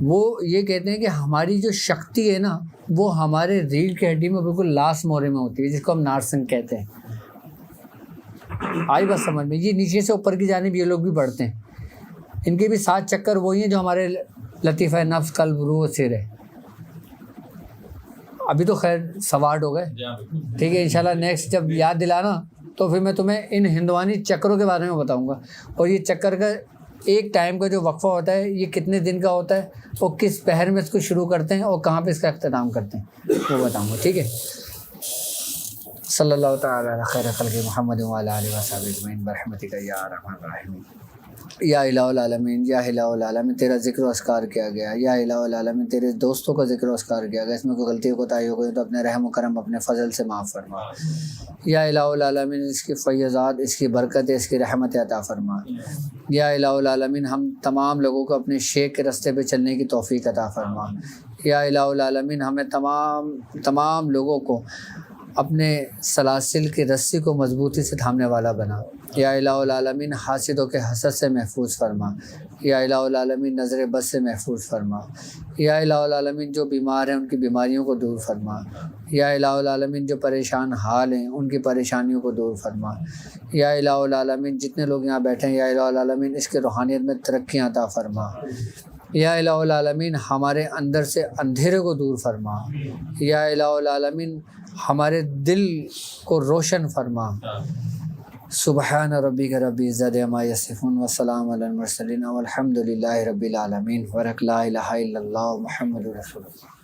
وہ یہ کہتے ہیں کہ ہماری جو شکتی ہے نا وہ ہمارے ریڑھ کی ہڈی میں بالکل لاس مورے میں ہوتی ہے, جس کو ہم نارسنگ کہتے ہیں. آئی بس سمجھ میں. یہ نیچے سے اوپر کی جانب یہ لوگ بھی بڑھتے ہیں, ان کے بھی 7 چکر وہی ہیں جو ہمارے لطیفہ نفس قلب روح سر ہے. ابھی تو خیر سوارٹ ہو گئے, ٹھیک ہے. انشاءاللہ نیکسٹ جب یاد دلانا تو پھر میں تمہیں ان ہندوانی چکروں کے بارے میں بتاؤں گا, اور یہ چکر کا ایک ٹائم کا جو وقفہ ہوتا ہے یہ کتنے دن کا ہوتا ہے اور کس پہر میں اس کو شروع کرتے ہیں اور کہاں پہ اس کا اختتام کرتے ہیں وہ بتاؤں گا, ٹھیک ہے. صلی اللہ تعالیٰ علی خیر خلق محمد وعلی آلہ وصحبہ اجمعین برحمتک یا ارحم الراحمین. یا الہ العالمین, یا الہ العالمین, تیرا ذکر و اذکار کیا گیا. یا الہ العالمین, تیرے دوستوں کا ذکر و اذکار کیا گیا, اس میں کوئی غلطی کوتاہی ہو گئی تو اپنے رحم و کرم اپنے فضل سے معاف فرما. یا الہ العالمین, اس کی فیضات, اس کی برکت, اس کی رحمت عطا فرما. یا الہ العالمین, ہم تمام لوگوں کو اپنے شیخ کے راستے پہ چلنے کی توفیق عطا فرما. یا الہ العالمین, ہمیں تمام لوگوں کو اپنے سلاسل کی رسی کو مضبوطی سے تھامنے والا بنا. یا الہ العالمین, حاسدوں کے حسد سے محفوظ فرما. یا الہ العالمین, نظر بد سے محفوظ فرما. یا الہ العالمین, جو بیمار ہیں ان کی بیماریوں کو دور فرما. یا الہ العالمین, جو پریشان حال ہیں ان کی پریشانیوں کو دور فرما. یا الہ العالمین, جتنے لوگ یہاں بیٹھے ہیں یا الہ العالمین, اس کے روحانیت میں ترقیاں عطا فرما. یا الہ العالمین, ہمارے اندر سے اندھیرے کو دور فرما. یا الہ العالمین, ہمارے دل کو روشن فرما. سبحان ربک رب العزت عما یصفون وسلام علی المرسلین والحمد للہ رب العالمین. ورک لا الہ الا اللہ محمد رسول اللہ.